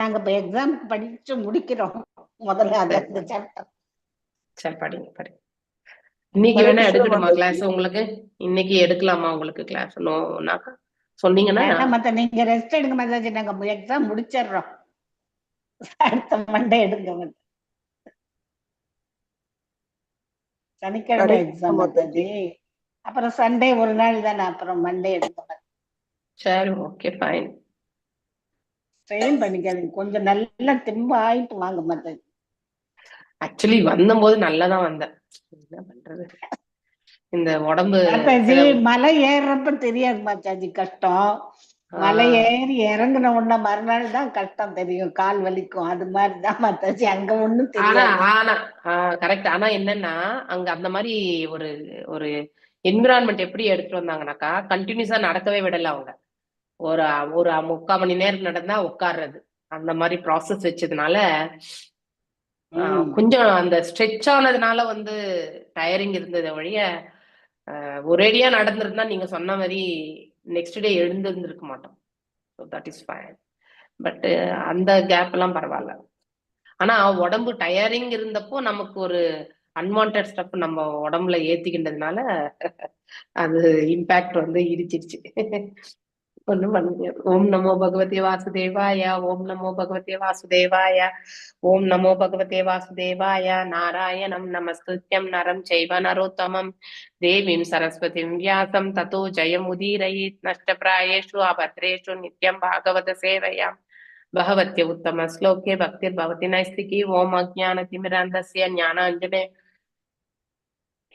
நாங்க இப்ப எக்ஸாம் படிச்சு முடிக்கிறோம். முதல்ல அந்த சாப்டர். சரி, படிங்க படிங்க. இன்னைக்கு வேணா எடுக்கட்டுமா கிளாஸ் உங்களுக்கு? இன்னைக்கு எடுக்கலாமா உங்களுக்கு கிளாஸ்? நோனாக்கா சொன்னீங்கன்னா மத்த நீங்க ரெஸ்ட் எடுங்க மாதாஜி, நாங்க எக்ஸாம் முடிச்சிடுறோம். அடுத்த மண்டே எடுங்க. சனிக்கிழமை எக்ஸாம் மாதாஜி, அப்புறம் சண்டே ஒரு நாள் தானே, அப்புறம் மண்டே எடுங்க. சரி, ஓகே ஃபைன். ஸ்ட்ரெயின் பண்ணிக்காதீங்க, கொஞ்சம் நல்லா தெம்பு ஆயிட்டு வாங்க மாதாஜி. ஆக்சுவலி வந்தபோது நல்லாதான் வந்தேன். என்ன பண்றது, இந்த உடம்பு மாதாஜி மலை ஏறுறப்ப தெரியாது மாதாஜி கஷ்டம். மலை ஏறி இறங்குன உடனே மறுநாள் தான் கஷ்டம் தெரியும், கால் வலிக்கும். அது மாதிரிதான் மாதாஜி, அங்க ஒண்ணும் தெரியாது. ஆனா கரெக்ட். ஆனா என்னன்னா அங்க அந்த மாதிரி ஒரு ஒரு என்விரான்மெண்ட் எப்படி எடுத்துட்டு வந்தாங்கன்னாக்கா, கண்டினியூஸா நடக்கவே விடல அவங்க. ஒரு ஒரு 3/4 மணி நேரம் நடந்தா உட்கார்றது, அந்த மாதிரி ப்ராசஸ் வச்சதுனால கொஞ்சம் அந்த ஸ்ட்ரெச் ஆனதுனால வந்து டயரிங் இருந்தது வழிய, ஒரேடியா நடந்திருந்தா நீங்க சொன்ன மாதிரி நெக்ஸ்ட் டே எழுந்திருந்திருக்க மாட்டோம். So that is fine. But அந்த கேப் எல்லாம் பரவாயில்ல. ஆனா உடம்பு டயரிங் இருந்தப்போ நமக்கு ஒரு அன்வான்ட் ஸ்டப் நம்ம உடம்புல ஏத்திக்கின்றதுனால அது இம்பாக்ட் வந்து இடிச்சிருச்சு. ஒண்ணும் பண்ண முடியாது. ஓம் நமோ பகவதே வாசுதேவாய, ஓம் நமோ பகவதே வாசுதேவாய, ஓம் நமோ பகவதே வாசுதேவாய. நாராயணம் நமஸ்கிருத்யம் நரம் சைவ நரோத்தமம் தேவீம் சரஸ்வதிம் வியாசம் ததோ ஜெயமுதீரயேத். நஷ்டப்ராயேஷு அபத்ரேஷு நித்யம் பாகவத சேவையாம் பகவத்ய உத்தம ஸ்லோகே பக்திர்பவதி நைஸ்திகி. ஓம் அஜ்ஞானதிமிராந்தஸ்ய ஞானாஞ்சனே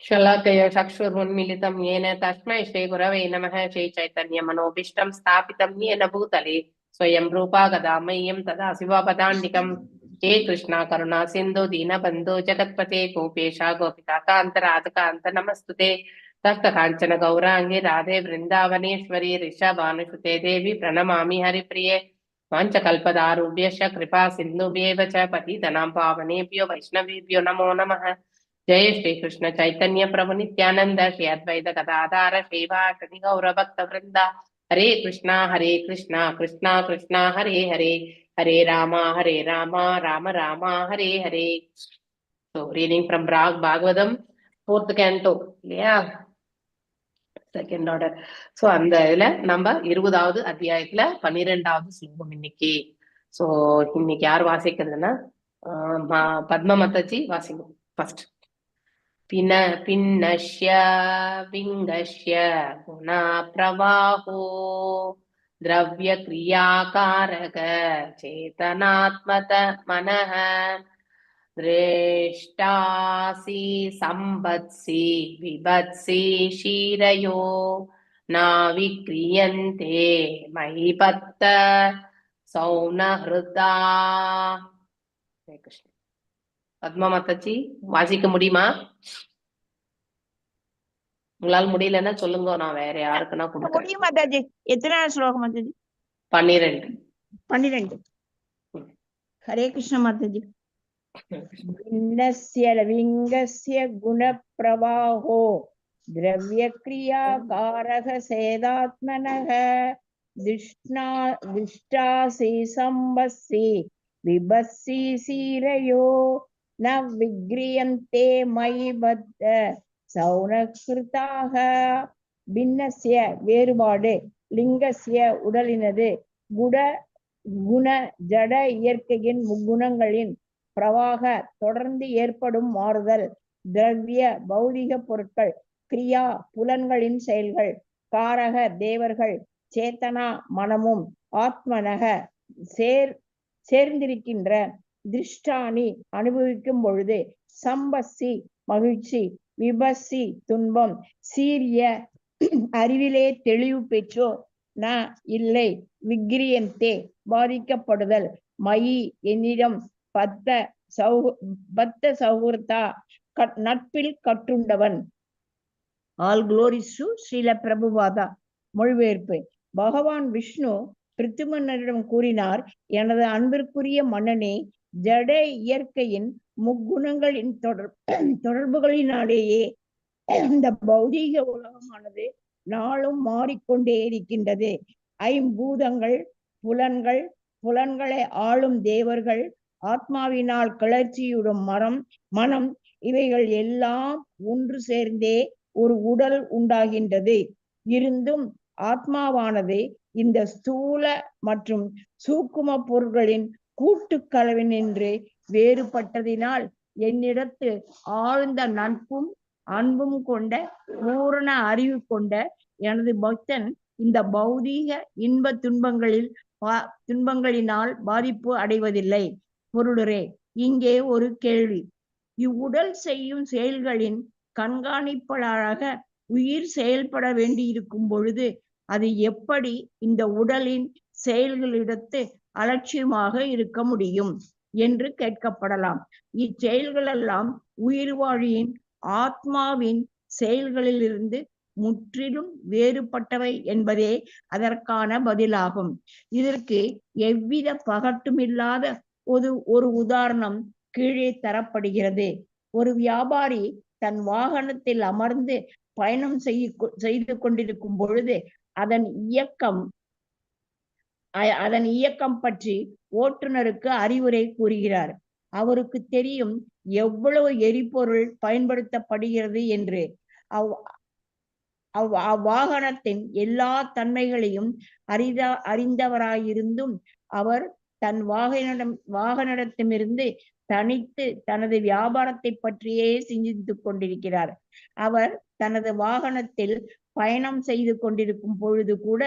शलाकया चक्षुरुन्मीलितं येन तस्मै श्रीगुरवे नमः। श्रीचैतन्यमनोभीष्टं स्थापितं येन भूतले स्वयं रूपा गदा मह्यं तदा शिवपदान्तिकं। हे कृष्णा करुणा सिन्धु दीनबन्धो जगत्पते गोपेशा गोपिका कान्त राधकान्त नमस्तुते। तप्त काञ्चन गौराङ्गी राधे वृन्दावनेश्वरी ऋषभानुसुते देवी प्रणमामि हरिप्रिये। वाञ्छकल्पदारुभ्यश्च कृपा सिन्धुभ्येव च पतितनां पावनेभ्यो वैष्णवेभ्यो नमो नमः। जय श्री कृष्ण चैतन्य प्रभु नित्यानंद श्री अद्वैत गदाधार श्रीवासदि गौर भक्त वृंदा। हरे कृष्णा कृष्णा कृष्णा हरे हरे, हरे Ram Ram Ram Hare Hare. So reading from Bhagavatam, 4th canto, இல்லையா, செகண்ட் ஆர்டர். ஸோ அந்த இதுல நம்ம 20வது அத்தியாயத்துல 12வது ஸ்லோகம் இன்னைக்கு. ஸோ இன்னைக்கு யார் வாசிக்கிறதுன்னா பத்மா மத்தாச்சி வாசிக்கும் ஃபர்ஸ்ட். பின்னஷ்ய விங்கஷ்ய குணா பிரவாஹோ திரவ்ய கிரியாகாரக சேதனாத்மத மனஹ திரேஷ்டாசி சம்பத்சி விபத்சி ஷீரயோ நாவிக்ரியந்தே மயி பத்த சௌனஹ்ருதா. கிருஷ்ண. பத்மா மாதாச்சி வாசிக்க முடியுமா? உங்களால முடியலன்னா சொல்லுங்க, நான் வேற யாருக்குன்னா கொடுக்கிறேன். முடியும் மாதாஜி. எத்தனை ஸ்லோகம் மாதாஜி? 12. ஹரே கிருஷ்ண மாதாஜி. வின்னஸ்ய லிங்கஸ்ய குணப்ரவாஹோ திரவ்ய கிரியாகாரக சேதாத்மனஹ திஷ்டாசி சம்பஸ்ஸி விபஸ்ஸி சீரயோ ந விக்ரியந்தே மயி பத்த சௌனஹ்ருதாக. பின்னஸ்ய வேறுபாடு, லிங்கஸ்ய உடலினது, குண ஜட இயற்கையின் முக்குணங்களின் பிரவாக தொடர்ந்து ஏற்படும் மாறுதல், திரவிய பௌதிக பொருட்கள், கிரியா புலன்களின் செயல்கள், காரக தேவர்கள், சேத்தனா மனமும், ஆத்மனக சேர்ந்திருக்கின்ற, திருஷ்டானி அனுபவிக்கும் பொழுது, சம்பஸ்ஸி மகிழ்ச்சி, விபஸ்ஸி துன்பம், சீரிய அறிவிலே தெளிவு பெற்றோ ந இல்லை, விக்ரியந்தே பாதிக்கப்படுதல், மயி என்னிடம், பத்த சௌஹ்ருதா நட்பில் கட்டுண்டவன். All glories to Srila Prabhupada. மொழிபெயர்ப்பு. பகவான் விஷ்ணு பிருத்திமன்னரிடம் கூறினார், எனது அன்பிற்குரிய மன்னனே, ஜட இயற்கையின் முக்குணங்களின் தொடர்புகளினாலேயே இந்த பௌதீக உலகமானது நாளும் மாறிக்கொண்டே இருக்கின்றது. ஐம்பூதங்கள், புலன்கள், புலன்களை ஆளும் தேவர்கள், ஆத்மாவினால் கிளர்ச்சியுடும் மனம் இவைகள் எல்லாம் ஒன்று சேர்ந்தே ஒரு உடல் உண்டாகின்றது. இருந்தும் ஆத்மாவானது இந்த ஸ்தூல மற்றும் சூக்கும பொருள்களின் கூட்டுக்கலவினின்று வேறுபட்டதினால் என்னிடத்து ஆழ்ந்த நட்பும் அன்பும் கொண்ட பூரண அறிவு கொண்ட எனது பக்தன் இந்த பௌதீக இன்ப துன்பங்களினால் பாதிப்பு அடைவதில்லை. பொருளரே, இங்கே ஒரு கேள்வி. இவ்வுடல் செய்யும் செயல்களின் கண்காணிப்பாளராக உயிர் செயல்பட வேண்டியிருக்கும் பொழுது அது எப்படி இந்த உடலின் செயல்களிடத்து அலட்சியமாக இருக்க முடியும் என்று கேட்கப்படலாம். இச்செயல்களெல்லாம் உயிர்வாழியின் ஆத்மாவின் செயல்களிலிருந்து முற்றிலும் வேறுபட்டவை என்பதே அதற்கான பதிலாகும். இதற்கு எவ்வித பகட்டுமில்லாத ஒரு உதாரணம் கீழே தரப்படுகிறது. ஒரு வியாபாரி தன் வாகனத்தில் அமர்ந்து பயணம் செய்து கொண்டிருக்கும் பொழுது அதன் இயக்கம் பற்றி ஓட்டுநருக்கு அறிவுரை கூறுகிறார். அவருக்கு தெரியும் எவ்வளவு எரிபொருள் பயன்படுத்தப்படுகிறது என்று. அவ்வாகனத்தின் எல்லா தன்மைகளையும் அறிந்தவராயிருந்தும் அவர் தன் வாகனத்திடமிருந்து தனித்து தனது வியாபாரத்தை பற்றியே சிந்தித்துக் கொண்டிருக்கிறார். அவர் தனது வாகனத்தில் பயணம் செய்து கொண்டிருக்கும் பொழுது கூட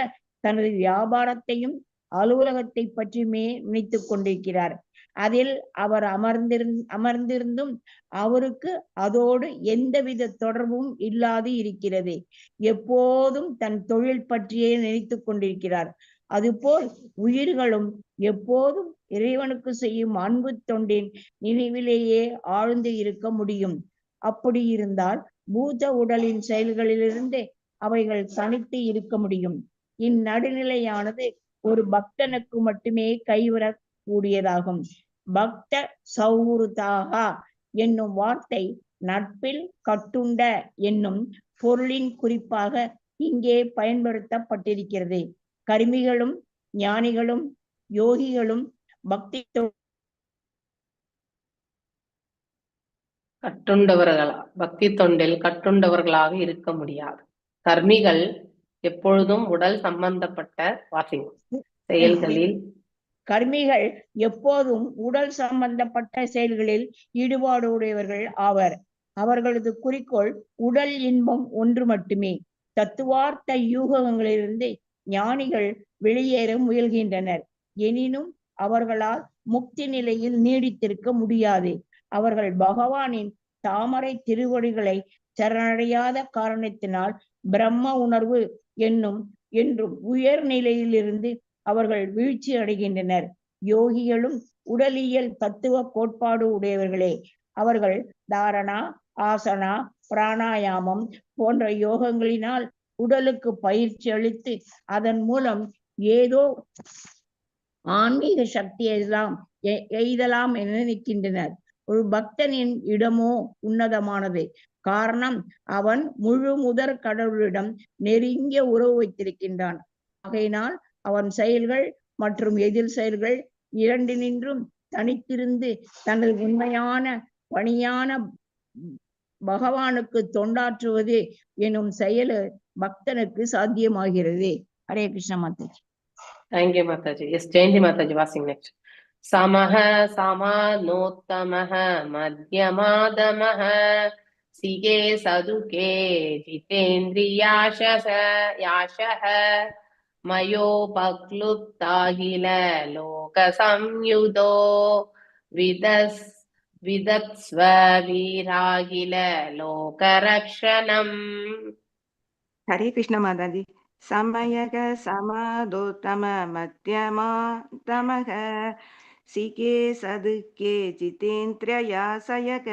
தனது வியாபாரத்தையும் அலுவலகத்தை பற்றியுமே நினைத்துக் கொண்டிருக்கிறார். அதில் அவர் அமர்ந்திருந்தும் அவருக்கு அதோடு எந்தவித தொடர்பும் இல்லாது இருக்கிறது. எப்போதும் தன் தொழில் பற்றியே நினைத்துக் கொண்டிருக்கிறார். அதுபோல் உயிர்களும் எப்போதும் இறைவனுக்கு செய்யும் அன்பு தொண்டின் நினைவிலேயே ஆழ்ந்து இருக்க முடியும். அப்படி இருந்தால் பூத உடலின் செயல்களிலிருந்து அவைகள் தனித்து இருக்க முடியும். இந்நடுநிலையானது ஒரு பக்தனுக்கு மட்டுமே கைவரக்கூடியதாகும். பக்த சௌஹுருதாக என்னும் வார்த்தை நட்பில் கட்டுண்ட என்னும் பொருளின் குறிப்பாக இங்கே பயன்படுத்தப்பட்டிருக்கிறது. கர்மிகளும் ஞானிகளும் யோகிகளும் பக்தி தொண்டில் கட்டுண்டவர்களாக இருக்க முடியாது. கர்மிகள் எப்பொழுதும் உடல் சம்பந்தப்பட்ட செயல்களில் ஈடுபாடு உடையவர்கள் ஆவர். அவர்களது குறிக்கோள் உடல் இன்பம் ஒன்று மட்டுமே. தத்துவார்த்த யூகங்களிலிருந்து ஞானிகள் வெளியேற முயல்கின்றனர். எனினும் அவர்களால் முக்தி நிலையில் நீடித்திருக்க முடியாது. அவர்கள் பகவானின் தாமரை திருவடிகளை சரணடையாத காரணத்தினால் பிரம்ம உணர்வு என்றும் உயர் நிலையிலிருந்து அவர்கள் வீழ்ச்சி அடைகின்றனர். யோகிகளும் உடலியல் தத்துவ கோட்பாடு உடையவர்களே. அவர்கள் தாரணா, ஆசனா, பிராணாயாமம் போன்ற யோகங்களினால் உடலுக்கு பயிற்சி அளித்து அதன் மூலம் ஏதோ ஆன்மீக சக்தி எய்தலாம் என நினைக்கின்றனர். ஒரு பக்தனின் இடமோ உன்னதமானது. காரணம், அவன் முழு முதற் கடவுளிடம் நெருங்கிய உறவு வைத்திருக்கின்றான். ஆகையினால் அவன் செயல்கள் மற்றும் எதிர் செயல்கள் இரண்டினின்றும் தனித்திருந்து தனது உண்மையான பணியான பகவானுக்கு தொண்டாற்றுவது எனும் செயல் பக்தனுக்கு சாத்தியமாகிறது. ஹரே கிருஷ்ண மாதாஜி. தேங்க்யூ மாதாஜி. எஸ் ஜெயந்தி மாதாஜி வாசிங் நெக்ஸ்ட். சமஹ சமானோத்தமஹ மத்யமாதமஹ சிகே சதுகே ஜிதேந்திரியாஷஹ மயோபக்லுப்தாகில லோக சம்யுதோ விதத்ஸ்வ வீராகில லோக ரக்ஷணம். ஹரே கிருஷ்ண மாதாஜி. சமயக சமாதோத்தம மத்யமாதமக சிகே சதுக்கே ஜிதேந்திரயாசயக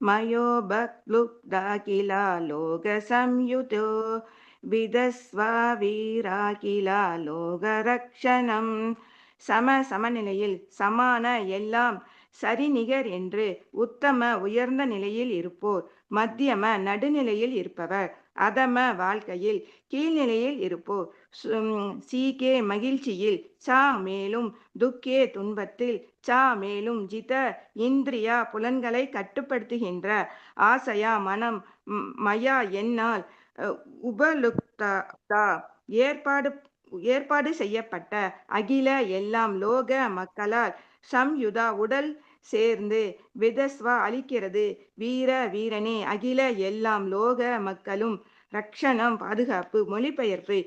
மயோபக்லுப்தாகிலா லோக சம்யுதோ விதஸ்வீராகிலா லோக ரக்ஷணம். சமநிலையில் சமான எல்லாம் சரிநிகர் என்று உத்தம உயர்ந்த நிலையில் இருப்போர், மத்தியம நடுநிலையில் இருப்பவர், அதம வாழ்க்கையில் கீழ்நிலையில் இருப்போர், சீகே மகிழ்ச்சியில், சா மேலும் துக்கே துன்பத்தில், சா மேலும் ஜித இந்திரியா புலன்களை கட்டுப்படுத்துகின்ற, ஆசையா மனம், மயா என்னால், உபலுப்தா ஏற்பாடு செய்யப்பட்ட, அகில எல்லாம், லோக மக்களால், சம்யுதா உடல் சேர்ந்து, விதஸ்வா அளிக்கிறது, வீர வீரனே அகில எல்லாம் லோக மக்களும், ரக்ஷணம் பாதுகாப்பு. மொழிபெயர்ப்பு.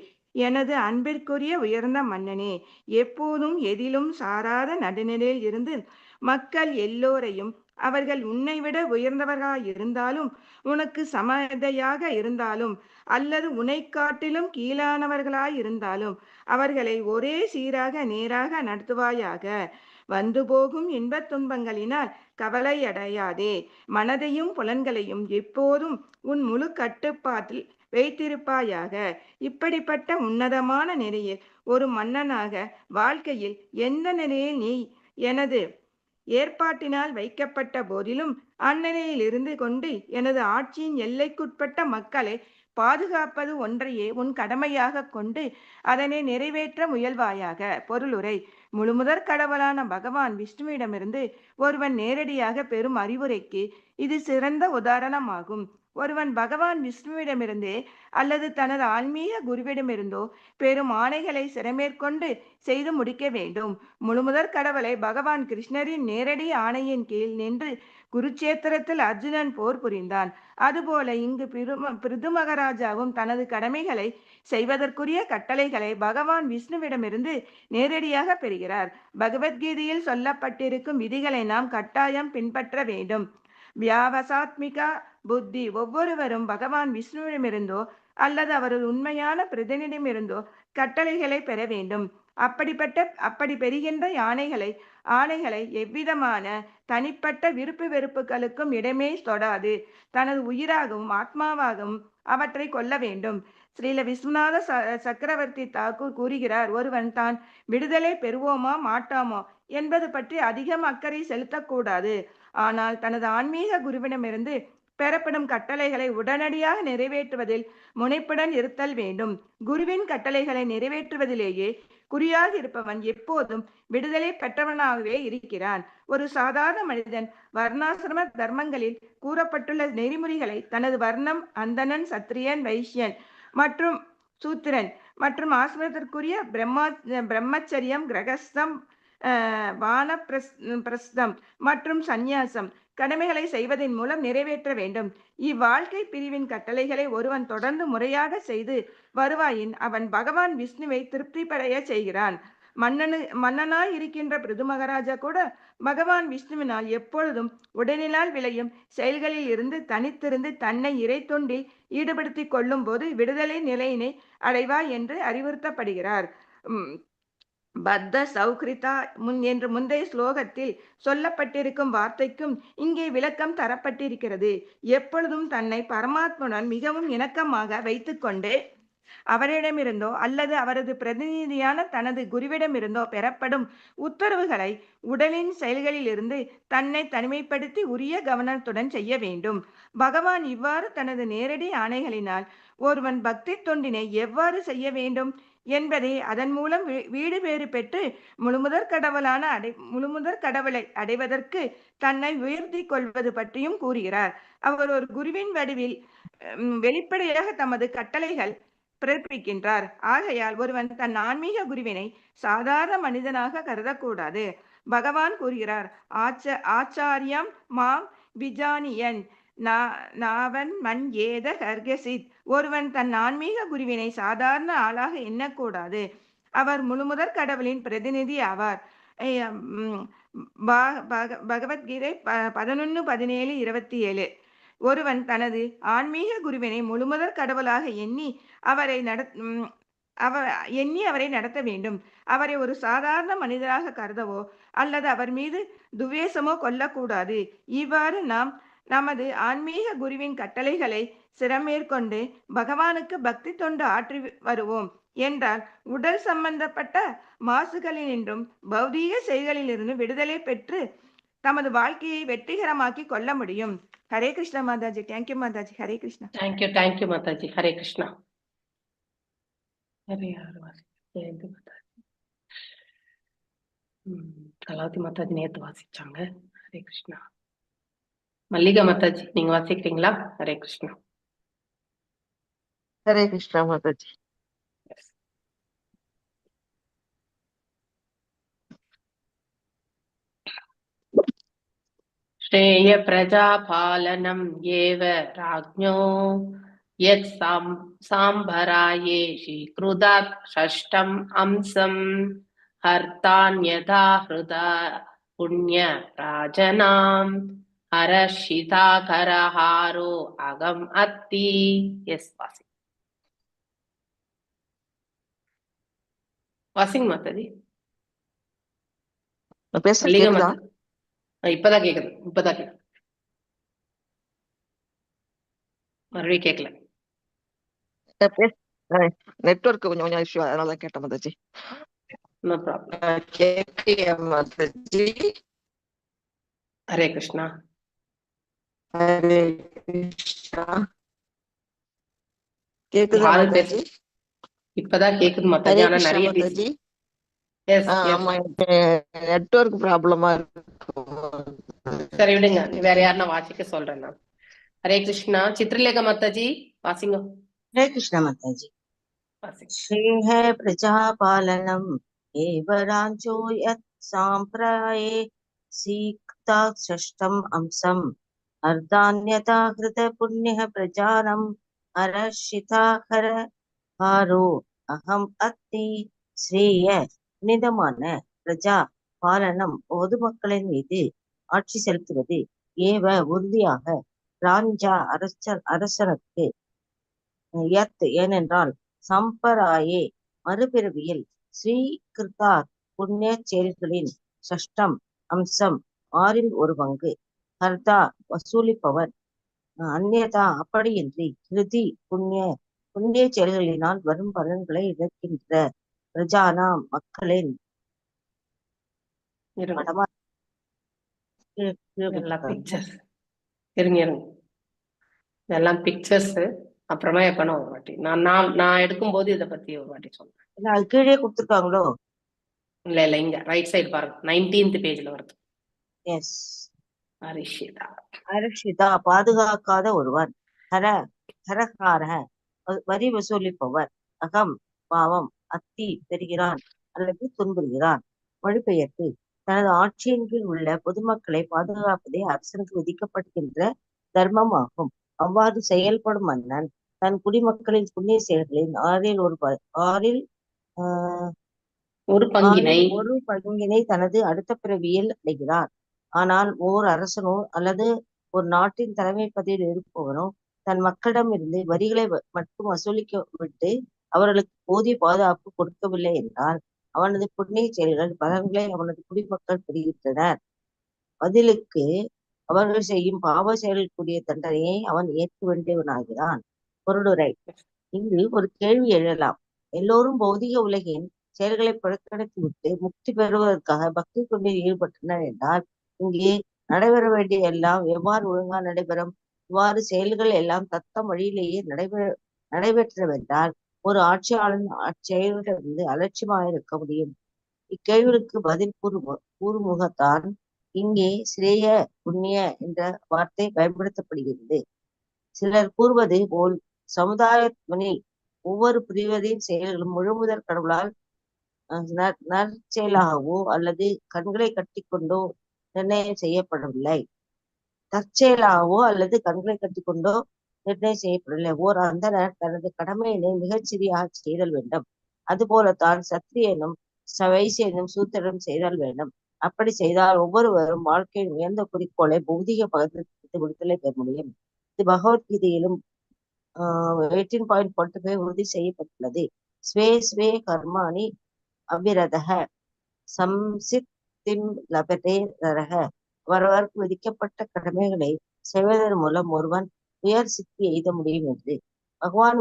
எனது அன்பிற்குரிய உயர்ந்த மன்னனே, எப்போதும் எதிலும் சாராத நடுநிலையில் இருந்து மக்கள் எல்லோரையும் அவர்கள் உன்னை விட உயர்ந்தவர்களாயிருந்தாலும் உனக்கு சமதையாக இருந்தாலும் அல்லது உன்னை காட்டிலும் கீழானவர்களாயிருந்தாலும் அவர்களை ஒரே சீராக நேராக நடத்துவாயாக. வந்து போகும் இன்பத் துன்பங்களினால் கவலையடையாதே. மனதையும் புலன்களையும் எப்போதும் உன் முழு கட்டுப்பாட்டில் வைத்திருப்பாயாக. இப்படிப்பட்ட உன்னதமான நிலையில் ஒரு மன்னனாக வாழ்க்கையில் எந்த நிலையில் நீ எனது ஏற்பாட்டினால் வைக்கப்பட்ட போதிலும் அந்நிலையில் இருந்து கொண்டு எனது ஆட்சியின் எல்லைக்குட்பட்ட மக்களை பாதுகாப்பது ஒன்றையே உன் கடமையாக கொண்டு அதனை நிறைவேற்ற முயல்வாயாக. பொருளுரை. முழுமுதற் கடவுளான பகவான் விஷ்ணுவிடமிருந்து ஒருவன் நேரடியாக பெறும் அறிவுரைக்கு இது சிறந்த உதாரணமாகும். ஒருவன் பகவான் விஷ்ணுவிடமிருந்தே அல்லது தனது ஆன்மீக குருவிடமிருந்தோ பெரும் ஆணைகளை சிறமேற்கொண்டு செய்து முடிக்க வேண்டும். முழுமுதற் கடவுளை பகவான் கிருஷ்ணரின் நேரடி ஆணையின் கீழ் நின்று குருச்சேத்திரத்தில் அர்ஜுனன் போர் புரிந்தான். அதுபோல இங்கு பிருது மகாராஜாவும் தனது கடமைகளை செய்வதற்குரிய கட்டளைகளை பகவான் விஷ்ணுவிடமிருந்து நேரடியாக பெறுகிறார். பகவத்கீதையில் சொல்லப்பட்டிருக்கும் விதிகளை நாம் கட்டாயம் பின்பற்ற வேண்டும். வியாவசாத்மிகா புத்தி. ஒவ்வொருவரும் பகவான் விஷ்ணுவிடமிருந்தோ அல்லது அவரது உண்மையான பிரதிநிதியிடமிருந்தோ கட்டளைகளை பெற வேண்டும். அப்படி பெறுகின்ற ஆணைகளை எவ்விதமான தனிப்பட்ட விருப்பு வெறுப்புகளுக்கும் இடமே தொடாது தனது உயிராகவும் ஆத்மாவாகவும் அவற்றை கொள்ள வேண்டும். ஸ்ரீல விஸ்வநாத சக்கரவர்த்தி தாக்கூர் கூறுகிறார், ஒருவன் தான் விடுதலை பெறுவோமா மாட்டாமோ என்பது பற்றி அதிகம் அக்கறை செலுத்தக்கூடாது. ஆனால் தனது ஆன்மீக குருவிடமிருந்து பெறப்படும் கட்டளைகளை உடனடியாக நிறைவேற்றுவதில் முனைப்புடன் இருத்தல் வேண்டும். குருவின் கட்டளைகளை நிறைவேற்றுவதிலேயே குறியாக இருப்பவன் எப்போதும் விடுதலை பெற்றவனாகவே இருக்கிறான். ஒரு சாதாரண மனிதன் வர்ணாசிரம தர்மங்களில் கூறப்பட்டுள்ள நெறிமுறைகளை தனது வர்ணம், அந்தணன், சத்திரியன், வைசியன் மற்றும் சூத்திரன் மற்றும் ஆசிரமத்திற்குரிய பிரம்மச்சரியம், கிரகஸ்தம், வானப்பிரஸ்தம் மற்றும் சந்நியாசம் கடமைகளை செய்வதன் மூலம் நிறைவேற்ற வேண்டும். இவ்வாழ்க்கை பிரிவின் கட்டளைகளை ஒருவன் தொடர்ந்து முறையாக செய்து வருவாயின் அவன் பகவான் விஷ்ணுவை திருப்திப்படைய செய்கிறான். மன்னனாய் இருக்கின்ற பிருது மகாராஜா கூட பகவான் விஷ்ணுவினால் எப்பொழுதும் உடலினால் விளையும் செயல்களில் இருந்து தனித்திருந்து தன்னை இறை தொண்டில் ஈடுபடுத்திக் கொள்ளும் போது விடுதலை நிலையினை அடைவாய் என்று அறிவுறுத்தப்படுகிறார். பத்த சௌகிருதா என்று முந்தைய ஸ்லோகத்தில் சொல்லப்பட்டிருக்கும் வார்த்தைக்கும் இங்கே விளக்கம் தரப்பட்டிருக்கிறது. எப்பொழுதும் தன்னை பரமாத்மனுடன் மிகவும் இணக்கமாக வைத்துக்கொண்டு அவரிடமிருந்தோ அல்லது அவரது பிரதிநிதியான தனது குருவிடமிருந்தோ பெறப்படும் உத்தரவுகளை உடலின் செயல்களிலிருந்து தன்னை தனிமைப்படுத்தி உரிய கவனத்துடன் செய்ய வேண்டும். பகவான் இவ்வாறு தனது நேரடி ஆணைகளினால் ஒருவன் பக்தி தொண்டினை எவ்வாறு செய்ய வேண்டும் என்பதை அதன் மூலம் வீடு பேறு பெற்று முழுமுதற் கடவுளை அடைவதற்கு தன்னை உயர்த்தி கொள்வது பற்றியும் கூறுகிறார். அவர் ஒரு குருவின் வடிவில் வெளிப்படையாக தமது கட்டளைகள் பிறப்பிக்கின்றார். ஆகையால் ஒருவன் தன் ஆன்மீக குருவினை சாதாரண மனிதனாக கருதக்கூடாது. பகவான் கூறுகிறார், ஆச்சாரியம் மாம் விஜானியன் நாவன் மண் ஏத கர்கசித். ஒருவன் தன் ஆன்மீக குருவினை சாதாரண ஆளாக எண்ணக்கூடாது. அவர் முழுமுதற் கடவுளின் பிரதிநிதி ஆவார். பகவத்கீதை 11:17-27. ஒருவன் தனது ஆன்மீக குருவினை முழுமுதற் கடவுளாக எண்ணி அவரை நடத்த வேண்டும். அவரை ஒரு சாதாரண மனிதராக கருதவோ அல்லது அவர் மீது துவேஷமோ கொள்ளக்கூடாது. இவ்வாறு நாம் நமது ஆன்மீக குருவின் கட்டளைகளை சிறமேற்கொண்டு பகவானுக்கு பக்தி தொண்டு ஆற்றி வருவோம் என்றால் உடல் சம்பந்தப்பட்ட மாசுகளினின்றும் பௌதீக செயல்களிலிருந்து விடுதலை பெற்று தமது வாழ்க்கையை வெற்றிகரமாக்கி கொள்ள முடியும். ஹரே கிருஷ்ணா மாதாஜி. தேங்க்யூ மாதாஜி. ஹரே கிருஷ்ணா. தேங்க்யூ மாதாஜி. ஹரே கிருஷ்ணா. வேற யாரு வாசிச்சது? கலாவதி மாதாஜி நேத்து வாசிச்சாங்க. ஹரே கிருஷ்ணா. மல்லிகா மாதாஜி நீங்க வாசிக்கிறீங்களா? ஹரே கிருஷ்ணா. ஹரே கிருஷ்ணா மாதாஜி. श्रेय प्रजापालनम् एव राज्ञो यत् साम्भराये शीकृतात् षष्ठम् अंसम् हर्तान्यथा हृदा पुण्यराजनाम् हरषिताकरहारो अगम् अत्ति. எஸ் வாசிங் மாதாஜி. பேசுறது மல்லிகா கேக்குதா? மாதாஜி இப்பதான் கேக்குது. மறுபடியும் கேட்கல. நெட்வொர்க் கொஞ்சம் இஷ்யூ, அதனால கேட்டேன் மாதாஜி. No problem. கேக்குறியா மாதாஜி? ஹரே கிருஷ்ணா. ஹரே கிருஷ்ணா. கேக்குதா யாரு மாதாஜி? இப்பதான் கேக்குது மாதாஜி. ஹரே ஆனா கிருஷ்ணா நிறைய மாதாஜி. ஆமா, ஆமா, நெட்வொர்க் ப்ராப்ளமா இருக்கும். சரி விடுங்க. வேற யாருன்னா வாசிக்க சொல்றேன் நான். ஹரே கிருஷ்ணா. சித்ரலேகா மாதாஜி வாசிங்க. हरे कृष्ण माताजी। வாசிங்க. श्रेयः प्रजापालनम् एव राज्ञो यत् साम्प्राये सीक्ता षष्ठम् अंसम् अर्धान्यथा कृत पुण्यः प्रजानम् हरषिताहर हारो अहम् अत्ति. ஸ்ரேய புனிதமான பிரஜா பாலனம் பொதுமக்களின் மீது ஆட்சி செலுத்துவது ஏவ உறுதியாக ராஞ்சா அரசனுக்கு ஏனென்றால் சம்பராயே மறுபிறவியில் ஸ்ரீகிருத்தார் புண்ணிய செயல்களின் சஷ்டம் அம்சம் 6ல் ஒரு பங்கு ஹர்தா வசூலிப்பவர் அந்நியதா அப்படியின்றி கிருதி புண்ணிய செயல்களினால் வரும் பலன்களை இழக்கின்ற பிரஜானாம் மக்களின் இதெல்லாம் பிக்சர்ஸ். அப்புறமா எப்பனா ஒரு வாட்டி நான் எடுக்கும்போது இதை பத்தி ஒரு வாட்டி சொல்றேன். அது கீழே கொடுத்துருக்காங்களோ? இல்ல இங்க ரைட் சைடு பாருங்க, 19th பேஜ்ல வருது. எஸ். அரஷிதா பாதுகாக்காத ஒருவன், ஹரஹார வரி வசூலிப்பவர், அகம் பாவம், அத்தி பெறுகிறான் அல்லது துன்புறுகிறான். மொழிபெயர்ப்பு: தனது ஆட்சியின் கீழ் உள்ள பொதுமக்களை பாதுகாப்பதே அரசனுக்கு விதிக்கப்படுகின்ற தர்மம் ஆகும். அவ்வாறு செயல்படும் மன்னன் தன் குடிமக்களின் புண்ணிய செயல்களின் ஒரு பங்கினை தனது அடுத்த பிறவியில் அடைகிறார். ஆனால் ஓர் அரசனோ அல்லது ஒரு நாட்டின் தலைமை பதவியில் இருப்பவனோ தன் மக்களிடமிருந்து வரிகளை மட்டும் வசூலிக்க விட்டு அவர்களுக்கு போதிய பாதுகாப்பு கொடுக்கவில்லை என்றால் அவனது புண்ணிய செயல்கள் பலன்களை அவனது குடிமக்கள் பெறுகின்றனர். பதிலுக்கு அவர்கள் செய்யும் பாவ செயலுக்குரிய தண்டனையை அவன் ஏற்க வேண்டியவனாகிறான். பொருளுரை: இங்கு ஒரு கேள்வி எழலாம். எல்லோரும் பௌதிக உலகின் செயல்களை புறக்கணித்துவிட்டு முக்தி பெறுவதற்காக பக்தி தொண்டில் ஈடுபட்டனர் என்றால் இங்கே நடைபெற வேண்டிய எல்லாம் எவ்வாறு ஒழுங்கா நடைபெறும்? இவ்வாறு செயல்கள் எல்லாம் தத்தம் வழியிலேயே நடைபெற்றவென்றால் ஒரு ஆட்சியாளன் அச்செயல்களிலிருந்து அலட்சியமாக இருக்க முடியும். இக்கேள்விக்கு பதில் கூறுமுகத்தான் இங்கே ஸ்ரேய புண்ணிய என்ற வார்த்தை பயன்படுத்தப்படுகிறது. சிலர் கூறுவது போல் சமுதாயத்தில் ஒவ்வொரு பிரிவதின் செயல்களும் முழுமுதற் கடவுளால் நற்செயலாகவோ அல்லது கண்களை கட்டிக்கொண்டோ நிர்ணயம் செய்யப்படவில்லை. தற்செயலாகவோ அல்லது கண்களை கட்டிக்கொண்டோ நிர்ணயம் செய்யப்படவில்லை. ஓர் அந்தனர் தனது கடமையினை மிகச் சிறியாக செய்தல் வேண்டும். அதுபோலத்தான் சத்திரியனும் வைசியனும் சூத்திரனும் செய்தல் வேண்டும். அப்படி செய்தால் ஒவ்வொருவரும் வாழ்க்கையின் உயர்ந்த குறிக்கோளை பௌதிக பகத்திற்கு விடுதலை பெற முடியும். இது பகவத்கீதையிலும் 18.45 உறுதி செய்யப்பட்டுள்ளது. ஸ்வே ஸ்வே கர்மாணி அபிரதக சம்சித்திம் லபதே நரக. அவரவருக்கு விதிக்கப்பட்ட கடமைகளை செய்வதன் மூலம் ஒருவன் உயர் சித்தி எய்த முடியும் என்று பகவான்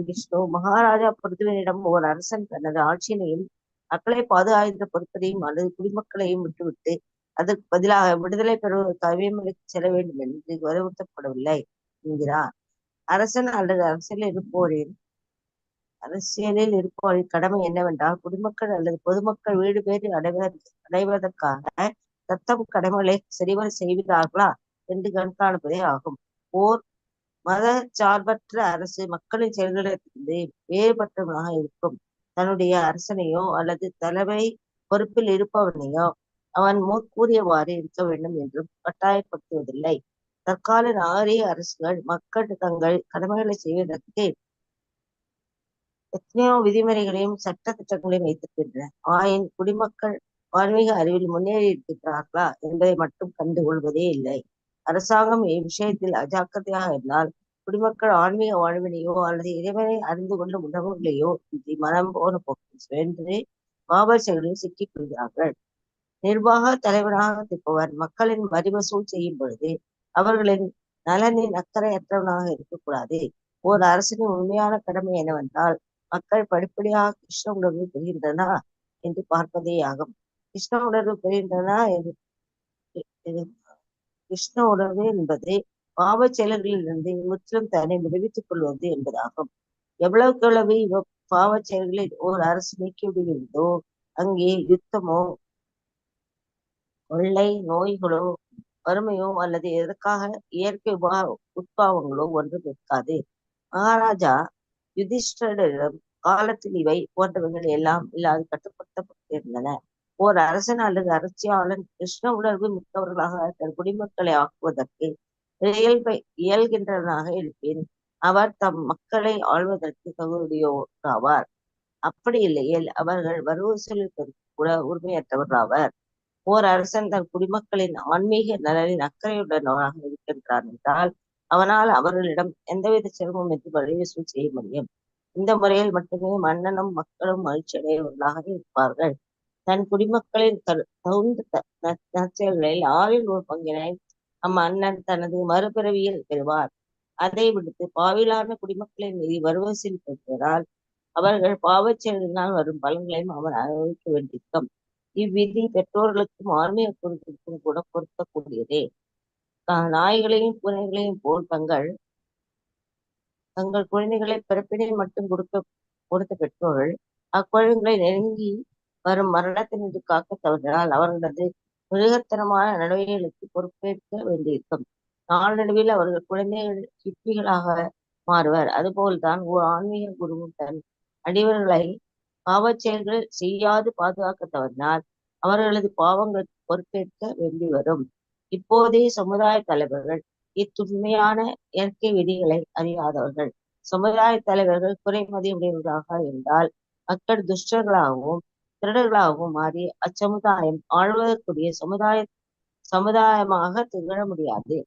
விஷ்ணு மகாராஜா பிருதுவினிடம் ஒரு அரசன் தனது ஆட்சியினையும் மக்களை பாதுகாக்கின்ற பொறுப்பதையும் அல்லது குடிமக்களையும் விட்டுவிட்டு அதற்கு பதிலாக விடுதலை பெறுவதற்காகவே மலைக்கு செல்ல வேண்டும் என்று வலியுறுத்தப்படவில்லை என்கிறார். அரசன் அல்லது அரசியலில் இருப்போரின் கடமை என்னவென்றால் குடிமக்கள் அல்லது பொதுமக்கள் வீடு பேறு அடைவதற்காக தத்தம் கடமைகளை சரிவர செய்கிறார்களா என்று கண்காணிப்பதே ஆகும். ஓர் மத சார்பற்ற அரசு மக்களின் செயல்களிலிருந்து வேறுபட்டவனாக இருக்கும் தன்னுடைய அரசனையோ அல்லது தலைமை பொறுப்பில் இருப்பவனையோ அவன் கூறியவாறு இருக்க வேண்டும் என்றும் கட்டாயப்படுத்துவதில்லை. தற்கால நாகரிக அரசுகள் மக்கள் தங்கள் கடமைகளை செய்வதற்கு எத்தனையோ விதிமுறைகளையும் சட்ட திட்டங்களையும் வைத்திருக்கின்றன. ஆயின் குடிமக்கள் ஆன்மீக அறிவில் முன்னேறி இருக்கின்றார்களா என்பதை மட்டும் கண்டுகொள்வதே இல்லை. அரசாங்கம் இவ்விஷயத்தில் அஜாக்கிரதையாக இருந்தால் குடிமக்கள் ஆன்மீக வாழ்வினையோ அல்லது இறைவனை அறிந்து கொள்ளும் உணர்வுகளையோ இன்றி மனம் போன போக்கில் சென்று பாபர் செயலில் சிக்கிக் கொள்கிறார்கள். நிர்வாக தலைவராக இருப்பவர் மக்களின் வரி வசூல் செய்யும் பொழுது அவர்களின் நலனின் அக்கறையற்றவனாக இருக்கக்கூடாது. ஓர் அரசின் உண்மையான கடமை என்னவென்றால் மக்கள் படிப்படியாக கிருஷ்ண உணர்வு பெறுகின்றனா என்று பார்ப்பதே ஆகும். கிருஷ்ண உணர்வு பெறுகின்றனா என்று கிருஷ்ண உணர்வு என்பது பாவ செயல்களிலிருந்து முற்றிலும் தன்னை விடுவித்துக் கொள்வது என்பதாகும். எவ்வளவு பாவ செயல்களில் ஓர் அரசு நீக்கிவிடுகிறதோ அங்கே யுத்தமோ கொள்ளை நோய்களோ வறுமையோ அல்லது எதற்காக இயற்கை உட்பாவங்களோ ஒன்றும் இருக்காது. மகாராஜா யுதிஷ்டரிடம் காலத்தில் இவை போன்றவைகள் எல்லாம் இல்லாது கட்டுப்படுத்தப்பட்டிருந்தன. ஓர் அரசன் அல்லது அரசியாளன் கிருஷ்ண உணர்வு மிக்கவர்களாக தன் குடிமக்களை ஆக்குவதற்கு இயல்கின்றவனாக இருப்பேன் அவர் தம் மக்களை ஆள்வதற்கு தகுதியோராவார். அப்படி இல்லையேல் அவர்கள் வரிவசூலிப்பதற்கு கூட உரிமையற்றவர்களாவர். ஓர் அரசன் தன் குடிமக்களின் ஆன்மீக நலனின் அக்கறையுடனாக இருக்கின்றான் என்றால் அவனால் அவர்களிடம் எந்தவித சிரமம் என்று வரி வசூல் செய்ய முடியும். இந்த முறையில் மட்டுமே மன்னனும் மக்களும் மகிழ்ச்சி அடையவர்களாக இருப்பார்கள். தன் குடிமக்களின் தகுந்த நற்செயல்களில் 1/6 பங்கினை அம்மன்னன் தனது மறுபிறவியில் பெறுவார். அதை விடுத்து பாவிலான குடிமக்களின் மீது வரிவசூலிப்பதால் அவர்கள் பாவச் செயல்களினால் வரும் பலன்களையும் அவன் அனுபவிக்க வேண்டியிருக்கும். இவ்விதி பெற்றோர்களுக்கும் ஆன்மீக குருக்களுக்கும் கூட பொருத்தக்கூடியதே. நாய்களையும் பூனைகளையும் போல் தங்கள் குழந்தைகளை பிறப்பினில் மட்டும் கொடுத்த பெற்றோர்கள் அக்குழந்தைகளை நெருங்கி வரும் மரணத்தினின்று காக்க தவறினால் அவர்களது மிருகத்தனமான நடவடிக்கைகளுக்கு பொறுப்பேற்க வேண்டியிருக்கும். நாளடைவில் அவர்கள் குழந்தைகள் சிப்பிகளாக மாறுவர். அதுபோல்தான் ஓர் ஆன்மீக குருவும் தன் அடிவர்களை பாவச் செயல்கள் செய்யாது பாதுகாக்க தவறினால் அவர்களது பாவங்களுக்கு பொறுப்பேற்க வேண்டி வரும். இப்போதே சமுதாய தலைவர்கள் இத்துண்மையான இயற்கை விதிகளை அறியாதவர்கள். சமுதாய தலைவர்கள் குறைமதியுடையவர்களாக இருந்தால் மக்கள் துஷ்டர்களாகவும் திருடர்களாகவும் மாறி அச்சமுதாயம் ஆழ்வதற்குரிய சமுதாயமாக திகழ முடியாது.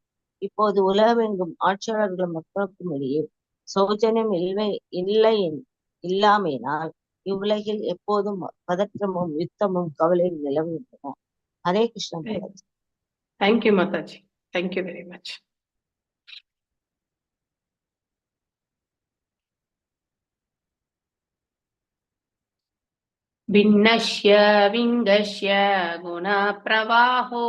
இப்போது உலகமெங்கும் ஆட்சியாளர்களும் மக்களுக்கும் இடையே சௌஜன்யம் இல்லாமையினால் இவ்வுலகில் எப்போதும் பதற்றமும் யுத்தமும் கவலையும் நிலவுகின்றன. Hare Krishna. Thank you Mataji. Thank you very much. भिन्नस्य विङ्गस्य गुणप्रवाहो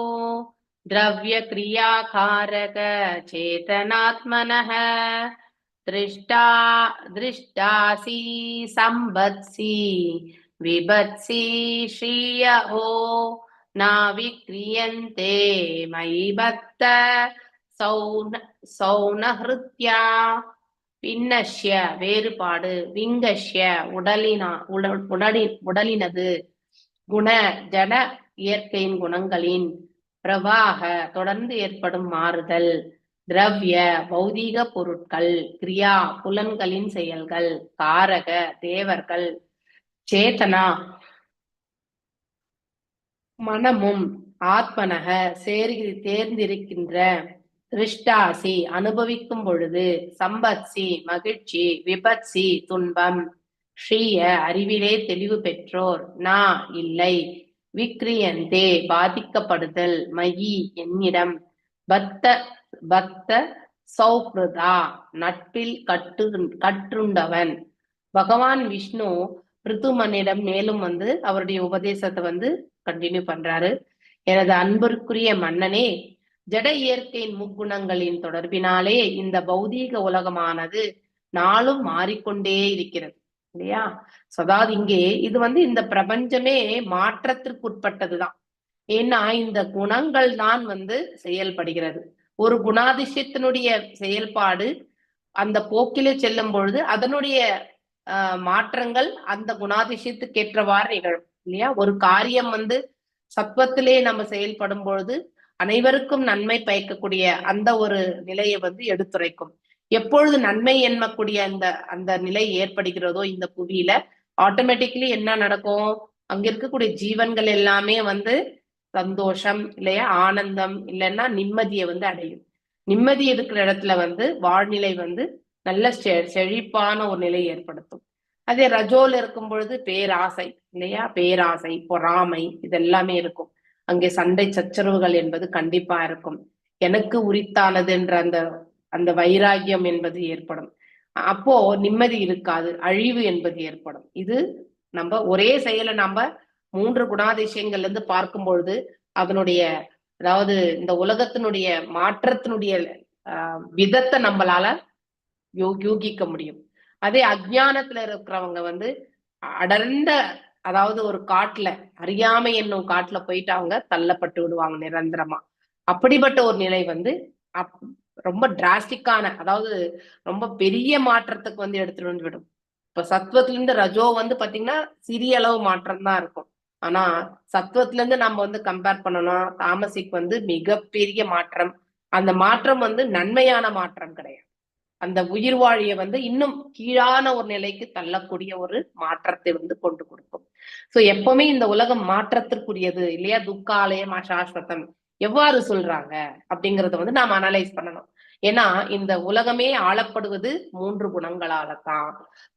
द्रव्यक्रियाकारक चेतनात्मनः दृष्टासि संबत्सि विभत्सि श्रियहो न विक्रियन्ते मयि भक्त सौनहृत्या. பின்னஷ்ய வேறுபாடு, விங்கஷ்ய உடலினது, குண ஜட இயற்கையின் குணங்களின், பிரவாக தொடர்ந்து ஏற்படும் மாறுதல், திரவிய பௌதீக பொருட்கள், கிரியா புலன்களின் செயல்கள், காரக தேவர்கள், சேதனா மனமும், ஆத்மனக தேர்ந்திருக்கின்ற, திருஷ்டாசி அனுபவிக்கும் பொழுது, சம்பத்சி மகிழ்ச்சி, விபத்சி துன்பம், ஸ்ரீய அறிவிலே தெளிவு பெற்றோர், நா இல்லை, விக்ரியந்தே பாதிக்கப்படுதல், மயி என்னிடம், பக்த சௌஹ்ருதா நட்பில் கற்றுண்டவன். பகவான் விஷ்ணு பிருத்துமனிடம் மேலும் அவருடைய உபதேசத்தை கண்டினியூ பண்றாரு. எனது அன்பிற்குரிய மன்னனே, ஜட இயற்கையின் முக்குணங்களின் தொடர்பினாலே இந்த பௌதீக உலகமானது நாளும் மாறிக்கொண்டே இருக்கிறது இல்லையா? அதாவது இங்கே இது இந்த பிரபஞ்சமே மாற்றத்திற்கு உட்பட்டதுதான். ஏன்னா இந்த குணங்கள் தான் செயல்படுகிறது. ஒரு குணாதிசயத்தினுடைய செயல்பாடு அந்த போக்கிலே செல்லும் பொழுது அதனுடைய மாற்றங்கள் அந்த குணாதிசயத்துக்கு ஏற்றவாறு நிகழும் இல்லையா? ஒரு காரியம் சத்வத்திலே நம்ம செயல்படும் பொழுது அனைவருக்கும் நன்மை பயக்கக்கூடிய அந்த ஒரு நிலையை எடுத்துரைக்கும். எப்பொழுது நன்மை எண்ணக்கூடிய அந்த நிலை ஏற்படுகிறதோ இந்த புவியில, ஆட்டோமேட்டிக்கலி என்ன நடக்கும்? அங்க இருக்கக்கூடிய ஜீவன்கள் எல்லாமே சந்தோஷம் இல்லையா, ஆனந்தம் இல்லைன்னா நிம்மதியை அடையும். நிம்மதி இருக்கிற இடத்துல வாழ்நிலை நல்ல செழிப்பான ஒரு நிலை ஏற்படுத்தும். அதே ரஜோல இருக்கும் பொழுது பேராசை இல்லையா, பேராசை, பொறாமை இதெல்லாமே இருக்கும். அங்கே சண்டை சச்சரவுகள் என்பது கண்டிப்பா இருக்கும். எனக்கு உரித்தானது என்ற அந்த வைராகியம் என்பது ஏற்படும். அப்போ நிம்மதி இருக்காது, அழிவு என்பது ஏற்படும். இது நம்ம ஒரே செயலை நம்ம 3 குணாதிசயங்கள்ல இருந்து பார்க்கும் பொழுது அதனுடைய அதாவது இந்த உலகத்தினுடைய மாற்றத்தினுடைய விதத்தை நம்மளால யூகிக்க முடியும். அதே அஜ்ஞானத்துல இருக்கிறவங்க அடர்ந்த அதாவது ஒரு காட்டுல, அறியாமை என்னும் காட்டுல போயிட்டு அவங்க தள்ளப்பட்டு விடுவாங்க நிரந்தரமா. அப்படிப்பட்ட ஒரு நிலை ரொம்ப டிராஸ்டிக்கான, அதாவது ரொம்ப பெரிய மாற்றத்துக்கு எடுத்துட்டு விடும். இப்ப சத்வத்துல இருந்து ரஜோ பாத்தீங்கன்னா சிறிய அளவு மாற்றம் தான் இருக்கும். ஆனா சத்வத்துல இருந்து நம்ம கம்பேர் பண்ணணும், தாமசிக்கு மிகப்பெரிய மாற்றம். அந்த மாற்றம் நன்மையான மாற்றம் கிடையாது. அந்த உயிர் வாழிய இன்னும் கீழான ஒரு நிலைக்கு தள்ளக்கூடிய ஒரு மாற்றத்தை கொண்டு கொடுக்கும். சோ எப்பவுமே இந்த உலகம் மாற்றத்திற்குரியது இல்லையா? துக்காலயம் சாஸ்வதம் எவ்வாறு சொல்றாங்க அப்படிங்கறத நாம் அனலைஸ் பண்ணணும். ஏன்னா இந்த உலகமே ஆளப்படுவது 3 குணங்களாலதான்.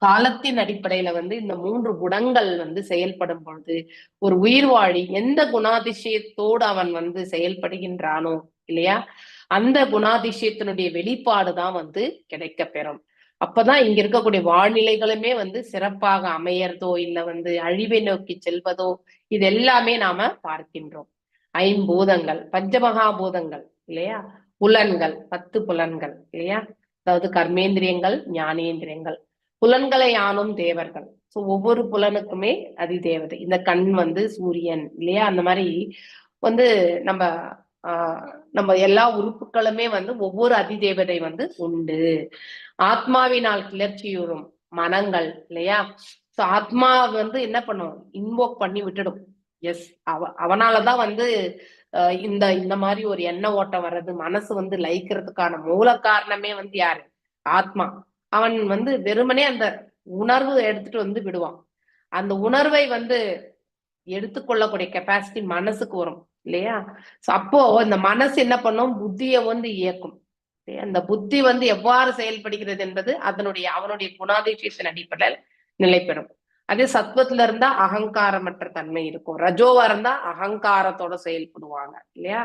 காலத்தின் அடிப்படையில இந்த 3 குணங்கள் செயல்படும் பொழுது ஒரு உயிர் வாழி எந்த குணாதிசயத்தோடு அவன் செயல்படுகின்றானோ இல்லையா, அந்த குணாதிசயத்தினுடைய வெளிப்பாடுதான் கிடைக்க பெறும். அப்பதான் இங்க இருக்கக்கூடிய வாழ்நிலைகளுமே சிறப்பாக அமையறதோ இல்ல அழிவை நோக்கி செல்வதோ இது எல்லாமே நாம பார்க்கின்றோம். 5 பூதங்கள், பஞ்சமகாபூதங்கள் இல்லையா, புலன்கள், 10 புலன்கள் இல்லையா, அதாவது கர்மேந்திரியங்கள், ஞானேந்திரியங்கள், புலன்களை ஆணும் தேவர்கள். சோ ஒவ்வொரு புலனுக்குமே அதிதேவதை. இந்த கண் சூரியன் இல்லையா, அந்த மாதிரி நம்ம எல்லா உறுப்புகளுமே ஒவ்வொரு அதிதேவதை உண்டு. ஆத்மாவினால் கிளர்ச்சியுறும் மனங்கள் இல்லையா, சோ ஆத்மா என்ன பண்ணும்? இன்வோக் பண்ணி விட்டுடும். எஸ், அவனாலதான் இந்த மாதிரி ஒரு எண்ண ஓட்டம் வர்றது, மனசு லயிக்கிறதுக்கான மூல காரணமே யாரு? ஆத்மா. அவன் வெறுமனே அந்த உணர்வு எடுத்துட்டு விடுவான். அந்த உணர்வை எடுத்துக்கொள்ளக்கூடிய கெப்பாசிட்டி மனசுக்கு வரும் இல்லையா. அப்போ இந்த மனசு என்ன பண்ணும்? புத்தியை இயக்கும். அந்த புத்தி எவ்வாறு செயல்படுகிறது என்பது அவனுடைய குணாதிசயத்தின் அடிப்படையில் நிலை பெறும். அதே சத்வத்துல இருந்தா அகங்காரமற்ற தன்மை இருக்கும். ரஜோவா இருந்தா அகங்காரத்தோட செயல்படுவாங்க இல்லையா.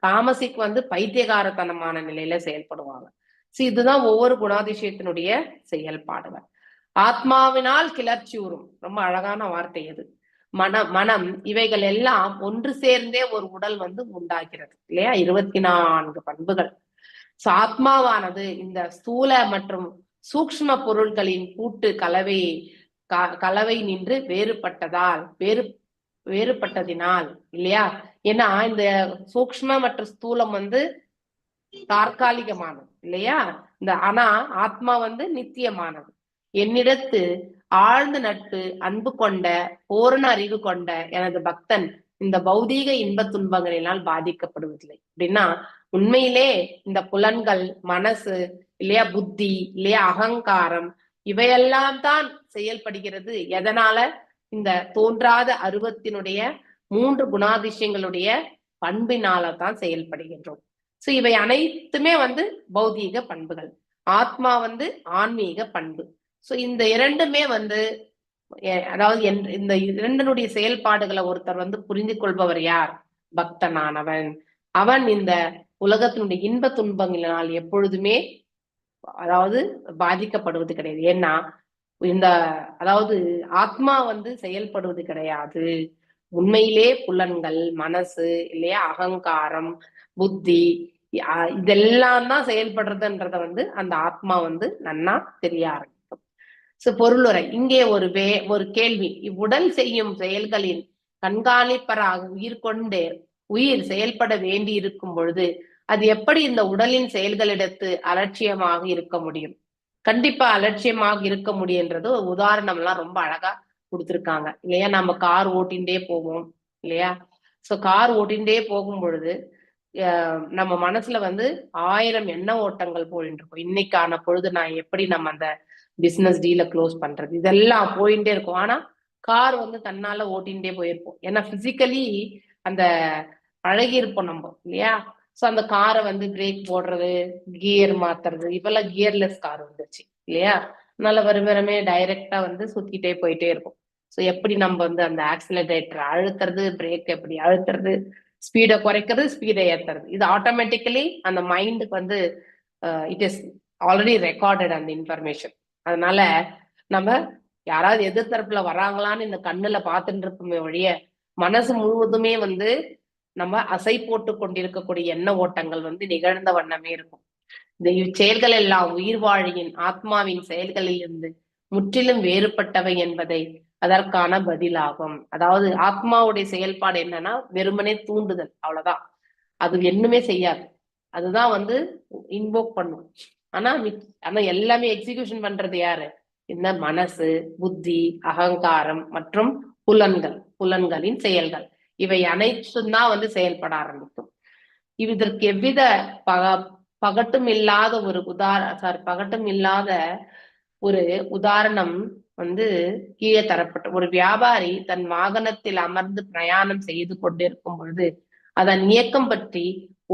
தாமசிக்கு பைத்தியகாரத்தனமான நிலையில செயல்படுவாங்க. இதுதான் ஒவ்வொரு குணாதிசயத்தினுடைய செயல்பாடுகள். ஆத்மாவினால் கிளர்ச்சி உறும், ரொம்ப அழகான வார்த்தை அது. மனம் இவைகள் எல்லாம் ஒன்று சேர்ந்தே ஒரு உடல் உண்டாகிறது இல்லையா. 24 பண்புகள். ஆத்மாவானது இந்த ஸ்தூல மற்றும் சூக்ஷ்ம பொருட்களின் கூட்டு கலவை நின்று வேறுபட்டதினால் இல்லையா. ஏன்னா இந்த சூக்ஷ்ம மற்றும் ஸ்தூலம் தற்காலிகமானது இல்லையா. ஆனா ஆத்மா நித்தியமானது. என்னிடத்து ஆழ்ந்த நட்பு அன்பு கொண்ட பூரண அறிவு கொண்ட எனது பக்தன் இந்த பௌதீக இன்ப துன்பங்களினால் பாதிக்கப்படுவதில்லை. அப்படின்னா உண்மையிலே இந்த புலன்கள், மனசு இல்லையா, புத்தி இல்லையா, அகங்காரம் இவையெல்லாம் தான் செயல்படுகிறது. எதனால? இந்த தோன்றாத அருவத்தினுடைய 3 குணாதிசயங்களுடைய பண்பினாலதான் செயல்படுகின்றோம். சோ இவை அனைத்துமே பௌதீக பண்புகள். ஆத்மா ஆன்மீக பண்பு. சோ இந்த இரண்டுமே அதாவது இந்த இரண்டனுடைய செயல்பாடுகளை ஒருத்தர் புரிந்து கொள்பவர் யார்? பக்தனானவன். அவன் இந்த உலகத்தினுடைய இன்ப துன்பங்களினால் எப்பொழுதுமே அதாவது பாதிக்கப்படுவது கிடையாது. ஏன்னா அதாவது ஆத்மா செயல்படுவது கிடையாது. உண்மையிலே புலன்கள், மனசு இல்லையா, அகங்காரம், புத்தி இதெல்லாம் தான் செயல்படுறதுன்றத அந்த ஆத்மா நன்னா தெரிய ஆரம்பிக்கும். பொருளுரை இங்கே ஒரு கேள்வி. இவ்வுடல் செய்யும் செயல்களின் கண்காணிப்பராக உயிர் செயல்பட வேண்டி இருக்கும் பொழுது அது எப்படி இந்த உடலின் செயல்களிடத்து அலட்சியமாக இருக்க முடியும்? கண்டிப்பா அலட்சியமாக இருக்க முடியுன்றது ஒரு உதாரணம் எல்லாம் ரொம்ப அழகா கொடுத்துருக்காங்க இல்லையா. நம்ம கார் ஓட்டின்ண்டே போவோம் இல்லையா. கார் ஓட்டின்ண்டே போகும் பொழுது நம்ம மனசுல 1000 எண்ண ஓட்டங்கள் போயிட்டு இருக்கும். இன்னைக்கான பொழுது நான் எப்படி நம்ம அந்த பிசினஸ் டீல க்ளோஸ் பண்றது, இதெல்லாம் போயிட்டே இருக்கும். ஆனா கார் தன்னால ஓட்டின்ண்டே போயிருப்போம். ஏன்னா பிசிக்கலி அந்த பழகி இருப்போம் நம்ம இல்லையா. அந்த காரை பிரேக் போடுறது, கியர் மாத்துறது, இப்பெல்லாம் கியர்லெஸ் கார் வந்துருச்சு இல்லையா. அதனால வெறுமே டைரக்டா சுத்திட்டே போயிட்டே இருக்கும். எப்படி நம்ம அந்த ஆக்சிலரேட்டர் அழுத்துறது, பிரேக் எப்படி அழுத்துறது, ஸ்பீடை குறைக்கிறது, ஸ்பீடை ஏத்துறது, இது ஆட்டோமேட்டிக்கலி அந்த மைண்டுக்கு இட் இஸ் ஆல்ரெடி ரெக்கார்டட் அந்த இன்ஃபர்மேஷன். அதனால நம்ம யாராவது எதிர்த்தரப்புல வராங்களான்னு இந்த கண்ணுல பார்த்துட்டு இருப்போமே ஒழிய மனசு முழுவதுமே நம்ம அசை போட்டு கொண்டிருக்கக்கூடிய எண்ண ஓட்டங்கள் நிகழ்ந்த வண்ணமே இருக்கும். இந்த செயல்கள் எல்லாம் உயிர் வாழியின் ஆத்மாவின் செயல்களில் இருந்து முற்றிலும் வேறுபட்டவை என்பதை அதற்கான பதிலாகும். அதாவது ஆத்மாவுடைய செயல்பாடு என்னன்னா வெறுமனே தூண்டுதல், அவ்வளவுதான். அது என்னமே செய்யாது. அதுதான் இன்வோக் பண்ணும். ஆனா எல்லாமே எக்ஸிகியூஷன் பண்றது யாரு? இந்த மனசு, புத்தி, அகங்காரம் மற்றும் புலன்களின் செயல்கள். இவை அனைத்தும் தான் செயல்பட ஆரம்பிக்கும். இதற்கு எவ்வித பகட்டும் இல்லாத ஒரு உதாரணம் கீழே தரப்பட்ட ஒரு வியாபாரி தன் வாகனத்தில் அமர்ந்து பிரயாணம் செய்து கொண்டிருக்கும் பொழுது அதன் இயக்கம் பற்றி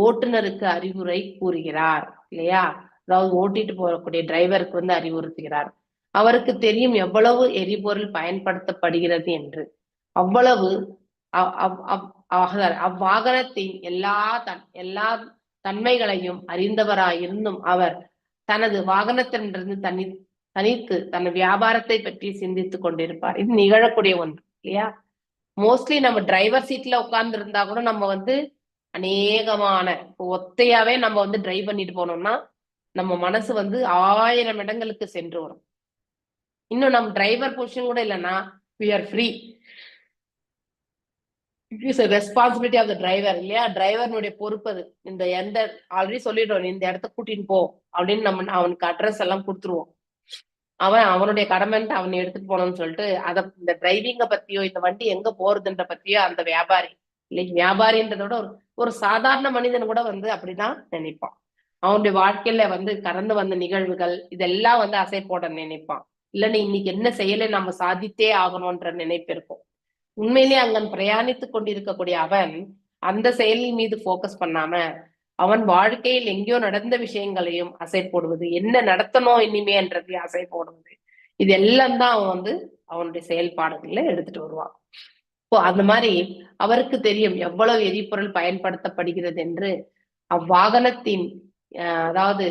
ஓட்டுநருக்கு அறிவுரை கூறுகிறார் இல்லையா. அதாவது ஓட்டிட்டு போகக்கூடிய டிரைவருக்கு அறிவுறுத்துகிறார். அவருக்கு தெரியும் எவ்வளவு எரிபொருள் பயன்படுத்தப்படுகிறது என்று. அவ்வளவு அவ்வாகனத்தின் எல்லா தன்மைகளையும் அறிந்தவராயிருந்தும் அவர் தனது வாகனத்திலிருந்து தனித்து தன் வியாபாரத்தை பற்றி சிந்தித்துக் கொண்டிருப்பார். இது நிகழக்கூடிய ஒன்று இல்லையா. மோஸ்ட்லி நம்ம டிரைவர் சீட்ல உட்கார்ந்து இருந்தா கூட நம்ம அநேகமான ஒத்தையாவே நம்ம டிரைவ் பண்ணிட்டு போனோம்னா நம்ம மனசு 1000 இடங்களுக்கு சென்று வரும். இன்னும் நம்ம டிரைவர் பொசிஷன் கூட இல்லைன்னா we are free. It is a responsibility of the driver இல்லையா. டிரைவர்னுடைய பொறுப்பு அது. இந்த ஆல்ரெடி சொல்லிடுவோம், இந்த இடத்த கூட்டின்னு போ அப்படின்னு நம்ம அவனுக்கு அட்ரஸ் எல்லாம் கொடுத்துருவோம். அவனுடைய கடமைன்ட்டு அவனை எடுத்துட்டு போனோம்னு சொல்லிட்டு இந்த டிரைவிங்க பத்தியோ இந்த வண்டி எங்க போறதுன்ற பத்தியோ அந்த வியாபாரி இல்லை, வியாபாரின்றதோட ஒரு சாதாரண மனிதன் கூட அப்படிதான் நினைப்பான். அவனுடைய வாழ்க்கையில கடந்து வந்த நிகழ்வுகள் இதெல்லாம் அசை போட நினைப்பான். இல்லைன்னு இன்னைக்கு என்ன செயலை நம்ம சாதித்தே ஆகணும்ன்ற நினைப்பு இருக்கும். உண்மையிலேயே அங்கன் பிரயாணித்து கொண்டிருக்கக்கூடிய அவன் அந்த செயலின் மீது போக்கஸ் பண்ணாம அவன் வாழ்க்கையில் எங்கேயோ நடந்த விஷயங்களையும் அசை போடுவது, என்ன நடத்தணும் இனிமேன்றதையும் அசை போடுவது, இது எல்லாம் தான் அவன் அவனுடைய செயல்பாடுகள்ல எடுத்துட்டு வருவான். இப்போ அந்த மாதிரி அவருக்கு தெரியும் எவ்வளவு எரிபொருள் பயன்படுத்தப்படுகிறது என்று. அவ்வாகனத்தின் அதாவது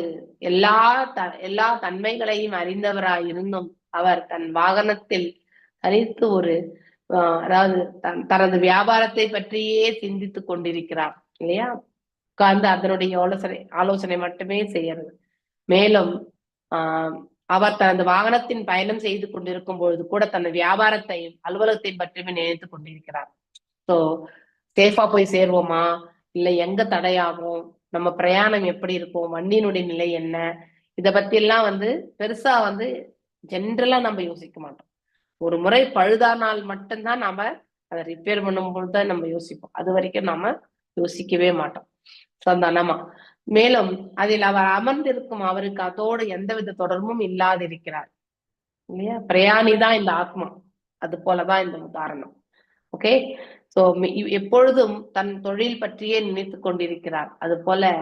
எல்லா தன்மைகளையும் அறிந்தவராயிருந்தும் அவர் தன் வாகனத்தில் தனித்து அதாவது தனது வியாபாரத்தை பற்றியே சிந்தித்து கொண்டிருக்கிறார் இல்லையா. உட்கார்ந்து அதனுடைய ஆலோசனை மட்டுமே செய்யறது. மேலும் அவர் தனது வாகனத்தின் பயணம் செய்து கொண்டிருக்கும் பொழுது கூட தனது வியாபாரத்தையும் அலுவலகத்தையும் பற்றியுமே நினைத்து கொண்டிருக்கிறார். சேஃபா போய் சேர்வோமா, இல்லை எங்க தடையாகும், நம்ம பிரயாணம் எப்படி இருக்கும், வண்டியினுடைய நிலை என்ன, இத பத்தி எல்லாம் பெருசா ஜென்ரலா நம்ம யோசிக்க மாட்டோம். ஒரு முறை பழுதானால் மட்டும்தான் நாம அதை ரிப்பேர் பண்ணும்போது தான் நம்ம யோசிப்போம். அது வரைக்கும் நாம யோசிக்கவே மாட்டோம் சந்தானமா. மேலும் அதில் அவர் அமர்ந்திருக்கும் அவருக்கு அதோடு எந்தவித தொடர்பும் இல்லாதிருக்கிறார் இல்லையா. பிரயாணி தான் இந்த ஆத்மா, அது போலதான் இந்த உதாரணம். ஓகே. எப்பொழுதும் தன் தொழில் பற்றியே நினைத்து கொண்டிருக்கிறார். அது போல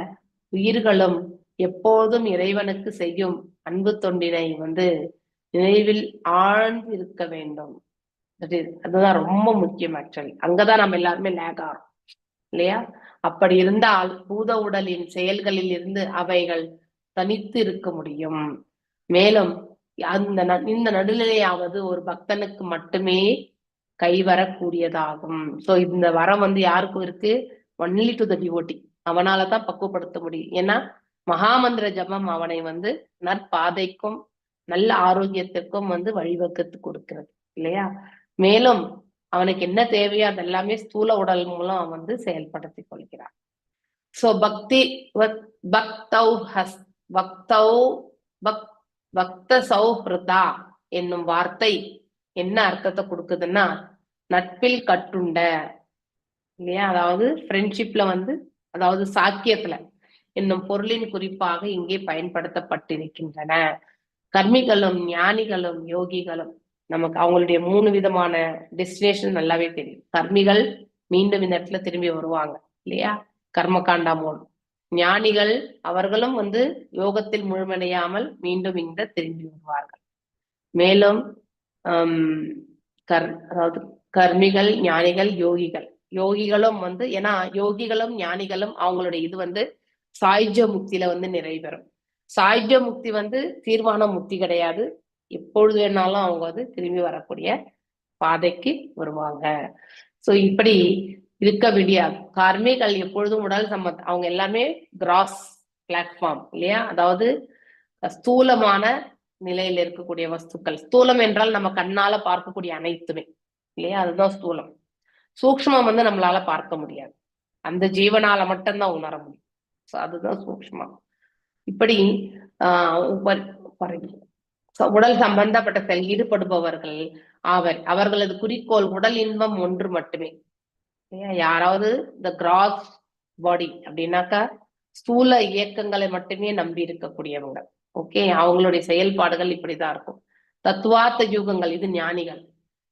உயிர்களும் எப்போதும் இறைவனுக்கு செய்யும் அன்பு தொண்டினை நினைவில் ஆழ்ந்து இருக்க வேண்டும். அதுதான் ரொம்ப முக்கியம். ஆக்சுவலி அங்கதான் நம்ம எல்லாருமே லேக் ஆகிறோம் இல்லையா. அப்படி இருந்தால் பூத உடலின் செயல்களில் இருந்து அவைகள் தனித்து இருக்க முடியும். மேலும் இந்த நடுநிலையாவது ஒரு பக்தனுக்கு மட்டுமே கைவரக்கூடியதாகும். சோ இந்த வரம் வந்து யாருக்கும் இருக்கு? Only to the devotee. அவனாலதான் பக்குவப்படுத்த முடியும். ஏன்னா மகாமந்திர ஜபம் அவனை வந்து நற்பாதைக்கும் நல்ல ஆரோக்கியத்திற்கும் வந்து வழிவகுத்து கொடுக்கிறது இல்லையா? மேலும் அவனுக்கு என்ன தேவையோ அதெல்லாமே ஸ்தூல உடல் மூலம் அவன் வந்து செயல்படுத்தி கொள்கிறான். சோ பக்தி பக்த சௌஹ்ருதா என்னும் வார்த்தை என்ன அர்த்தத்தை கொடுக்குதுன்னா, நட்பில் கட்டுண்ட இல்லையா? அதாவது ஃப்ரெண்ட்ஷிப்ல வந்து, அதாவது சாக்கியத்துல என்னும் பொருளின் குறிப்பாக இங்கே பயன்படுத்தப்பட்டிருக்கின்றன. கர்மிகளும் ஞானிகளும் யோகிகளும் நமக்கு அவங்களுடைய 3 விதமான டெஸ்டினேஷன் நல்லாவே தெரியும். கர்மிகள் மீண்டும் இந்த இடத்துல திரும்பி வருவாங்க இல்லையா? கர்மகாண்டா மூலம். ஞானிகள் அவர்களும் வந்து யோகத்தில் முழுமடையாமல் மீண்டும் இங்க திரும்பி வருவார்கள். மேலும் அதாவது கர்மிகள், ஞானிகள், யோகிகளும் வந்து, ஏன்னா யோகிகளும் ஞானிகளும் அவங்களுடைய இது வந்து சாயுஜ்ய முக்தியில வந்து நிறைவேறும். சாயுஜ்ய முக்தி வந்து தீர்மான முக்தி கிடையாது. எப்பொழுது வேணாலும் அவங்க வந்து திரும்பி வரக்கூடிய பாதைக்கு வருவாங்க. சோ இப்படி இருக்க முடியாது. கர்மிகள் எப்பொழுதும் உடல் சம்பந்தம், அவங்க எல்லாமே கிராஸ் பிளாட்ஃபார்ம் இல்லையா? அதாவது ஸ்தூலமான நிலையில இருக்கக்கூடிய வஸ்துக்கள். ஸ்தூலம் என்றால் நம்ம கண்ணால பார்க்கக்கூடிய அனைத்துமே இல்லையா? அதுதான் ஸ்தூலம். சூக்ஷ்மம் வந்து நம்மளால பார்க்க முடியாது, அந்த ஜீவனால மட்டும்தான் உணர முடியும். அதுதான் சூக்ஷ்மம். இப்படி உடல் சம்பந்தப்பட்ட செல் ஈடுபடுபவர்கள் அவர்களது குறிக்கோள் உடல் இன்பம் ஒன்று மட்டுமே. யாராவது இந்த கிராஸ் பாடி அப்படின்னாக்கா ஸ்தூல இயக்கங்களை மட்டுமே நம்பி இருக்கக்கூடியவங்க. ஓகே, அவங்களுடைய செயல்பாடுகள் இப்படிதான் இருக்கும். தத்துவார்த்த யூகங்கள், இது ஞானிகள்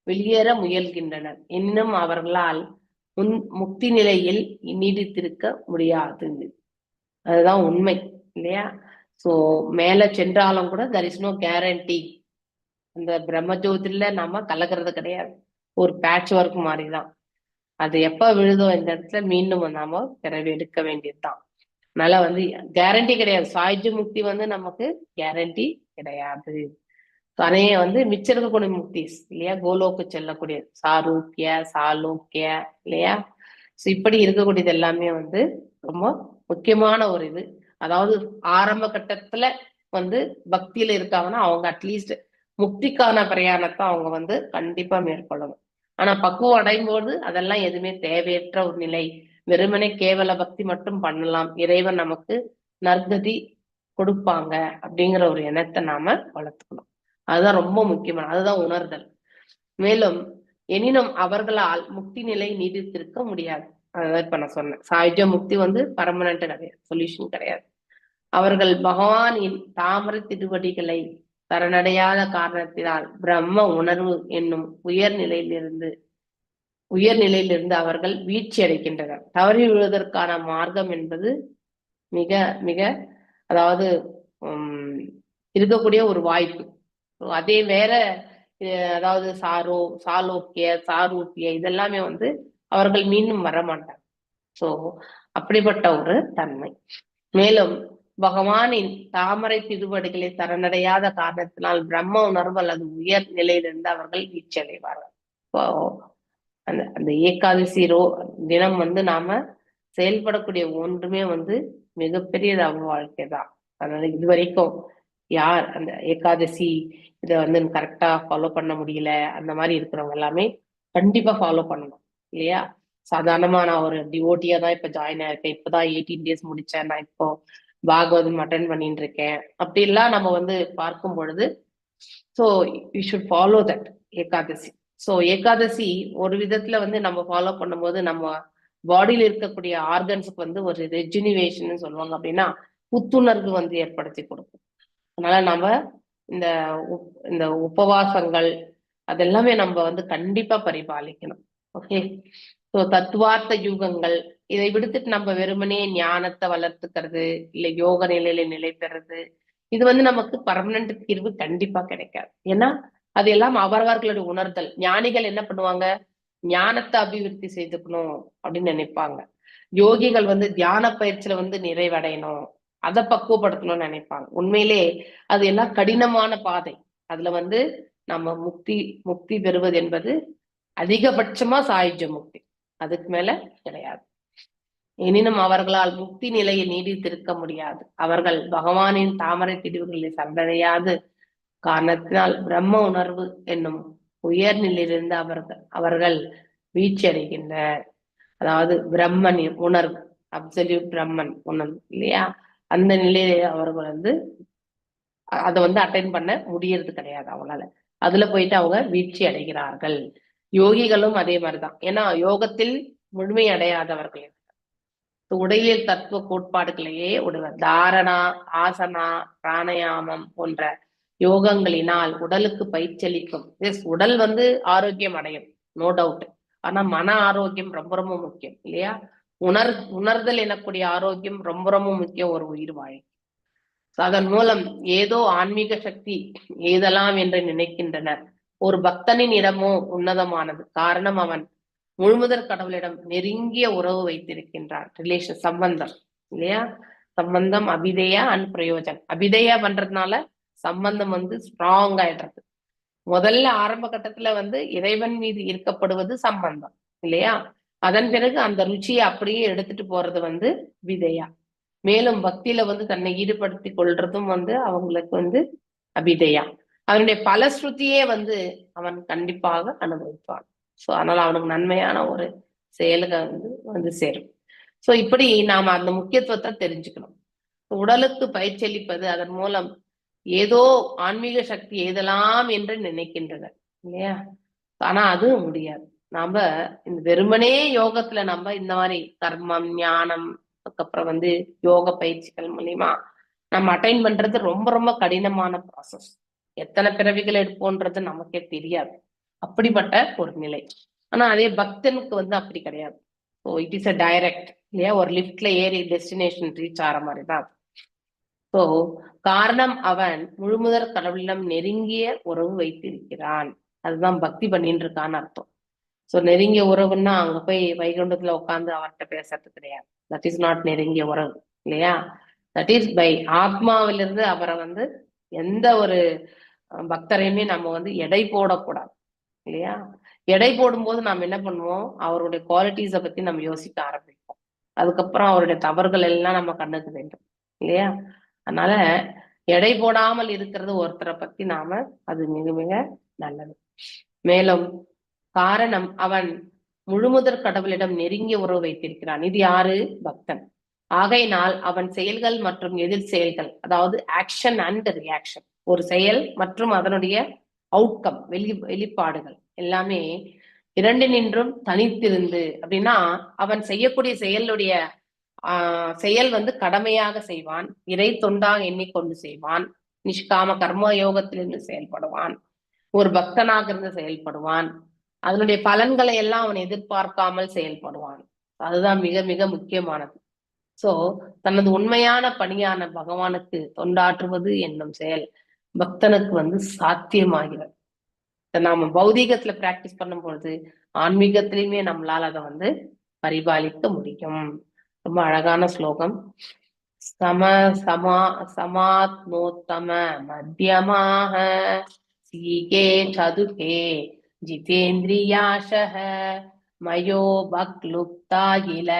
வெளியேற முயல்கின்றனர், இன்னும் அவர்களால் முக்தி நிலையில் நீடித்திருக்க முடியாது. அதுதான் உண்மை இல்லையா? சோ மேல சென்றாலும் கூட there is no guarantee. அந்த பிரம்மஜோதில நாம கலக்கிறது கிடையாது, ஒரு பேட்ச் ஒர்க் மாதிரிதான். அது எப்ப விழுதோ இந்த இடத்துல மீண்டும் நாம பிறவி எடுக்க வேண்டியதுதான். அதனால வந்து கேரண்டி கிடையாது. சாயுஜ்ய முக்தி வந்து நமக்கு கேரண்டி கிடையாது. அதையே வந்து மிச்சம் இருக்கக்கூடிய முக்தி இல்லையா, கோலோக்கு செல்லக்கூடிய சாரூக்கிய சாலோக்கிய இல்லையா? சோ இப்படி இருக்கக்கூடியது எல்லாமே வந்து ரொம்ப முக்கியமான ஒரு இது. அதாவது ஆரம்ப கட்டத்துல வந்து பக்தியில இருக்காங்கன்னா அவங்க அட்லீஸ்ட் முக்திக்கான பிரயாணத்தை அவங்க வந்து கண்டிப்பா மேற்கொள்ளணும். ஆனா பக்குவம் அடையும் போது அதெல்லாம் எதுவுமே தேவையற்ற ஒரு நிலை. வெறுமனே கேவல பக்தி மட்டும் பண்ணலாம், இறைவன் நமக்கு நற்கதி கொடுப்பாங்க அப்படிங்கிற ஒரு எண்ணத்தை நாம வளர்த்துக்கணும். அதுதான் ரொம்ப முக்கியமான, அதுதான் உணர்தல். மேலும் எனினும் அவர்களால் முக்தி நிலை நீடித்திருக்க முடியாது. அதான் இப்ப நான் சொன்னேன், சாயுஜ்ய முக்தி வந்து பர்மனன்ட் கிடையாது, சொல்யூஷன் கிடையாது. அவர்கள் பகவானின் தாமரை திருவடிகளை சரணடையாத காரணத்தினால் பிரம்ம உணர்வு என்னும் உயர்நிலையிலிருந்து அவர்கள் வீழ்ச்சி அடைகின்றனர். தவறி விழுவதற்கான மார்க்கம் என்பது மிக மிக அதாவது இருக்கக்கூடிய ஒரு வாய்ப்பு. அதே வேற அதாவது சாரூக்கிய இதெல்லாமே வந்து அவர்கள் மீண்டும் வரமாட்டார். சோ அப்படிப்பட்ட ஒரு தன்மை. மேலும் பகவானின் தாமரை திருவடிகளை சரணடையாத காரணத்தினால் பிரம்ம உணர்வு அல்லது உயர் நிலையிலிருந்து அவர்கள் வீழ்ச்சி அடைவார்கள். அந்த ஏகாதசி தினம் வந்து நாம செயல்படக்கூடிய ஒன்றுமே வந்து மிகப்பெரிய வாழ்க்கை தான். அதனால இதுவரைக்கும் யார் அந்த ஏகாதசி இதை வந்து கரெக்டா ஃபாலோ பண்ண முடியல அந்த மாதிரி இருக்கிறவங்க எல்லாமே கண்டிப்பா ஃபாலோ பண்ணணும் இல்லையா? சாதாரணமா நான் ஒரு டிவோட்டியா தான் இப்ப ஜாயின் ஆயிருக்கேன், இப்பதான் 18 days முடிச்சேன், நான் இப்போ பாகவதம் அட்டென்ட் பண்ணிட்டு இருக்கேன் அப்படிலாம் நம்ம வந்து பார்க்கும் பொழுது so you should follow that Ekadashi. So Ekadashi ஒரு விதத்துல வந்து நம்ம ஃபாலோ பண்ணும்போது நம்ம பாடியில இருக்கக்கூடிய ஆர்கன்ஸுக்கு வந்து ஒரு ரெஜுனிவேஷன் சொல்லுவாங்க, அப்படின்னா புத்துணர்வு வந்து ஏற்படுத்தி கொடுக்கும். அதனால நம்ம இந்த உபவாசங்கள் அதெல்லாமே நம்ம வந்து கண்டிப்பா பரிபாலிக்கணும். ஓகே, ஸோ தத்துவார்த்த யூகங்கள் இதை விடுத்துட்டு நம்ம வெறுமனே ஞானத்தை வளர்த்துக்கிறது இல்லை யோக நிலையில நிலை பெறுறது, இது வந்து நமக்கு பர்மனன்ட் தீர்வு கண்டிப்பா கிடைக்காது. ஏன்னா அது எல்லாம் அவரவர்களுடைய உணர்தல். ஞானிகள் என்ன பண்ணுவாங்க, ஞானத்தை அபிவிருத்தி செய்துக்கணும் அப்படின்னு நினைப்பாங்க. யோகிகள் வந்து தியான பயிற்சியில வந்து நிறைவடையணும், அதை பக்குவப்படுத்தணும்னு நினைப்பாங்க. உண்மையிலே அது எல்லாம் கடினமான பாதை. அதுல வந்து நம்ம முக்தி பெறுவது என்பது அதிகபட்சமா சாயுஜ முக்தி, அதுக்கு மேல கிடையாது. எனினும் அவர்களால் முக்தி நிலையை நீடித்திருக்க முடியாது. அவர்கள் பகவானின் தாமரை திரிவுகளை சந்தடையாது காரணத்தினால் பிரம்ம உணர்வு என்னும் உயர்நிலையிலிருந்து அவர்கள் வீழ்ச்சி அடைகின்றனர். அதாவது பிரம்மன் உணர்வு, அப்சல்யூட் பிரம்மன் உணர்வு இல்லையா, அந்த நிலையில அவர்கள் அதை அட்டைன் பண்ண முடியறது கிடையாது அவங்களால. அதுல போயிட்டு அவங்க வீழ்ச்சி அடைகிறார்கள். யோகிகளும் அதே மாதிரிதான். ஏன்னா யோகத்தில் முழுமை அடையாதவர்கள் உடலியல் தத்துவ கோட்பாடுகளையே உடையவர். தாரணா, ஆசனா, பிராணயாமம் போன்ற யோகங்களினால் உடலுக்கு பயிற்சியளிக்கும். உடல் ஆரோக்கியம் அடையும், நோ டவுட். ஆனா மன ஆரோக்கியம் ரொம்ப ரொம்ப முக்கியம் இல்லையா. உணர்தல் எனக்கூடிய ஆரோக்கியம் ரொம்ப ரொம்ப முக்கியம் ஒரு உயிர் வாழ. அதன் மூலம் ஏதோ ஆன்மீக சக்தி ஏதலாம் என்று நினைக்கின்றனர். ஒரு பக்தனின் இடமோ உன்னதமானது. காரணம் அவன் முழுமுதற் கடவுளிடம் நெருங்கிய உறவு வைத்திருக்கின்றான். ரிலேஷன், சம்பந்தம் இல்லையா. சம்பந்தம் அபிதேயா அண்ட் பிரயோஜன். அபிதேயா பண்றதுனால சம்பந்தம் ஸ்ட்ராங் ஆயிடுறது. முதல்ல ஆரம்ப கட்டத்துல இறைவன் மீது ஈர்க்கப்படுவது சம்பந்தம் இல்லையா. அதன் பிறகு அந்த ருச்சியை அப்படியே எடுத்துட்டு போறது விதையா. மேலும் பக்தியில தன்னை ஈடுபடுத்தி கொள்றதும் அவங்களுக்கு அபிதேயா. அதனுடைய பலஸ்ருதியே அவன் கண்டிப்பாக அனுபவிப்பான். சோ அதனால அவனுக்கு நன்மையான ஒரு செயல்கள் சேரும். சோ இப்படி நாம அந்த முக்கியத்துவத்தை தெரிஞ்சுக்கணும். உடலுக்கு பயிற்சியளிப்பது, அதன் மூலம் ஏதோ ஆன்மீக சக்தி ஏதலாம் என்று நினைக்கின்றனர் இல்லையா. ஆனா அது முடியாது. நாம இந்த வெறுமனே யோகத்துல நம்ம இந்த மாதிரி கர்மம், ஞானம், அதுக்கப்புறம் யோக பயிற்சிகள் மூலியமா நம்ம அட்டைன் பண்றது ரொம்ப ரொம்ப கடினமான ப்ராசஸ். எத்தனை பிறவிகள் எடுப்போன்றது நமக்கே தெரியாது. அப்படிப்பட்ட ஒரு நிலை. ஆனா அதே பக்தனுக்கு அப்படி கிடையாது. So it is a direct இல்லையா. ஒரு லிப்ட்ல ஏறி டெஸ்டினேஷன் ரீச் ஆகிற மாதிரிதான். ஸோ காரணம் அவன் முழுமுதற் கடவுளிடம் நெருங்கிய உறவு வைத்திருக்கிறான். அதுதான் பக்தி பண்ணிட்டு இருக்கான்னு அர்த்தம். ஸோ நெருங்கிய உறவுன்னா அங்க போய் வைகுண்டத்துல உட்காந்து அவர்கிட்ட பேசுறது கிடையாது. தட் இஸ் நாட் நெருங்கிய உறவு இல்லையா. தட் இஸ் பை ஆத்மாவிலிருந்து அவரை எந்த ஒரு பக்தரையுமே நம்ம எடை போடக்கூடாது இல்லையா. எடை போடும்போது நாம் என்ன பண்ணுவோம், அவருடைய குவாலிட்டிஸை பத்தி நம்ம யோசிக்க ஆரம்பிப்போம். அதுக்கப்புறம் அவருடைய தவறுகள் எல்லாம் நம்ம கண்ணுக்கு வேண்டும் இல்லையா. அதனால எடை போடாமல் இருக்கிறது ஒருத்தரை பத்தி நாம அது மிக மிக நல்லது. மேலும் காரணம் அவன் முழுமுதற் கடவுளிடம் நெருங்கிய உறவு வைத்திருக்கிறான். இது யாரு? பக்தன். ஆகையினால் அவன் செயல்கள் மற்றும் எதிர் செயல்கள், அதாவது ஆக்ஷன் அண்ட் ரியாக்ஷன், ஒரு செயல் மற்றும் அதனுடைய அவுட்கம், வெளிப்பாடுகள் எல்லாமே இரண்டினின்றும் தனித்திருந்து. அப்படின்னா அவன் செய்யக்கூடிய செயலுடைய செயல் கடமையாக செய்வான், இறை தொண்டாக எண்ணிக்கொண்டு செய்வான், நிஷ்காம கர்ம யோகத்திலிருந்து செயல்படுவான், ஒரு பக்தனாக இருந்து செயல்படுவான், அதனுடைய பலன்களை எல்லாம் அவன் எதிர்பார்க்காமல் செயல்படுவான். அதுதான் மிக மிக முக்கியமானது. சோ தனது உண்மையான பணியான பகவானுக்கு தொண்டாற்றுவது என்னும் செயல் பக்தனுக்கு சாத்தியமாகிறது. நாம பௌதீகத்துல பிராக்டிஸ் பண்ணும் பொழுது ஆன்மீகத்திலையுமே நம்மளால அதை பரிபாலிக்க முடியும். ரொம்ப அழகான ஸ்லோகம். சமாத்மோத்தம மத்தியமாக சீகே சதுகே ஜிதேந்திரியாஷஹ மயோ பக்லுப்தாகில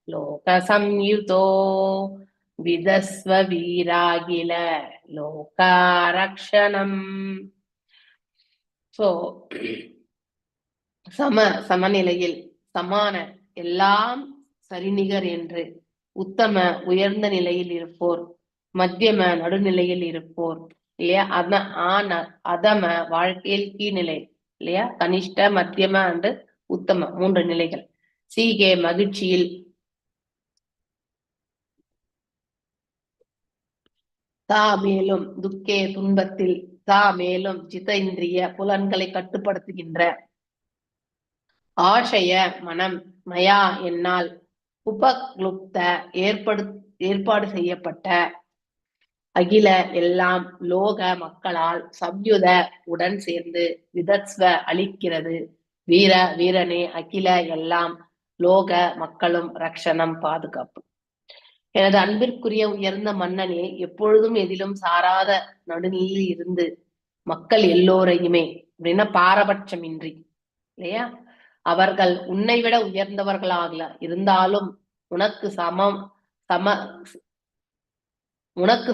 லோக சம்யுதோ விதஸ்வ வீராகில லோகாரக்ஷணம். சோ சமநிலையில், சமான, எல்லாம் சரிநிகர் என்று, உத்தம உயர்ந்த நிலையில் இருப்போர், மத்தியம நடுநிலையில் இருப்போர் இல்லையா, அதம வாழ்க்கையில் கீழ்நிலை இல்லையா, கனிஷ்ட மத்தியம அண்டு உத்தம 3 நிலைகள். சீகே மகிழ்ச்சியில், தா மேலும் துக்கே துன்பத்தில், தா மேலும் ஜிதேந்திரிய புலன்களை கட்டுப்படுத்துகின்ற, ஆஷய மனம், மயா என்னால், உபக்லுப்த ஏற்பாடு செய்யப்பட்ட, அகில எல்லாம், லோக மக்களால், சம்யுத உடன் சேர்ந்து, விதஸ்வ அளிக்கிறது, வீர வீரனே, அகில எல்லாம், லோக மக்களும், ரக்ஷணம் பாதுகாப்பு. எனது அன்பிற்குரிய உயர்ந்த மன்னனே, எப்பொழுதும் எதிலும் சாராத நடுநிலையில் இருந்து மக்கள் எல்லோரையுமே அப்படின்னா பாரபட்சமின்றி இல்லையா? அவர்கள் உன்னை விட உயர்ந்தவர்களாக இருந்தாலும் உனக்கு உனக்கு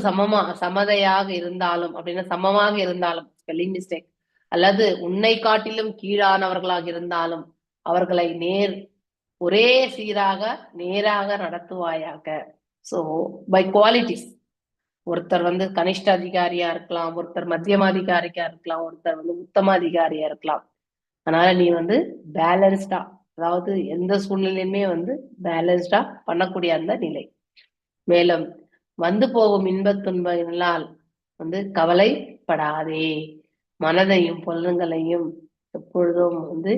சமதையாக இருந்தாலும் அப்படின்னா சமமாக இருந்தாலும் ஸ்பெல்லிங் மிஸ்டேக், அல்லது உன்னை காட்டிலும் கீழானவர்களாக இருந்தாலும் அவர்களை ஒரே சீராக நேராக நடத்துவாயாக. சோ பை குவாலிட்டிஸ், ஒருத்தர் வந்து கனிஷ்ட அதிகாரியா இருக்கலாம், ஒருத்தர் மத்தியம அதிகாரியா இருக்கலாம், ஒருத்தர் வந்து உத்தம அதிகாரியா இருக்கலாம். அதனால நீ வந்து பேலன்ஸ்டா, அதாவது எந்த சூழ்நிலையுமே வந்து பேலன்ஸ்டா பண்ணக்கூடிய அந்த நிலை. மேலும் வந்து போகும் இன்பத் துன்பங்களால் வந்து கவலைப்படாதே, மனதையும் பொருள்களையும் எப்பொழுதும் வந்து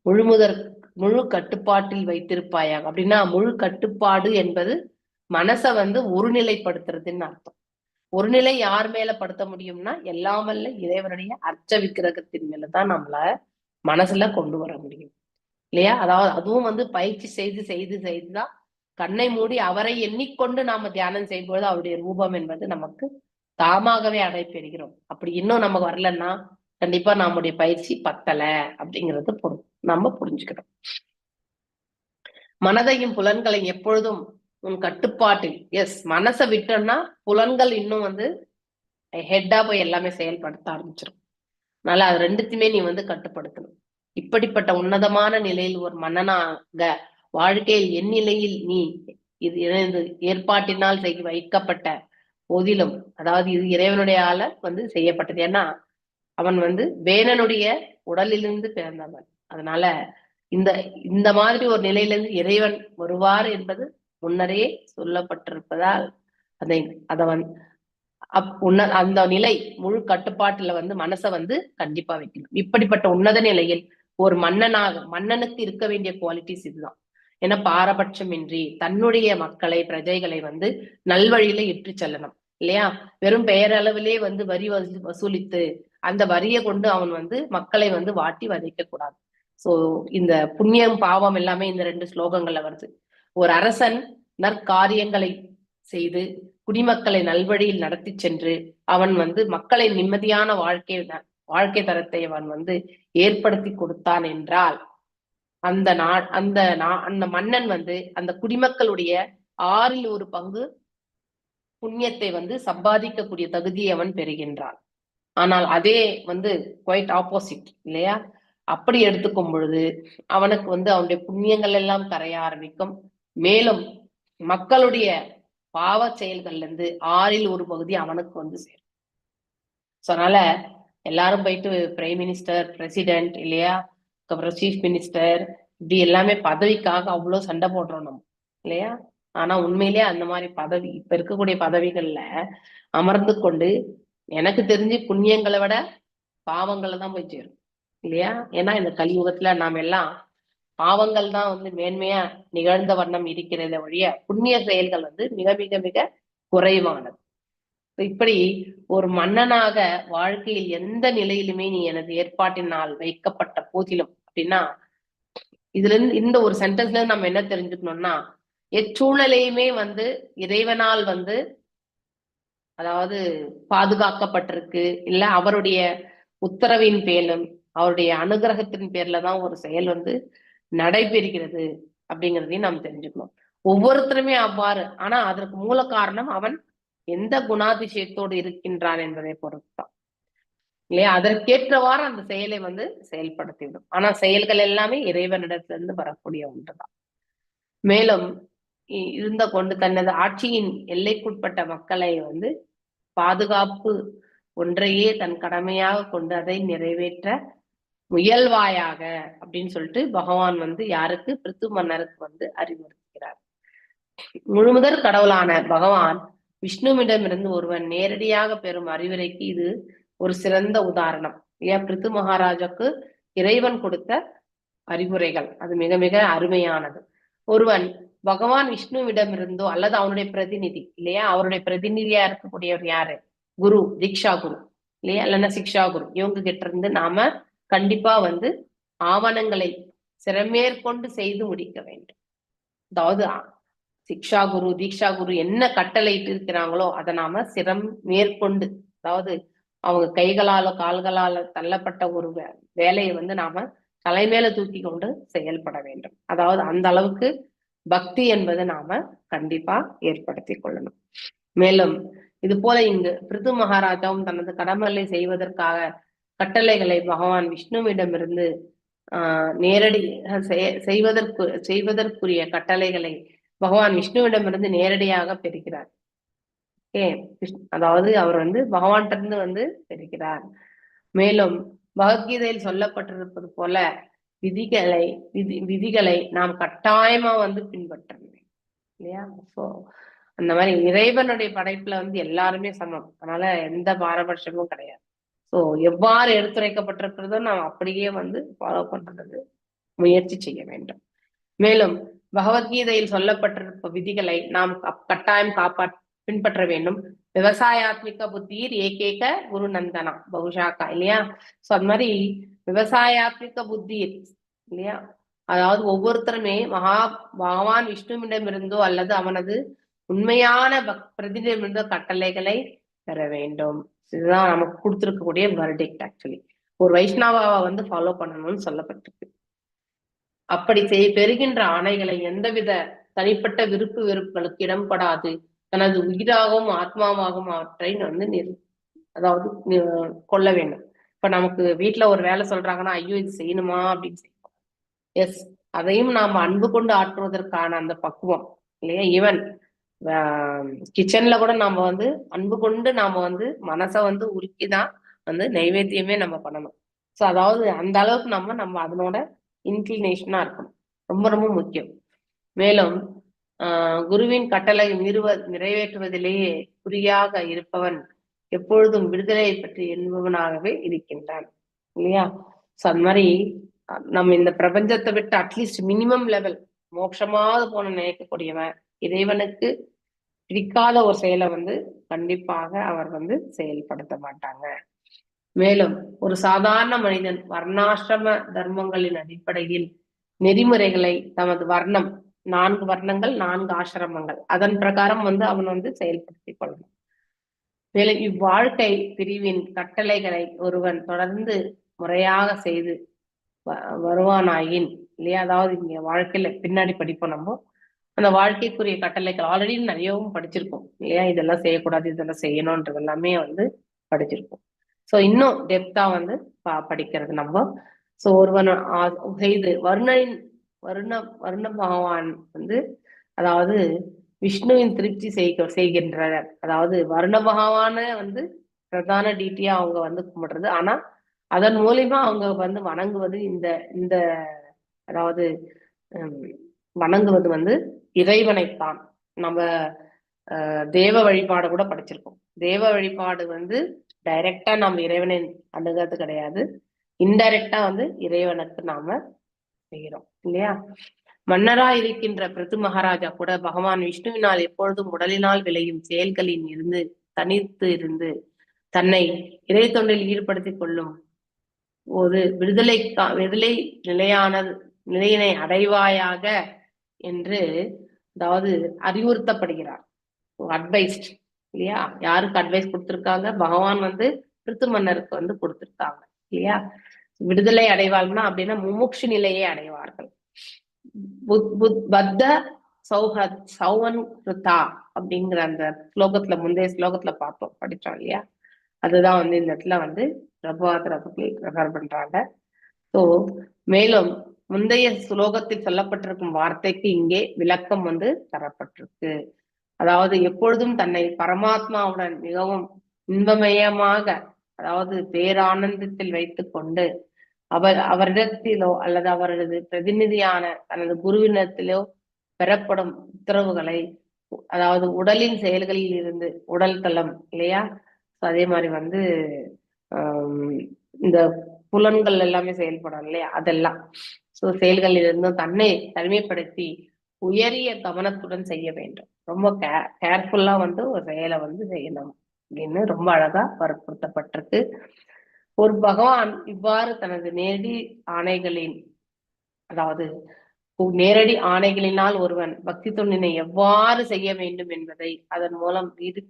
முழு கட்டுப்பாட்டில் வைத்திருப்பாயாக. அப்படின்னா முழு கட்டுப்பாடு என்பது மனசை வந்து ஒருநிலைப்படுத்துறதுன்னு அர்த்தம். ஒருநிலை யார் மேல படுத்த முடியும்னா எல்லாம் வல்ல இறைவனுடைய அர்ச்ச விக்கிரகத்தின் மேலதான் நம்மள மனசுல கொண்டு வர முடியும் இல்லையா? அதாவது அதுவும் வந்து பயிற்சி செய்து செய்து செய்துதான் கண்ணை மூடி அவரை எண்ணிக்கொண்டு நாம தியானம் செய்யும்போது அவருடைய ரூபம் என்பது நமக்கு தாமாகவே அடைபெறுகிறோம். அப்படி இன்னும் நமக்கு வரலன்னா கண்டிப்பா நம்முடைய பயிற்சி பத்தல அப்படிங்கிறது நம்ம புரிஞ்சுக்கணும். மனதையும் புலன்களையும் எப்பொழுதும் உன் கட்டுப்பாட்டில், எஸ் மனசை விட்டோம்னா புலன்கள் இன்னும் வந்து ஹெட்டா போய் எல்லாமே செயல்படுத்த ஆரம்பிச்சிடும். அதனால அது ரெண்டுத்தையுமே நீ வந்து கட்டுப்படுத்தணும். இப்படிப்பட்ட உன்னதமான நிலையில் ஒரு மன்னனாக வாழ்க்கையில் என் நிலையில் நீ இது ஏற்பாட்டினால் வைக்கப்பட்ட போதிலும், அதாவது இது இறைவனுடைய ஆள வந்து செய்யப்பட்டது. ஏன்னா அவன் வந்து வேணனுடைய உடலிலிருந்து பிறந்தவன். அதனால இந்த மாதிரி ஒரு நிலையிலிருந்து இறைவன் வருவார் என்பது முன்னரே சொல்லப்பட்டிருப்பதால் அந்த நிலை முழு கட்டுப்பாட்டுல வந்து மனசை வந்து கண்டிப்பா வைக்கணும். இப்படிப்பட்ட உன்னத நிலையில் ஒரு மன்னனுக்கு இருக்க வேண்டிய குவாலிட்டிஸ் இதுதான். ஏன்னா பாரபட்சமின்றி தன்னுடைய மக்களை பிரஜைகளை வந்து நல்வழியில இட்டு செல்லணும் இல்லையா? வெறும் பெயரளவிலே வந்து வரி வசூலித்து அந்த வரியை கொண்டு அவன் வந்து மக்களை வந்து வாட்டி வதைக்க கூடாது. சோ இந்த புண்ணியம் பாவம் எல்லாமே இந்த 2 ஸ்லோகங்கள்ல வருது. ஒரு அரசன் நற்காரியங்களை செய்து குடிமக்களை நல்வழியில் நடத்தி சென்று அவன் வந்து மக்களை நிம்மதியான வாழ்க்கை தரத்தை அவன் வந்து ஏற்படுத்தி கொடுத்தான் என்றால் அந்த மன்னன் வந்து அந்த குடிமக்களுடைய 1/6 பங்கு புண்ணியத்தை வந்து சம்பாதிக்கக்கூடிய தகுதியை அவன் பெறுகின்றான். ஆனால் அதே வந்து குவைட் ஆப்போசிட் இல்லையா? அப்படி எடுத்துக்கும் பொழுது அவனுக்கு வந்து அவனுடைய புண்ணியங்கள் எல்லாம் கரைய ஆரம்பிக்கும். மேலும் மக்களுடைய பாவ செயல்கள்ல இருந்து 1/6 பகுதி அவனுக்கு வந்து சேரும். அதனால எல்லாரும் போயிட்டு பிரைம் மினிஸ்டர், பிரசிடென்ட் இல்லையா, அப்புறம் சீஃப் மினிஸ்டர், இப்படி எல்லாமே பதவிக்காக அவ்வளவு சண்டை போடுறோம் நம்ம இல்லையா? ஆனா உண்மையிலேயே அந்த மாதிரி பதவி இப்ப இருக்கக்கூடிய பதவிகள்ல அமர்ந்து கொண்டு எனக்கு தெரிஞ்சு புண்ணியங்களை விட பாவங்களை தான் போய் சேரும் இல்லையா? ஏன்னா இந்த கலியுகத்துல நாம எல்லாம் பாவங்கள் தான் வந்து மேன்மையா நிகழ்ந்த வண்ணம் இருக்கிறத வழிய புண்ணிய செயல்கள் வந்து மிக மிக மிக குறைவானது. இப்படி ஒரு மன்னனாக வாழ்க்கையில் எந்த நிலையிலுமே நீ எனது ஏற்பாட்டினால் வைக்கப்பட்ட போதிலும் அப்படின்னா இதுல இருந்து இந்த ஒரு சென்டென்ஸ்ல இருந்து நம்ம என்ன தெரிஞ்சுக்கணும்னா எச்சூழலையுமே வந்து இறைவனால் வந்து அதாவது பாதுகாக்கப்பட்டிருக்கு, இல்ல அவருடைய உத்தரவின் பேரிலும் அவருடைய அனுகிரகத்தின் பேர்ல தான் ஒரு செயல் வந்து நடைபெறுகிறது அப்படிங்கிறதையும் நாம் தெரிஞ்சுக்கணும். ஒவ்வொருத்தருமே அவ்வாறு, ஆனா அதற்கு மூல காரணம் அவன் எந்த குணாதிசயத்தோடு இருக்கின்றான் என்பதை பொறுத்துதான் இல்லையா? அதற்கேற்றவாறு அந்த செயலை வந்து செயல்படுத்திவிடும். ஆனா செயல்கள் எல்லாமே இறைவனிடத்திலிருந்து வரக்கூடிய ஒன்றுதான். மேலும் இருந்த கொண்டு தனது ஆட்சியின் எல்லைக்குட்பட்ட மக்களை வந்து பாதுகாப்பு ஒன்றையே தன் கடமையாக கொண்டு அதை நிறைவேற்ற முயல்வாயாக அப்படின்னு சொல்லிட்டு பகவான் வந்து யாருக்கு? பிருத்து மன்னருக்கு வந்து அறிவுறுத்துகிறார். முழுமுதற் கடவுளான பகவான் விஷ்ணுவிடமிருந்து ஒருவன் நேரடியாக பெறும் அறிவுரைக்கு இது ஒரு சிறந்த உதாரணம். ஏன் பிருத்து மகாராஜாக்கு இறைவன் கொடுத்த அறிவுரைகள் அது மிக மிக அருமையானது. ஒருவன் பகவான் விஷ்ணுவிடமிருந்தோ அல்லது அவனுடைய பிரதிநிதி இல்லையா, அவருடைய பிரதிநிதியா இருக்கக்கூடியவர் யாரு? குரு, தீக்ஷா குரு இல்லையா, இல்லைன்னா சிக்ஷா குரு. இவங்க கிட்ட இருந்து நாம கண்டிப்பா வந்து ஆவணங்களை சிறமேற்கொண்டு செய்து முடிக்க வேண்டும். அதாவது சிக்ஷா குரு, தீக்ஷா குரு என்ன கட்டளை இருக்கிறாங்களோ அதை நாம சிரம் மேற்கொண்டு, அதாவது அவங்க கைகளால கால்களால தள்ளப்பட்ட ஒரு வேலையை வந்து நாம தலைமையில தூக்கி கொண்டு செயல்பட வேண்டும். அதாவது அந்த அளவுக்கு பக்தி என்பதை நாம கண்டிப்பா ஏற்படுத்தி கொள்ளணும். மேலும் இது போல இங்கு பிருது மகாராஜாவும் தனது கடமைகளை செய்வதற்காக கட்டளைகளை பகவான் விஷ்ணுவிடமிருந்து நேரடி செய்வதற்குரிய கட்டளைகளை பகவான் விஷ்ணுவிடமிருந்து நேரடியாக பெறுகிறார். அதாவது அவர் பகவான்கிட்ட இருந்து பெறுகிறார். மேலும் பகவத்கீதையில் சொல்லப்பட்டிருப்பது போல விதிகளை நாம் கட்டாயமா பின்பற்றணும் இல்லையா? சோ அந்த மாதிரி இறைவனுடைய படைப்புல எல்லாருமே சமம், அதனால எந்த பாரபட்சமும் கிடையாது. சோ எவ்வாறு எடுத்துரைக்கப்பட்டிருக்கிறதோ நாம் அப்படியே ஃபாலோ பண்றது முயற்சி செய்ய வேண்டும். மேலும் பகவத்கீதையில் சொல்லப்பட்டிருப்ப விதிகளை நாம் கட்டாயம் பின்பற்ற வேண்டும். விவசாயாத்மிக புத்திர் ஏகேக குரு நந்தனா பகுஷாக்கா இல்லையா? சோ அது மாதிரி விவசாயாத்மிக புத்திர் இல்லையா, அதாவது ஒவ்வொருத்தருமே பகவான் விஷ்ணுவிடமிருந்தோ அல்லது அவனது உண்மையான பிரதிநிதியிடமிருந்தோ கட்டளைகளை பெற வேண்டும். இதுதான் நமக்கு கொடுத்திருக்கக்கூடிய வெர்டிக்ட். ஆக்சுவலி ஒரு வைஷ்ணவாவை ஃபாலோ பண்ணணும்னு சொல்லப்பட்டிருக்கு. அப்படி பெறுகின்ற ஆணைகளை எந்தவித தனிப்பட்ட விருப்பு வெறுப்புகளுக்கு இடம்படாது தனது உயிராகவும் ஆத்மாவாகவும் அவற்றை அதாவது கொள்ள வேண்டும். இப்ப நமக்கு வீட்டுல ஒரு வேலை சொல்றாங்கன்னா ஐயோ இது செய்யணுமா அப்படின்னு செய்யணும். எஸ், அதையும் நாம் அன்பு கொண்டு ஆற்றுவதற்கான அந்த பக்குவம் இல்லையா? ஈவன் கிச்சன்ல கூட நாம அன்பு கொண்டு நாம மனசை உருக்கிதான் நைவேத்தியமே நம்ம பண்ணணும். சோ அதாவது அந்த அளவுக்கு நம்ம அதனோட இன்க்ளினேஷனா இருக்கணும், ரொம்ப ரொம்ப முக்கியம். மேலும் குருவின் கட்டளை நிறைவேற்றுவதிலேயே குறியாக இருப்பவன் எப்பொழுதும் விடுதலையை பற்றி என்பவனாகவே இருக்கின்றான் இல்லையா? சோ அந்த மாதிரி நம்ம இந்த பிரபஞ்சத்தை விட்டு அட்லீஸ்ட் மினிமம் லெவல் மோட்சமாவது போன நினைக்கக்கூடியவன் இறைவனுக்கு பிடிக்காத ஒரு செயலை கண்டிப்பாக அவர் செயல்படுத்த மாட்டாங்க. மேலும் ஒரு சாதாரண மனிதன் வர்ணாசிரம தர்மங்களின் அடிப்படையில் நெறிமுறைகளை தமது வர்ணம் 4 வர்ணங்கள் 4 ஆசிரமங்கள் அதன் பிரகாரம் அவன் செயல்படுத்திக் கொள்ளணும். மேலும் இவ்வாழ்க்கை பிரிவின் கட்டளைகளை ஒருவன் தொடர்ந்து முறையாக செய்து வருவானாயின் இல்லையா? அதாவது இங்க வாழ்க்கையில பின்னாடி படிப்போம் நம்ம அந்த வாழ்க்கைக்குரிய கட்டளைகள் ஆல்ரெடி நிறையவும் படிச்சிருக்கோம் இல்லையா? இதெல்லாம் செய்யக்கூடாது, இதெல்லாம் செய்யணும்ன்றது எல்லாமே படிச்சிருக்கோம். சோ இன்னும் டெப்தா படிக்கிறது நம்ம. சோ ஒருவன் செய்து வருண பகவான் அதாவது விஷ்ணுவின் திருப்தி செய்கின்றனர். அதாவது வருண பகவான பிரதான டீட்டியா அவங்க கும்பிடுறது. ஆனா அதன் மூலியமா அவங்க வணங்குவது இந்த அதாவது வணங்குவது இறைவனைத்தான். நம்ம தேவ வழிபாடு கூட படிச்சிருக்கோம். தேவ வழிபாடு டைரக்டா நம்ம இறைவனை அணுகிறது கிடையாது, இன்டைரக்டா இறைவனுக்கு நாம செய்கிறோம் இல்லையா? மன்னரா இருக்கின்ற பிருது மகாராஜா கூட பகவான் விஷ்ணுவினால் எப்பொழுதும் உடலினால் விளையும் செயல்களில் இருந்து தனித்து இருந்து தன்னை இறை தொண்டில் ஈடுபடுத்திக் கொள்ளும் போது விடுதலை நிலையினை அடைவாயாக என்று அதாவது அறிவுறுத்தப்படுகிறார். அட்வைஸ்ட் இல்லையா? யாருக்கு அட்வைஸ் கொடுத்திருக்காங்க? பகவான் பிருத்து மன்னருக்கு கொடுத்திருக்காங்க இல்லையா? விடுதலை அடைவார்கள்னா அப்படின்னா முமுட்சு நிலையை அடைவார்கள். பத்த சௌவன் கிருதா அப்படிங்கிற அந்த ஸ்லோகத்துல முந்தைய ஸ்லோகத்துல படிச்சோம் இல்லையா? அதுதான் இந்த இடத்துல பிரபாதரை ரெஃபர் பண்றாங்க. ஸோ மேலும் முந்தைய ஸ்லோகத்தில் சொல்லப்பட்டிருக்கும் வார்த்தைக்கு இங்கே விளக்கம் தரப்பட்டிருக்கு. அதாவது எப்பொழுதும் தன்னை பரமாத்மாவுடன் மிகவும் இன்பமயமாக அதாவது பேரானந்தத்தில் வைத்துக் கொண்டு அவரிடத்திலோ அல்லது அவரது பிரதிநிதியான தனது குருவினத்திலோ பெறப்படும் உத்தரவுகளை அதாவது உடலின் செயல்களில் இருந்து உடல் தளம் இல்லையா? அதே மாதிரி இந்த புலன்கள் எல்லாமே செயல்படும் இல்லையா? அதெல்லாம் செயல்களில் இருந்தும் தன்னை தனிமைப்படுத்தி உயரிய கவனத்துடன் செய்ய வேண்டும். ரொம்ப கேர்ஃபுல்லா ஒரு செயலை செய்யணும் அப்படின்னு ரொம்ப அழகா வற்புறுத்தப்பட்டிருக்கு. ஒரு பகவான் இவ்வாறு தனது நேரடி ஆணைகளினால் ஒருவன் பக்தி தொண்டினை எவ்வாறு செய்ய வேண்டும் என்பதை அதன் மூலம் இரு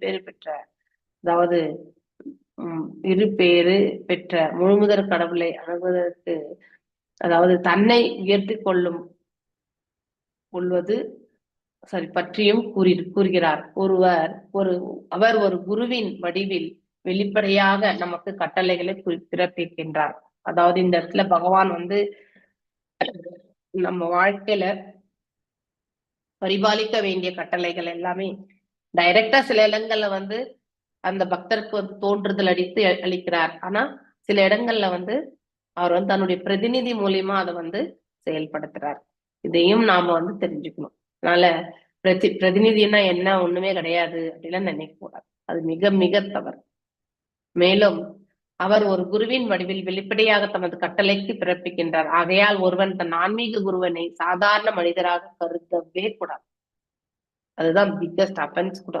பேறு பெற்ற முழுமுதற் கடவுளை அணுகுவதற்கு அதாவது தன்னை உயர்த்தி கொள்வது பற்றியும் கூறுகிறார். அவர் ஒரு குருவின் வடிவில் வெளிப்படையாக நமக்கு கட்டளைகளை பிறப்பிக்கின்றார். அதாவது இந்த இடத்துல பகவான் வந்து நம்ம வாழ்க்கையில பரிபாலிக்க வேண்டிய கட்டளைகள் எல்லாமே டைரக்டா சில இடங்கள்ல வந்து அந்த பக்தருக்கு வந்து தோன்றுதல் அளிக்கிறார். ஆனா சில இடங்கள்ல வந்து அவர் வந்து தன்னுடைய பிரதிநிதி மூலியமா அதை வந்து செயல்படுத்துறார். இதையும் நாம வந்து தெரிஞ்சுக்கணும். அதனால பிரதிநிதினா என்ன ஒண்ணுமே கிடையாது அப்படிலாம் நினைக்க கூடாது. அது மிக மிக தவறு. மேலும் அவர் ஒரு குருவின் வடிவில் வெளிப்படையாக தமது கட்டளைக்கு பிறப்பிக்கின்றார். ஆகையால் ஒருவன் தன் ஆன்மீக குருவனை சாதாரண மனிதராக கருதவே கூடாது. அதுதான் பிக்கஸ்ட் அஃபென்ஸ் கூட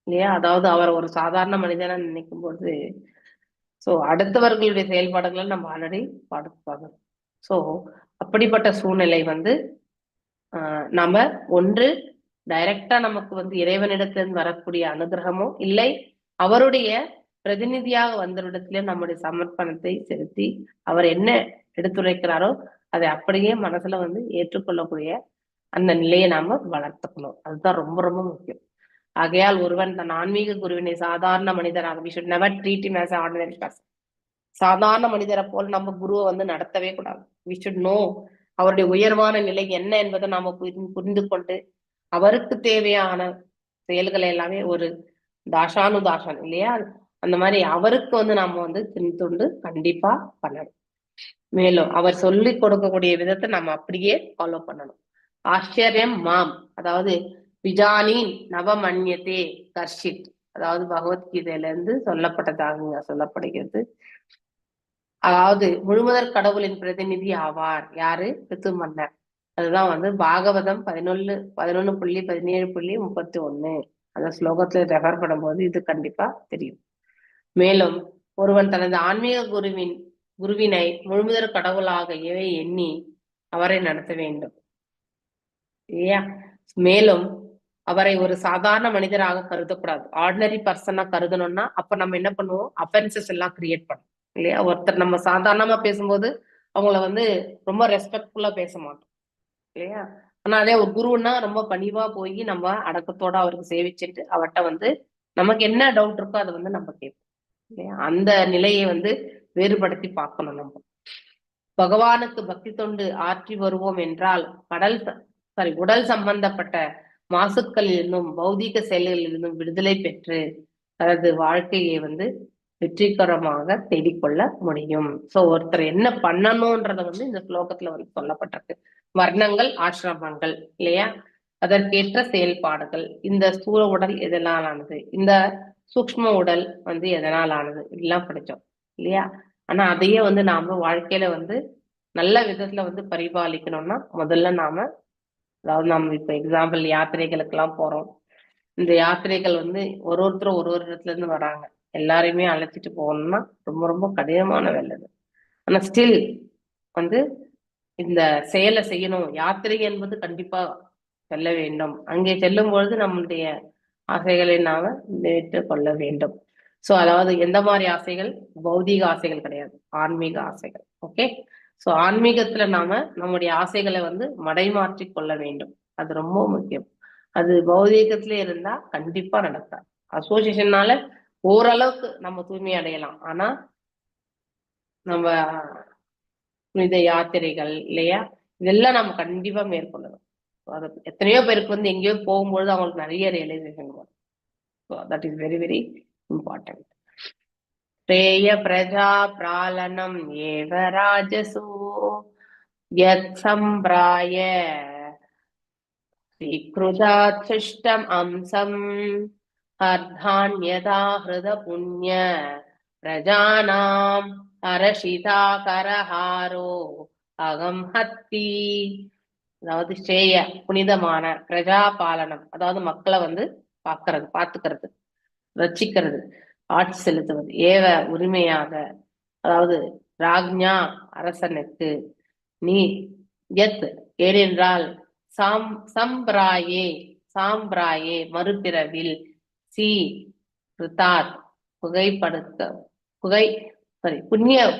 இல்லையா? அதாவது அவர் ஒரு சாதாரண மனிதனா நினைக்கும் போது அடுத்தவர்களுடைய செயல்பாடுகளை நம்ம ஆல்ரெடி பார்க்கணும். அப்படிப்பட்ட சூழ்நிலை வந்து நாம ஒன்று டைரக்டா நமக்கு வந்து இறைவனிடத்திலிருந்து வரக்கூடிய அனுகிரகமோ இல்லை அவருடைய பிரதிநிதியாக வந்தவரிடத்திலே நம்முடைய சமர்ப்பணத்தை செலுத்தி அவர் என்ன எடுத்துரைக்கிறாரோ அதை அப்படியே மனசுல வந்து ஏற்றுக்கொள்ளக்கூடிய அந்த நிலையை நாம வளர்த்துக்கணும். அதுதான் ரொம்ப ரொம்ப முக்கியம். ஆகையால் ஒருவன் தன் ஆன்மீக குருவினை சாதாரண மனிதராக we should never treat him as an ordinary person. சாதாரண மனிதரை போல் நம்ம குருவை வந்து நடத்தவே கூடாது. we should know அவருடைய உயர்வான நிலை என்ன என்பதை நாம புரிந்து கொண்டு அவருக்கு தேவையான செயல்களை எல்லாமே ஒரு தாசானுதாசன் இல்லையா, அந்த மாதிரி அவருக்கு வந்து நாம வந்து தின்துண்டு கண்டிப்பா பண்ணணும். மேலும் அவர் சொல்லி கொடுக்கக்கூடிய விதத்தை நம்ம அப்படியே ஃபாலோ பண்ணணும். ஆச்சரியம் மாம், அதாவது விஜானின் நவமன்யத்தே கர்ஷித், அதாவது பகவத்கீதையில இருந்து சொல்லப்படுகிறது. அதாவது முழுமுதற் கடவுளின் பிரதிநிதி ஆவார். யாரு? பித்து மன்னர். அதுதான் வந்து பாகவதம் 11.17.31 அந்த ஸ்லோகத்துல ரெஃபர் பண்ணும்போது இது கண்டிப்பா தெரியும். மேலும் ஒருவன் தனது ஆன்மீக குருவினை முழுமுதற் கடவுளாகவே எண்ணி அவரை நடத்த வேண்டும் இல்லையா? மேலும் அவரை ஒரு சாதாரண மனிதராக கருதக்கூடாது. ஆர்டினரி பர்சனா கருதணும்னா அப்ப நம்ம என்ன பண்ணுவோம்? அஃபென்சஸ் எல்லாம் கிரியேட் பண்ணுவோம் இல்லையா? ஒருத்தர் நம்ம சாதாரணமா பேசும்போது அவங்கள வந்து ரொம்ப ரெஸ்பெக்ட்ஃபுல்லா பேச மாட்டோம் இல்லையா? ஆனா அதே ஒரு குருன்னா ரொம்ப பணிவா போய் நம்ம அடக்கத்தோட அவருக்கு சேவிச்சுட்டு அவர்கிட்ட வந்து நமக்கு என்ன டவுட் இருக்கோ அதை வந்து நம்ம கேட்போம் இல்லையா? அந்த நிலையை வந்து வேறுபடுத்தி பார்க்கணும். நம்ம பகவானுக்கு பக்தி தொண்டு ஆற்றி வருவோம் என்றால் உடல் சம்பந்தப்பட்ட மாசுக்களிலிருந்தும் பௌதிக செயல்களிலிருந்தும் விடுதலை பெற்று தனது வாழ்க்கையை வந்து வெற்றிகரமாக தேடிக்கொள்ள முடியும். ஒருத்தர் என்ன பண்ணணும்ன்றத வந்து இந்த ஸ்லோகத்துல வந்து சொல்லப்பட்டிருக்கு. வர்ணங்கள், ஆசிரமங்கள் இல்லையா, அதற்கேற்ற செயல்பாடுகள். இந்த ஸ்தூல உடல் எதனால் ஆனது, இந்த சூக்ஷ்ம உடல் வந்து எதனால் ஆனது, இதெல்லாம் படிச்சோம் இல்லையா? ஆனா அதையே வந்து நாம வாழ்க்கையில வந்து நல்ல விதத்துல வந்து பரிபாலிக்கணும்னா முதல்ல அதாவது நம்ம இப்ப எக்ஸாம்பிள் யாத்திரைகளுக்கு எல்லாம் போறோம். இந்த யாத்திரைகள் வந்து ஒருத்தரும் ஒரு இடத்துல இருந்து வராங்க. எல்லாரையுமே அழைச்சிட்டு போகணும்னா ரொம்ப ரொம்ப கடினமான வேலை. ஆனா ஸ்டில் வந்து இந்த செயலை செய்யணும். யாத்திரை என்பது கண்டிப்பா செல்ல வேண்டும். அங்கே செல்லும் பொழுது நம்முடைய ஆசைகளை நாம நிறைவேற்றிக் கொள்ள வேண்டும். அதாவது எந்த மாதிரி ஆசைகள்? பௌதீக ஆசைகள் கிடையாது, ஆன்மீக ஆசைகள். ஓகே. ஆன்மீகத்துல நாம நம்முடைய ஆசைகளை வந்து மடைமாற்றி கொள்ள வேண்டும். அது ரொம்ப முக்கியம். அது பௌதீகத்துல இருந்தா கண்டிப்பா நடக்காது. அசோசியேஷன்னால ஓரளவுக்கு நம்ம தூய்மை அடையலாம். ஆனா நம்ம புனித யாத்திரைகள் இல்லையா, இதெல்லாம் நம்ம கண்டிப்பா மேற்கொள்ளணும். அது எத்தனையோ பேருக்கு வந்து எங்கேயோ போகும்பொழுது அவங்களுக்கு நிறைய ரியலைசேஷன் வரும். That is very very important. ஸ்ரேய பிரஜா பிராலனம் ஏவ ராஜசோ யத் சம்பிராய ஸ்ரீக்ருதாத் சிஷ்டம் அம்சம் அர்த்தான்யதா ஹிருத புண்ணிய பிரஜானாம் அரஷிதா கரஹாரோ அகம் ஹத்தி. அதாவது ஸ்ரேய புனிதமான, பிரஜா பாலனம் அதாவது மக்களை வந்து பாத்துக்கிறது, ரட்சிக்கிறது, ஆட்சி செலுத்துவது, ஏவ உரிமையாக, அதாவது ராஜ்ஞா அரசனுக்கு, நீ எத் ஏனென்றால் சாம்பிராயே மறுபிறவில், சி கிருதாத்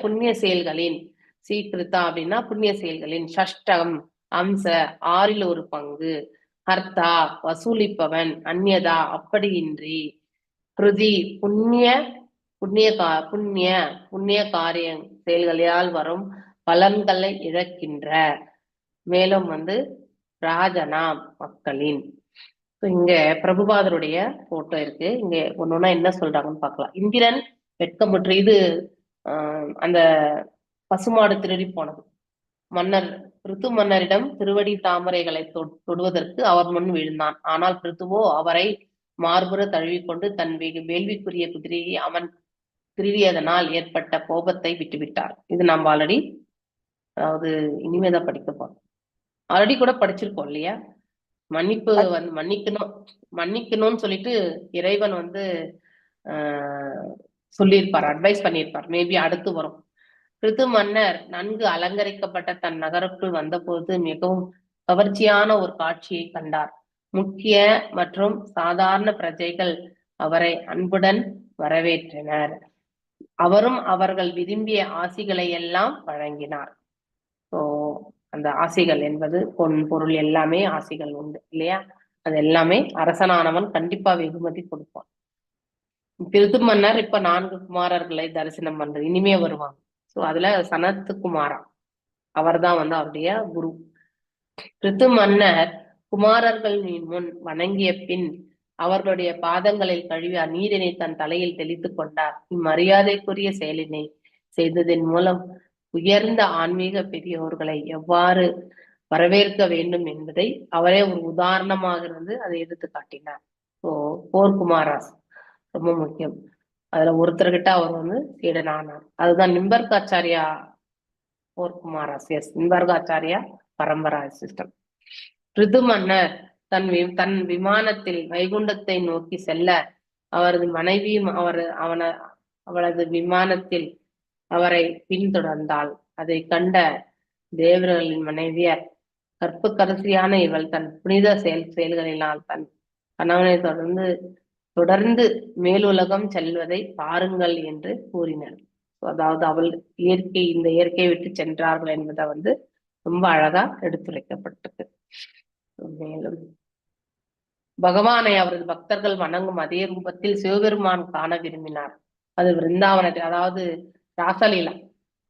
புண்ணிய செயல்களின், சீக்கிருத்தா அப்படின்னா புண்ணிய செயல்களின், ஷஷ்டம் அம்ச 6ல் ஒரு பங்கு, ஹர்த்தா வசூலிப்பவன், அந்யதா அப்படியின்றி, கிருதி புண்ணிய புண்ணிய புண்ணிய காரிய செயல்களால் வரும் பலன்களை இழக்கின்ற, மேலும் வந்து ராஜனா மக்களின். இங்க பிரபுபாதருடைய போட்டோ இருக்கு. இங்க ஒன்னொன்னா என்ன சொல்றாங்கன்னு பார்க்கலாம். இந்திரன் வெட்கமுற்று, இது அந்த பசுமாடு திருடி போனது. மன்னர் பிருத்து மன்னரிடம் திருவடி தாமரைகளை தொடுவதற்கு அவர் முன் விழுந்தான். ஆனால் பிருத்துவோ அவரை மார்புற தழுவிக்கொண்டு தன் வேள்விக்குரிய குதிரையை அவன் திருடியதனால் ஏற்பட்ட கோபத்தை விட்டுவிட்டார். இது நம்ம ஆல்ரெடி, அதாவது இனிமேதான் படிக்க போறோம். ஆல்ரெடி கூட படிச்சிருக்கோம் இல்லையா? மன்னிப்பு வந்து மன்னிக்கணும்னு சொல்லிட்டு இறைவன் வந்து சொல்லியிருப்பார், அட்வைஸ் பண்ணியிருப்பார். மேபி அடுத்து வரும். பிருத்து மன்னர் நன்கு அலங்கரிக்கப்பட்ட தன் நகருக்குள் வந்தபோது மிகவும் கவர்ச்சியான ஒரு காட்சியை கண்டார். முக்கிய மற்றும் சாதாரண பிரஜைகள் அவரை அன்புடன் வரவேற்றனர். அவரும் அவர்கள் விரும்பிய ஆசிகளை எல்லாம் வழங்கினார். ஸோ அந்த ஆசைகள் என்பது பொன் பொருள் எல்லாமே ஆசைகள் உண்டு இல்லையா? அது எல்லாமே அரசனானவன் கண்டிப்பா வெகுமதி கொடுப்பான். பிருத்து மன்னர் இப்ப 4 குமாரர்களை தரிசனம் பண்றது, இனிமே வருவாங்க. ஸோ அதுல சனத்து குமாரா அவர் தான் வந்து அவருடைய குரு. பிருத்து மன்னர் குமாரர்களின் முன் வணங்கிய பின் அவர்களுடைய பாதங்களில் கழுவி அந்நீரினை தன் தலையில் தெளித்து கொண்டார். இம்மரியாதைக்குரிய செயலினை செய்ததன் மூலம் உயர்ந்த ஆன்மீக பெரியோர்களை எவ்வாறு வரவேற்க வேண்டும் என்பதை அவரே ஒரு உதாரணமாக இருந்து அதை எடுத்து காட்டினார். ஸோ 4 குமாராஸ் ரொம்ப முக்கியம். அதுல ஒருத்தர்கிட்ட அவர் வந்து சீடனானார். அதுதான் நிம்பர்காச்சாரியா 4 குமாராஸ். Yes, Nimbarkacharya parampara system. பிருது மன்னர் தன் விமானத்தில் வைகுண்டத்தை நோக்கி செல்ல அவரது மனைவியும் அவளது விமானத்தில் அவரை பின்தொடர்ந்தாள். அதை கண்ட தேவர்களின் மனைவியர், கற்புக்கரசியான இவள் தன் புனித செயல்களினால் தன் கணவனை தொடர்ந்து மேலுலகம் செல்வதை பாருங்கள் என்று கூறினர். அதாவது அவள் இந்த இயற்கையை விட்டு சென்றார்கள் என்பதை வந்து ரொம்ப அழகா எடுத்துரைக்கப்பட்டது. மேலும் பகவானை அவரது பக்தர்கள் வணங்கும் அதே ரூபத்தில் சிவபெருமான் காண விரும்பினார். அது விருந்தாவனத்தில், அதாவது ராசலீலா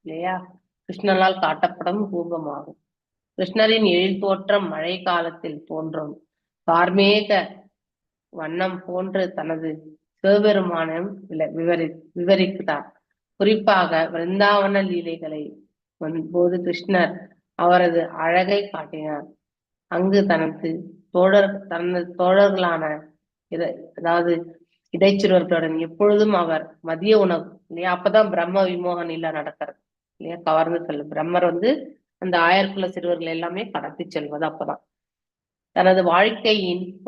இல்லையா, கிருஷ்ணனால் காட்டப்படும் ரூபமாகும். கிருஷ்ணரின் எழில் தோற்றம் மழை காலத்தில் தோன்றும் கார்மேக வண்ணம் போன்று தனது சிவபெருமானம் விவரித்தார். குறிப்பாக விருந்தாவன லீலைகளை போது கிருஷ்ணர் அவரது அழகை காட்டினார். அங்கு தனது தோழர்களான அதாவது இடைச்சிறுவர்களுடன் எப்பொழுதும் அவர் மதிய உணவு இல்லையா, அப்பதான் பிரம்ம விமோகன் இல்ல நடக்கிறது இல்லையா, கவர்ந்து செல்லும். பிரம்மர் வந்து அந்த 1000 குல சிறுவர்கள் எல்லாமே கடத்தி செல்வது அப்பதான். தனது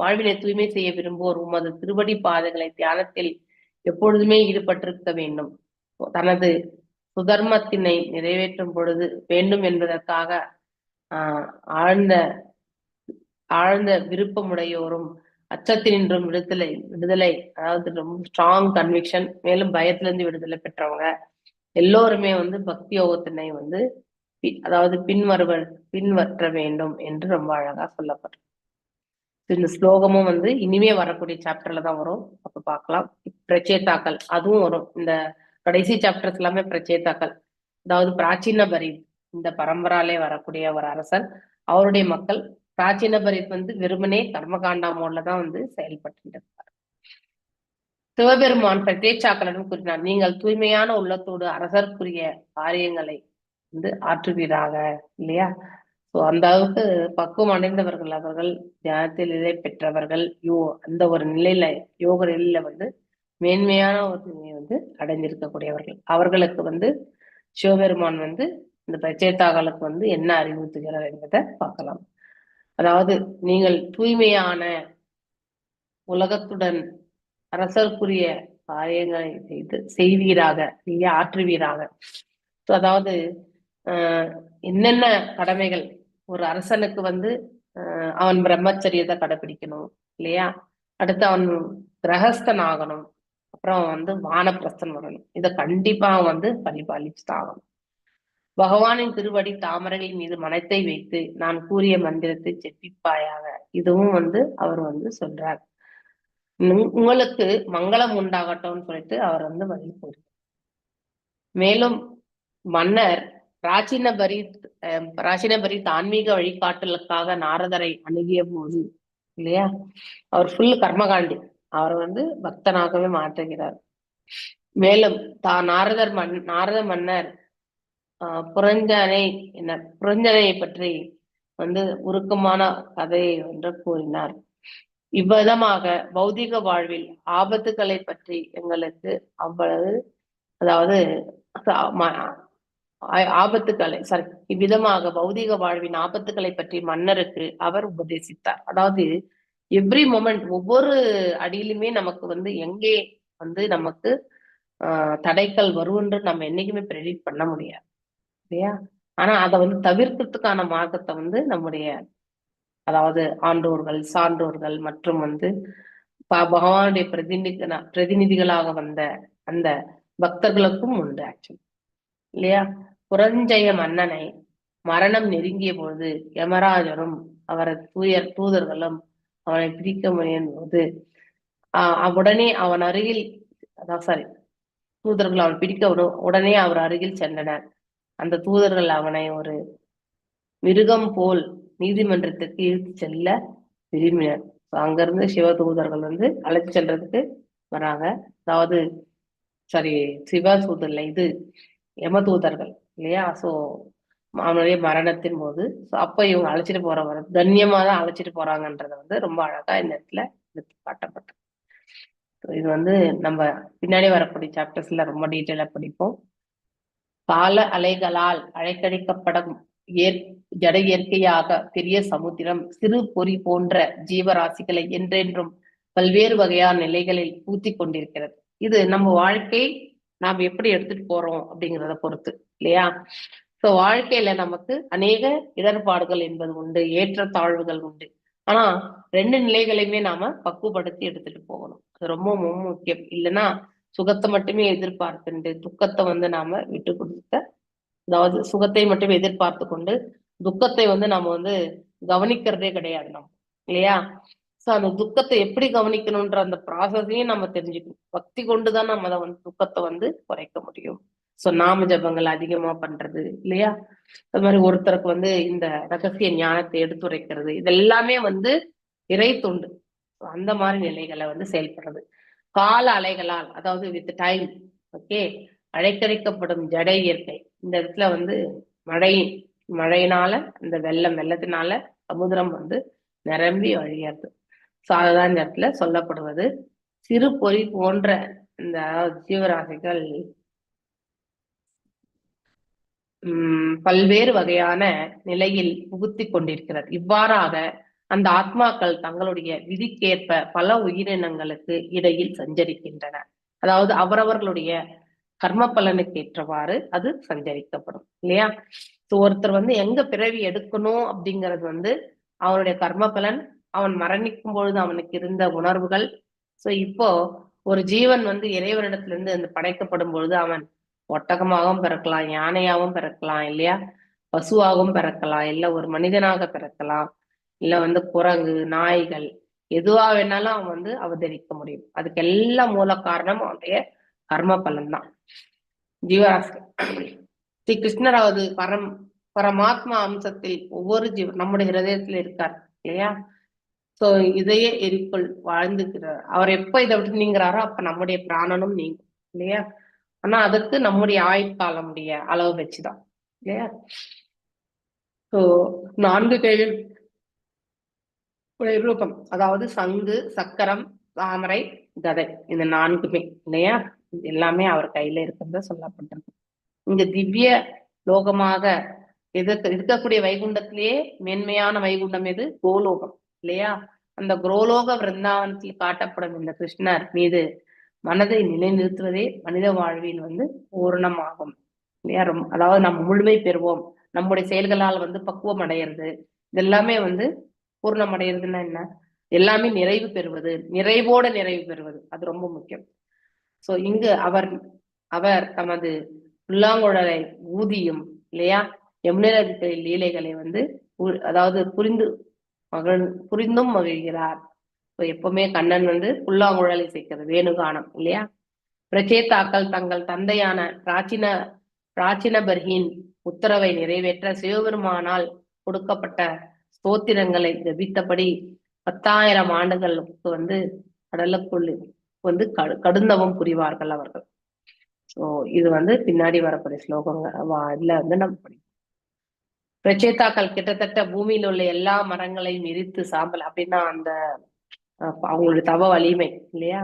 வாழ்வினை தூய்மை செய்ய விரும்புவோர் உமது திருவடி பாதைகளை தியானத்தில் எப்பொழுதுமே ஈடுபட்டிருக்க வேண்டும். தனது சுதர்மத்தினை நிறைவேற்றும் பொழுது வேண்டும் என்பதற்காக ஆழ்ந்த விருப்பமுடையோரும் அச்சத்தினின்றும் விடுதலை, அதாவது ரொம்ப ஸ்ட்ராங் கன்விக்ஷன், மேலும் பயத்திலிருந்து விடுதலை பெற்றவங்க எல்லோருமே வந்து பக்தி யோகத்தினை வந்து அதாவது பின்பற்ற வேண்டும் என்று ரொம்ப அழகா சொல்லப்படும். இந்த ஸ்லோகமும் வந்து இனிமே வரக்கூடிய சாப்டர்ல தான் வரும், அப்ப பார்க்கலாம். பிரச்சேதாக்கள் அதுவும் வரும். இந்த கடைசி சாப்டர்ஸ் எல்லாமே பிரச்சேதாக்கள், அதாவது பிராச்சீன பரீத், இந்த பரம்பராலே வரக்கூடிய ஒரு அரசர், அவருடைய மக்கள். பிராச்சீன பரீத் வந்து வெறுமனே கர்மகாண்டா மோட்ல தான் வந்து செயல்பட்டு இருப்பார். சிவபெருமான் பிரத்யேட்சாக்களிடம் கூறினார், நீங்கள் தூய்மையான உள்ளத்தோடு அரசருக்குரிய காரியங்களை வந்து ஆற்றுவீராக இல்லையா. ஸோ அந்த அளவுக்கு பக்குவம் அடைந்தவர்கள் அவர்கள், தியானத்தில் நிலை பெற்றவர்கள், அந்த ஒரு நிலையில யோக நிலையில வந்து மேன்மையான ஒரு நிலையை வந்து அடைந்திருக்கக்கூடியவர்கள். அவர்களுக்கு வந்து சிவபெருமான் வந்து இந்த பிரச்சேதாக்களுக்கு வந்து என்ன அறிவுறுத்துகிறார் என்பதை பார்க்கலாம். அதாவது நீங்கள் தூய்மையான உலகத்துடன் அரசருக்குரிய காரியங்களை செய்வீராக இல்லையா, ஆற்றுவீராக. ஸோ அதாவது என்னென்ன கடமைகள் ஒரு அரசனுக்கு வந்து அவன் பிரம்மச்சரியத்தை கடைபிடிக்கணும் இல்லையா, அடுத்து அவன் கிரகஸ்தன் ஆகணும், அப்புறம் வந்து வானப்பிரஸ்தன் வரணும். இதை கண்டிப்பா அவன் வந்து பரிபாலிச்சுதான் ஆகணும். பகவானின் திருவடி தாமரைகள் மீது மனத்தை வைத்து நான் கூறிய மந்திரத்தை செப்பிப்பாயாக. இதுவும் வந்து அவர் வந்து சொல்றார். உங்களுக்கு மங்களம் உண்டாகட்டும்னு சொல்லிட்டு அவர் வந்து வழி போறார். மேலும் மன்னர் பிராச்சீனபரி ஆன்மீக வழிகாட்டலுக்காக நாரதரை அணுகிய போது இல்லையா, அவர் ஃபுல் கர்மகாண்டி, அவர் வந்து பக்தனாகவே மாற்றுகிறார். மேலும் நாரத மன்னர் புரஞ்சனையை பற்றி வந்து உருக்கமான கதையை ஒன்று கூறினார். இவ்விதமாக பௌதிக வாழ்வில் ஆபத்துக்களை பற்றி எங்களுக்கு அவ்வளவு, அதாவது இவ்விதமாக பௌதிக வாழ்வின் ஆபத்துக்களை பற்றி மன்னருக்கு அவர் உபதேசித்தார். அதாவது எவ்ரி மொமெண்ட், ஒவ்வொரு அடியிலுமே நமக்கு வந்து எங்கே வந்து நமக்கு தடைகள் வருவென்று நம்ம என்னைக்குமே ப்ரெடிக்ட் பண்ண முடியாது இல்லையா. ஆனா அதை வந்து தவிர்க்கிறதுக்கான மார்க்கத்தை வந்து நம்முடைய, அதாவது ஆண்டோர்கள், சான்றோர்கள் மற்றும் வந்து பகவானுடைய பிரதிநிதிகளாக வந்த அந்த பக்தர்களுக்கும் உண்டு ஆக்சுவலி இல்லையா. புரஞ்சய மன்னனை மரணம் நெருங்கிய பொழுது யமராஜரும் அவரது தூதர்களும் அவனை பிரிக்க முயலும் போது உடனே அவன் அருகில், தூதர்கள் அவன் பிடிக்க உடனே அவர் அருகில் சென்றனர். அந்த தூதர்கள் அவனை ஒரு மிருகம் போல் நீதிமன்றத்துக்கு இழுத்து செல்ல விரும்பினர். அங்கிருந்து சிவ தூதர்கள் வந்து அழைத்து செல்றதுக்கு வராங்க. அதாவது சிவ தூதர்ல இது யம தூதர்கள் இல்லையா. சோ அவனுடைய மரணத்தின் போது அப்ப இவங்க அழைச்சிட்டு போறவங்க கண்ணியமா தான் அழைச்சிட்டு போறாங்கன்றத வந்து ரொம்ப அழகா இந்த இடத்துல எடுத்து காட்டப்பட்டது. இது வந்து நம்ம பின்னாடி வரக்கூடிய சாப்டர்ஸ்ல ரொம்ப டீட்டெயிலா படிப்போம். கால அலைகளால் அழைக்கடிக்கப்படும் ஜட இயற்கையாக பெரிய சமுத்திரம் சிறு பொறி போன்ற ஜீவராசிகளை என்றென்றும் பல்வேறு வகையான நிலைகளில் பூத்தி கொண்டிருக்கிறது. இது நம்ம வாழ்க்கை நாம் எப்படி எடுத்துட்டு போறோம் அப்படிங்கிறத பொறுத்து இல்லையா. சோ வாழ்க்கையில நமக்கு அநேக இடர்பாடுகள் என்பது உண்டு, ஏற்ற தாழ்வுகள் உண்டு. ஆனா ரெண்டு நிலைகளையுமே நாம பக்குவப்படுத்தி எடுத்துட்டு போகணும். அது ரொம்ப முக்கியம். இல்லைன்னா சுகத்தை மட்டுமே எதிர்பார்த்துண்டு துக்கத்தை வந்து நாம விட்டு கொடுத்த, அதாவது சுகத்தை மட்டுமே எதிர்பார்த்து கொண்டு துக்கத்தை வந்து நாம வந்து கவனிக்கிறதே கிடையாது நம்ம இல்லையா. சோ அந்த துக்கத்தை எப்படி கவனிக்கணும்ன்ற அந்த ப்ராசஸையும் நம்ம தெரிஞ்சுக்கணும். பக்தி கொண்டுதான் நம்ம அதை வந்து துக்கத்தை வந்து குறைக்க முடியும். சோ நாம ஜபங்கள் அதிகமா பண்றது இல்லையா, அது மாதிரி ஒருத்தருக்கு வந்து இந்த ரகசிய ஞானத்தை எடுத்துரைக்கிறது, இதெல்லாமே வந்து இறை தொண்டு. அந்த மாதிரி நிலைகளை வந்து செயல்படுறது. கால அலைகளால், அதாவது வித் டைம், ஓகே, அழைக்கடிக்கப்படும் ஜட இயற்கை. இந்த இடத்துல வந்து மழையினால, இந்த வெள்ளத்தினால சமுதிரம் வந்து நிரம்பி வழியாது. சோ அதுதான் இந்த இடத்துல சொல்லப்படுவது. சிறு பொறி போன்ற இந்த ஜீவராசிகள் பல்வேறு வகையான நிலையில் புகுத்தி கொண்டிருக்கிறது. இவ்வாறாக அந்த ஆத்மாக்கள் தங்களுடைய விதிக்கேற்ப பல உயிரினங்களுக்கு இடையில் சஞ்சரிக்கின்றன. அதாவது அவரவர்களுடைய கர்ம பலனுக்கு ஏற்றவாறு அது சஞ்சரிக்கப்படும் இல்லையா. ஒருத்தர் வந்து எங்க பிறவி எடுக்கணும் அப்படிங்கிறது வந்து அவனுடைய கர்ம பலன், அவன் மரணிக்கும் பொழுது அவனுக்கு இருந்த உணர்வுகள். சோ இப்போ ஒரு ஜீவன் வந்து இறைவனிடத்துல இருந்து அந்த படைக்கப்படும் பொழுது அவன் ஒட்டகமாகவும் பிறக்கலாம், யானையாகவும் பிறக்கலாம் இல்லையா, பசுவாகவும் பிறக்கலாம், இல்ல ஒரு மனிதனாக பிறக்கலாம், இல்ல வந்து குரங்கு, நாய்கள், எதுவா வேணாலும் அவன் வந்து அவதரிக்க முடியும். அதுக்கு எல்லாம் மூல காரணம் அவனுடைய கர்ம பலன் தான். ஜீவராசி ஸ்ரீ கிருஷ்ணராவது பரமாத்மா அம்சத்தில் ஒவ்வொரு நம்முடைய ஹிருதயத்துல இருக்கார் இல்லையா. சோ இதையே எரிக்குள் வாழ்ந்துக்கிறார். அவர் எப்ப இதை விட்டு நீங்கிறாரோ அப்ப நம்முடைய பிராணனும் நீங்கும் இல்லையா. ஆனா அதுக்கு நம்முடைய ஆயுட்காலமுடைய அளவு வச்சுதான் இல்லையா. சோ 4 கைகள் ரூபம், அதாவது சங்கு, சக்கரம், தாமரை, கதை, இந்த 4மே இல்லையா, எல்லாமே அவர் கையில இருக்கிறத சொல்லப்பட்டிருக்கு. இங்க திவ்ய லோகமாக இருக்கக்கூடிய வைகுண்டத்திலேயே மேன்மையான வைகுண்டம் எது? கோலோகம் இல்லையா. அந்த குரோலோக விருந்தாவனத்தில் காட்டப்படும் இந்த கிருஷ்ணர் மீது மனதை நிலைநிறுத்துவதே மனித வாழ்வில் வந்து பூரணமாகும் இல்லையா. அதாவது நம்ம முழுமை பெறுவோம், நம்முடைய செயல்களால் வந்து பக்குவம் அடையிறது, இதெல்லாமே வந்து பூர்ணம் அடைகிறதுன்னா என்ன, எல்லாமே நிறைவு பெறுவது, நிறைவோட நிறைவு பெறுவது, அது ரொம்ப முக்கியம். சோ இங்கு அவர் தமது புல்லாங்குழலை ஊதியும் இல்லையா? யமுனை நதி லீலைகளை வந்து அதாவது புரிந்தும் மகிழ்கிறார். எப்பவுமே கண்ணன் வந்து புல்லாங்குழலை சேர்க்கிறது வேணுகானம் இல்லையா? பிரச்சேதாக்கள் தங்கள் தந்தையான பிராச்சீனபர்கின் உத்தரவை நிறைவேற்ற சிவபெருமானால் கொடுக்கப்பட்ட ஸ்தோத்திரங்களை ஜபித்தபடி 10,000 ஆண்டுகளுக்கு வந்து கடலுக்குள் வந்து கடுந்தவம் புரிவார்கள் அவர்கள். ஸோ இது வந்து பின்னாடி வரக்கூடிய ஸ்லோகங்கள் இதுல வந்து நம்ம படிப்போம். பிரச்சேதாக்கள் கிட்டத்தட்ட பூமியில உள்ள எல்லா மரங்களையும் எரித்து சாம்பல், அப்படின்னா அந்த அவங்களுடைய தவ வலிமை இல்லையா?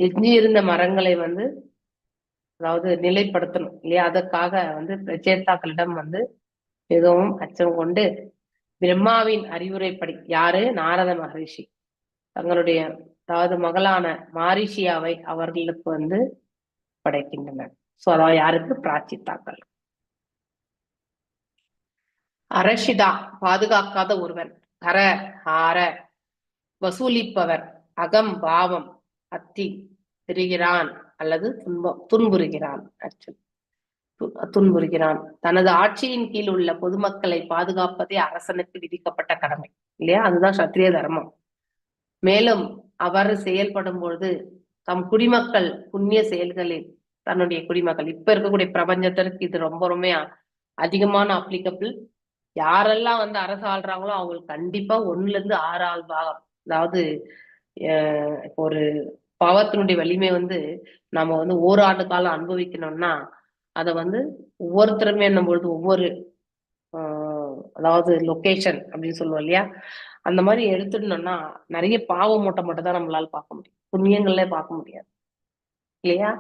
எஞ்சி இருந்த மரங்களை வந்து அதாவது நிலைப்படுத்தணும் இல்லையா? அதற்காக வந்து பிரச்சேதாக்களிடம் வந்து மிகவும் அச்சம் கொண்டு பிரம்மாவின் அறிவுரைப்படி, யாரு? நாரத மகரிஷி தங்களுடைய அதாவது மகளான மாரிஷியாவை அவர்களுக்கு வந்து படைக்கின்றனர். சோ அதாவது யாருக்கு? பிராச்சித்தாக்கள். அரஷிதா பாதுகாக்காத ஒருவன், கர ஆர வசூலிப்பவர், அகம் பாவம் அத்தி திரிகிறான் அல்லது துன்புறுகிறான். துன்புறுகிறான். தனது ஆட்சியின் கீழ் உள்ள பொதுமக்களை பாதுகாப்பதே அரசனுக்கு விதிக்கப்பட்ட கடமை இல்லையா? அதுதான் சத்திரிய தர்மம். மேலும் அவர் செயல்படும் பொழுது தம் குடிமக்கள் புண்ணிய செயல்களில் தன்னுடைய குடிமக்கள், இப்ப இருக்கக்கூடிய பிரபஞ்சத்திற்கு இது ரொம்ப ரொம்ப அதிகமான அப்ளிகபிள். யாரெல்லாம் வந்து அரசு ஆள்றாங்களோ அவங்களுக்கு கண்டிப்பா 1-6 ஆள் பாகம், அதாவது ஒரு பாவத்தினுடைய வலிமை வந்து நம்ம வந்து ஓராண்டு காலம் அனுபவிக்கணும்னா அதை வந்து ஒவ்வொருத்தருமே பொழுது ஒவ்வொரு அதாவது லொகேஷன் அப்படின்னு சொல்லுவோம் இல்லையா? அந்த மாதிரி எடுத்துட்டோம்னா நிறைய பாவ மூட்டை மட்டும் தான் நம்மளால பார்க்க முடியும், புண்ணியங்களே பார்க்க முடியாது இல்லையா?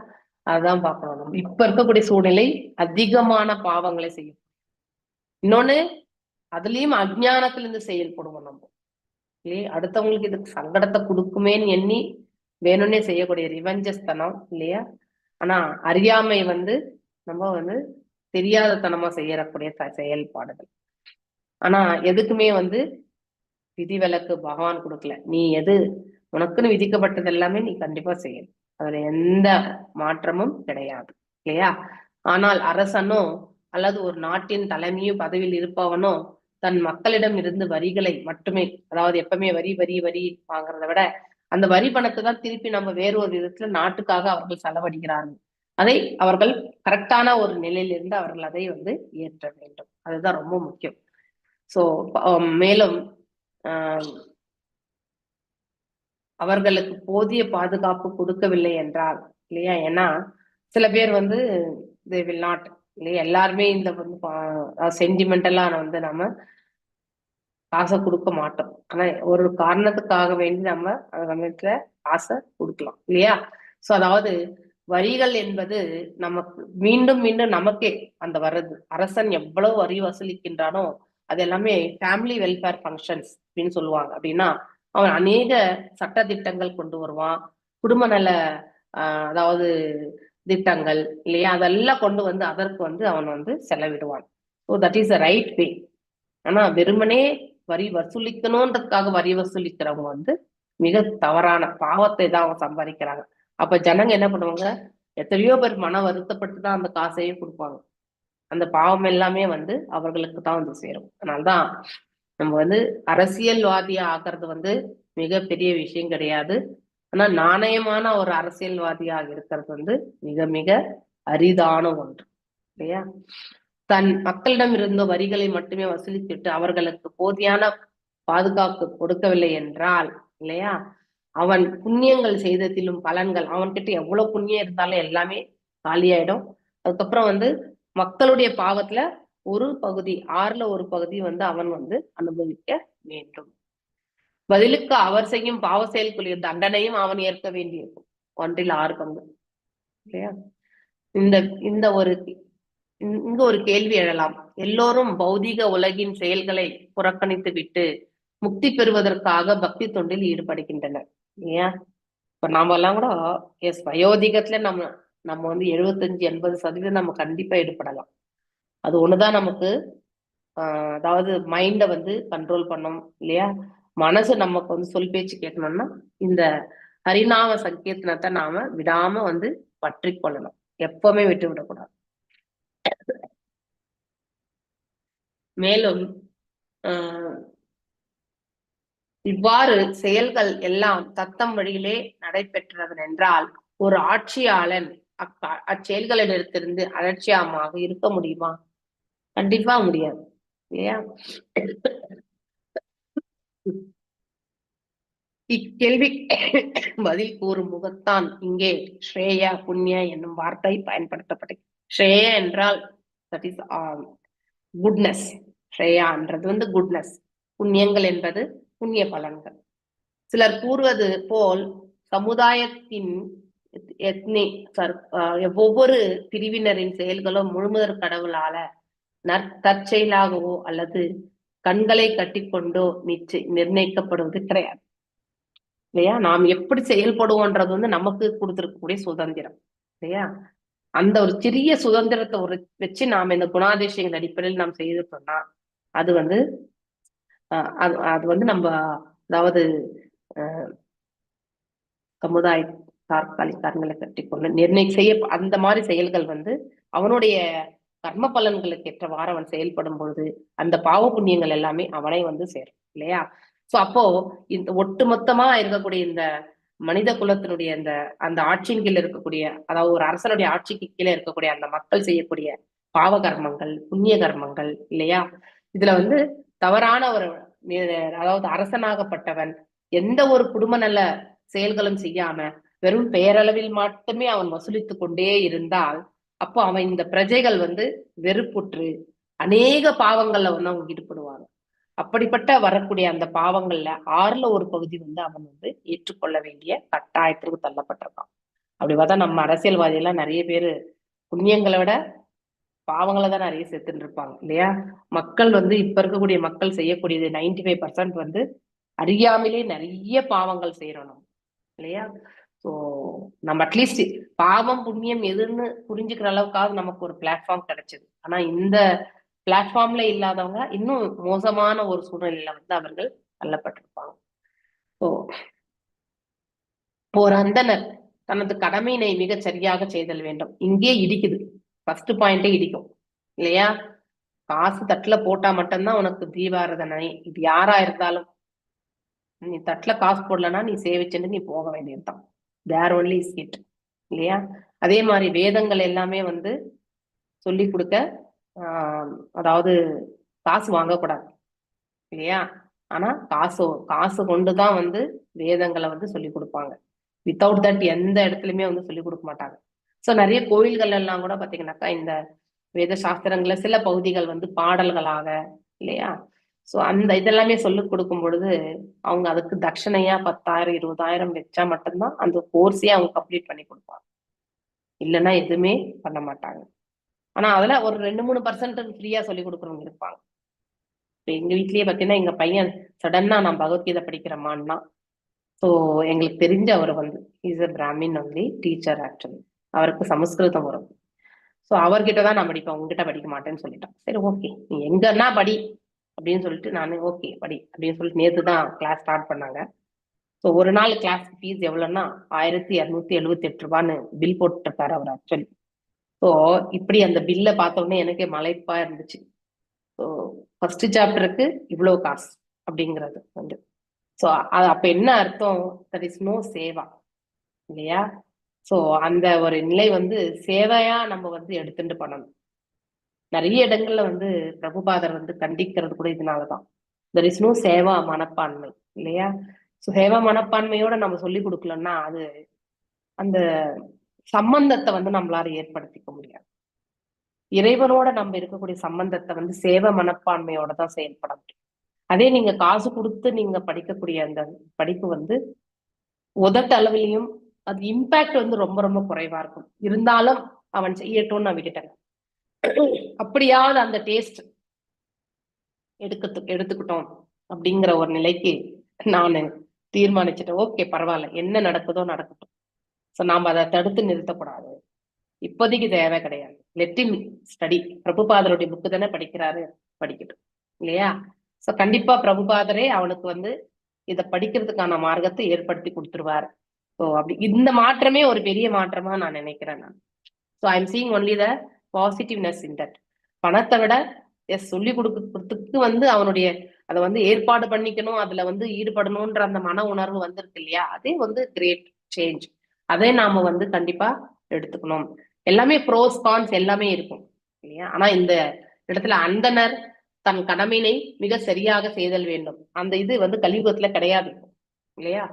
அதுதான் பார்க்கணும். நம்ம இப்ப இருக்கக்கூடிய சூழ்நிலை அதிகமான பாவங்களை செய்யும். இன்னொன்னு அதுலயும் அஜ்ஞானத்திலிருந்து செயல்படுவோம் நம்ம இல்லையா? அடுத்தவங்களுக்கு இதுக்கு சங்கடத்தை கொடுக்குமேன்னு எண்ணி வேணும்னே செய்யக்கூடிய ரிவெஞ்சஸ்தனம் இல்லையா? ஆனா அறியாமை வந்து நம்ம வந்து தெரியாதத்தனமா செய்யக்கூடிய செயல்பாடுகள். ஆனா எதுக்குமே வந்து விதிவிலக்கு பகவான் கொடுக்கல. நீ எது உனக்குன்னு விதிக்கப்பட்டது எல்லாமே நீ கண்டிப்பா செய்யணும், அதுல எந்த மாற்றமும் கிடையாது இல்லையா? ஆனால் அரசனோ அல்லது ஒரு நாட்டின் தலைமையும் பதவியில் இருப்பவனோ தன் மக்களிடம் இருந்து வரிகளை மட்டுமே, அதாவது எப்பவுமே வரி வரி வரி வாங்குறத விட அந்த வரி பணத்தை தான் திருப்பி நம்ம வேறு ஒரு விதத்துல நாட்டுக்காக அவர்கள் செலவழிக்கிறார்கள். அதை அவர்கள் கரெக்டான ஒரு நிலையிலிருந்து அவர்கள் அதை வந்து ஏற்ற வேண்டும். அதுதான் ரொம்ப முக்கியம். சோ மேலும் அவர்களுக்கு போதிய பாதுகாப்பு கொடுக்கவில்லை என்றால் இல்லையா? ஏன்னா சில பேர் வந்து they will not இல்லையா? எல்லாருமே இந்த வந்து சென்டிமெண்டலா வந்து நம்ம காசை கொடுக்க மாட்டோம். ஆனா ஒரு காரணத்துக்காக வேண்டி நம்ம அந்த சமயத்துல காசை கொடுக்கலாம் இல்லையா? சோ அதாவது வரிகள் என்பது நமக்கு மீண்டும் மீண்டும் நமக்கே அந்த வர்றது. அரசன் எவ்வளவு வரி வசூலிக்கின்றானோ அது எல்லாமே ஃபேமிலி வெல்ஃபேர் ஃபங்க்ஷன்ஸ் அப்படின்னு சொல்லுவாங்க. அப்படின்னா அவன் அநேக சட்ட திட்டங்கள் கொண்டு வருவான், குடும்ப நல அதாவது திட்டங்கள் இல்லையா? அதெல்லாம் கொண்டு வந்து அதற்கு வந்து அவன் வந்து செலவிடுவான். So that is the right way. ஆனா வெறுமனே வரி வசூலிக்கணும்ன்றதுக்காக வரி வசூலிக்கிறவங்க வந்து மிக தவறான பாவத்தை தான் அவங்க சம்பாதிக்கிறாங்க. அப்ப ஜனங்க என்ன பண்ணுவாங்க? எத்தனையோ பேர் மன வருத்தப்பட்டு தான் அந்த காசையே கொடுப்பாங்க. அந்த பாவம் எல்லாமே வந்து அவர்களுக்கு தான் வந்து சேரும். அதனால்தான் நம்ம வந்து அரசியல்வாதியா ஆகிறது வந்து மிகப்பெரிய விஷயம் கிடையாது. ஆனா நாணயமான ஒரு அரசியல்வாதியாக இருக்கிறது வந்து மிக மிக அரிதான ஒன்று இல்லையா? தன் மக்களிடம் இருந்த வரிகளை மட்டுமே வசூலித்துட்டு அவர்களுக்கு போதியான பாதுகாப்பு கொடுக்கவில்லை என்றால் இல்லையா, அவன் புண்ணியங்கள் செய்ததிலும் பலன்கள், அவன்கிட்ட எவ்வளவு புண்ணியம் இருந்தாலும் எல்லாமே காலியாயிடும். அதுக்கப்புறம் வந்து மக்களுடைய பாவத்துல ஒரு பகுதி, 6ல் 1 பகுதி வந்து அவன் வந்து அனுபவிக்க வேண்டும். பதிலுக்கு அவர் செய்யும் பாவ செயலுக்குரிய தண்டனையும் அவன் ஏற்க வேண்டியிருக்கும், 1/6 பங்கு இல்லையா? இந்த இங்க ஒரு கேள்வி எழலாம். எல்லோரும் பௌதிக உலகின் செயல்களை புறக்கணித்து விட்டு முக்தி பெறுவதற்காக பக்தி தொண்டில் ஈடுபடுகின்றனர் இல்லையா? இப்ப நாம எல்லாம் கூட வயோதிகத்துல நம்ம வந்து 75-80% நம்ம கண்டிப்பா ஈடுபடலாம். அது ஒண்ணுதான் நமக்கு அதாவது மைண்ட வந்து கண்ட்ரோல் பண்ணும் இல்லையா? மனசு நமக்கு வந்து சொல் பேச்சு கேட்கணும்னா இந்த ஹரிநாம சங்கீர்த்தனத்தை நாம விடாம வந்து பற்றி கொள்ளணும், எப்பவுமே விட்டு விடக்கூடாது. மேலும் இவ்வாறு செயல்கள் எல்லாம் தத்தம் வழியிலே நடைபெற்றது என்றால் ஒரு ஆட்சியாளன் அச்செயல்களிடத்திலிருந்து அலட்சியமாக இருக்க முடியுமா? கண்டிப்பா முடியாது இல்லையா? இக்கேள்வி பதில் கூறும் முகத்தான் இங்கே ஸ்ரேயா புண்ணிய என்னும் வார்த்தை பயன்படுத்தப்பட்டது. ஸ்ரேயா என்றால் தட் இஸ் குட்னஸ். ஸ்ரேயான்றது குட்னஸ், புண்ணியங்கள் என்பது புண்ணிய பலன்கள். சிலர் கூறுவது போல் சமுதாயத்தின் ஒவ்வொரு பிரிவினரின் செயல்களும் முழுமுதற் கடவுளால தற்செயலாகவோ அல்லது கண்களை கட்டிக்கொண்டோ நிர்ணயிக்கப்படுவது கிடையாது இல்லையா? நாம் எப்படி செயல்படுவோன்றது நமக்கு கொடுத்திருக்கக்கூடிய சுதந்திரம் இல்லையா? அந்த ஒரு சிறிய சுதந்திரத்தை வச்சு நாம் இந்த குணாதிசயங்கள் அடிப்படையில் நாம் செய்துட்டோம்னா அது அது நம்ம அதாவது சமுதாய தற்காலிகாரங்களை கட்டிக்கொண்டு செய்ய அந்த மாதிரி செயல்கள் அவனுடைய கர்ம பலன்களுக்கு ஏற்றவாறு அவன் செயல்படும் பொழுது அந்த பாவ புண்ணியங்கள் எல்லாமே அவனை சேரும் இல்லையா? சோ அப்போ இந்த ஒட்டுமொத்தமா இருக்கக்கூடிய இந்த மனித குலத்தினுடைய அந்த ஆட்சியின் கீழே இருக்கக்கூடிய, அதாவது ஒரு அரசனுடைய ஆட்சிக்கு கீழே இருக்கக்கூடிய அந்த மக்கள் செய்யக்கூடிய பாவ கர்மங்கள், புண்ணிய கர்மங்கள் இல்லையா? இதுல தவறான ஒரு, அதாவது அரசனாகப்பட்டவன் எந்த ஒரு குடும்ப நல்ல செயல்களும் செய்யாம வெறும் பெயரளவில் மட்டுமே அவன் வசூலித்துக் கொண்டே இருந்தால் அப்போ அவன் இந்த பிரஜைகள் வெறுப்புற்று அநேக பாவங்கள்ல அவங்க ஈடுபடுவாங்க. அப்படிப்பட்ட வரக்கூடிய அந்த பாவங்கள்ல 6ல் ஒரு பகுதி அவன் ஏற்றுக்கொள்ள வேண்டிய கட்டாயத்திற்கு தள்ளப்பட்டிருக்கான். அப்படி பார்த்தா நம்ம அரசியல்வாதி எல்லாம் நிறைய பேரு புண்ணியங்களை விட பாவங்களை தான் நிறைய சேர்த்துட்டு இருப்பாங்க இல்லையா? மக்கள் இப்ப இருக்கக்கூடிய மக்கள் செய்யக்கூடியது 95% அறியாமலே நிறைய பாவங்கள் செய்யறோம் நம்ம இல்லையா? ஸோ நம்ம அட்லீஸ்ட் பாவம் புண்ணியம் எதுன்னு புரிஞ்சுக்கிற அளவுக்காவது நமக்கு ஒரு பிளாட்ஃபார்ம் கிடைச்சது. ஆனா இந்த பிளாட்ஃபார்ம்ல இல்லாதவங்க இன்னும் மோசமான ஒரு சூழ்நிலையில அவர்கள் தள்ளப்பட்டிருப்பாங்க. ஸோ ஒரு அந்தனர் தனது கடமையினை மிக சரியாக செய்தல் வேண்டும். இங்கே இடிக்குது, ஃபர்ஸ்ட் பாயிண்டே இடிக்கும் இல்லையா? காசு தட்டுல போட்டா மட்டும்தான் உனக்கு தீபாராதனை. இது யாரா இருந்தாலும் நீ தட்டுல காசு போடலன்னா நீ சேவிச்சுட்டு நீ போக வேண்டியதுதான். தேர் ஒன்லி இஸ் இட் இல்லையா? அதே மாதிரி வேதங்கள் எல்லாமே சொல்லி கொடுக்க அதாவது காசு வாங்கக்கூடாது இல்லையா? ஆனா காசு கொண்டுதான் வேதங்களை சொல்லி கொடுப்பாங்க. வித்தவுட் தட் எந்த இடத்துலயுமே சொல்லி கொடுக்க மாட்டாங்க. சோ நிறைய கோயில்கள் எல்லாம் கூட பாத்தீங்கன்னாக்கா இந்த வேத சாஸ்திரங்கள்ல சில பகுதிகள் பாடல்களாக இல்லையா? சோ அந்த இதெல்லாமே சொல்லி கொடுக்கும் பொழுது அவங்க அதுக்கு தட்சணையா 10,000 20,000 வச்சா மட்டும்தான் அந்த கோர்ஸையே அவங்க கம்ப்ளீட் பண்ணி கொடுப்பாங்க. இல்லைன்னா எதுவுமே பண்ண மாட்டாங்க. ஆனா அதுல ஒரு 2-3% ஃப்ரீயா சொல்லி கொடுக்குறவங்க இருப்பாங்க. இப்ப எங்க வீட்லயே பாத்தீங்கன்னா எங்க பையன் சடனா நான் பகவத்கீதை படிக்கிறேமான்னா, ஸோ எங்களுக்கு தெரிஞ்ச அவர் is a brahmin only teacher. Actually அவருக்கு சமஸ்கிருதம் வரும். ஸோ அவர்கிட்டதான் நான் படிப்பேன், உங்ககிட்ட படிக்க மாட்டேன்னு சொல்லிட்டான். சரி ஓகே நீ எங்கன்னா படி அப்படின்னு சொல்லிட்டு நானு ஓகே படி அப்படின்னு சொல்லிட்டு நேற்று தான் கிளாஸ் ஸ்டார்ட் பண்ணாங்க. ஸோ ஒரு நாள் கிளாஸ் ஃபீஸ் எவ்வளோன்னா 1,278 ரூபான்னு பில் போட்டுருக்காரு அவர் ஆக்சுவலி. ஸோ இப்படி அந்த பில்லை பார்த்த உடனே எனக்கே மலைப்பா இருந்துச்சு. ஸோ ஃபர்ஸ்ட் சாப்டருக்கு இவ்வளோ காசு அப்படிங்கிறது ஸோ அது அப்ப என்ன அர்த்தம்? தட் இஸ் நோ சேவா இல்லையா? ஸோ அந்த ஒரு நிலை சேவையா நம்ம எடுத்துட்டு பண்ணணும். நிறைய இடங்கள்ல பிரபுபாதர் கண்டிக்கிறது கூட இதனாலதான். தெர் இஸ் நோ சேவா மனப்பான்மை இல்லையா? ஸோ சேவா மனப்பான்மையோட நம்ம சொல்லி கொடுக்கலன்னா அது அந்த சம்பந்தத்தை நம்மளால ஏற்படுத்திக்க முடியாது. இறைவனோட நம்ம இருக்கக்கூடிய சம்பந்தத்தை சேவ மனப்பான்மையோட தான் செயல்பட முடியும். அதே நீங்க காசு கொடுத்து நீங்க படிக்கக்கூடிய அந்த படிப்பு உதட்ட அளவிலையும் அது இம்பாக்ட் ரொம்ப ரொம்ப குறைவா இருக்கும். இருந்தாலும் அவன் செய்யட்டும்னு நான் விட்டுட்டேன். அப்படியாவது அந்த டேஸ்ட் எடுத்துக்கிட்டோம் அப்படிங்கிற ஒரு நிலைக்கு நான் தீர்மானிச்சுட்டேன். ஓகே பரவாயில்ல, என்ன நடக்குதோ நடக்கட்டும். ஸோ நாம அதை தடுத்து நிறுத்தக்கூடாது. இப்போதைக்கு தேவை கிடையாது. Let him study. பிரபுபாதருடைய புக்கு தானே படிக்கிறாரு, படிக்கட்டும் இல்லையா? ஸோ கண்டிப்பா பிரபுபாதரே அவனுக்கு இதை படிக்கிறதுக்கான மார்க்கத்தை ஏற்படுத்தி கொடுத்துருவார். ஸோ அப்படி இந்த மாற்றமே ஒரு பெரிய மாற்றமா நான் நினைக்கிறேன் நான். So I am seeing only the positiveness in that. பணத்தை விட சொல்லி கொடுக்கறதுக்கு வந்து அவனுடைய அதை வந்து ஏற்பாடு பண்ணிக்கணும், அதுல வந்து ஈடுபடணும்ன்ற அந்த மன உணர்வு வந்திருக்கு இல்லையா, அதே வந்து கிரேட் சேஞ்ச். அதே நாம வந்து கண்டிப்பா எடுத்துக்கணும். எல்லாமே ப்ரோஸ் கான்ஸ் எல்லாமே இருக்கும் இல்லையா. ஆனா இந்த இடத்துல அந்தனர் தன் கடமையினை மிக சரியாக செய்தல் வேண்டும். அந்த இது வந்து கலியுகத்துல கிடையாது இல்லையா.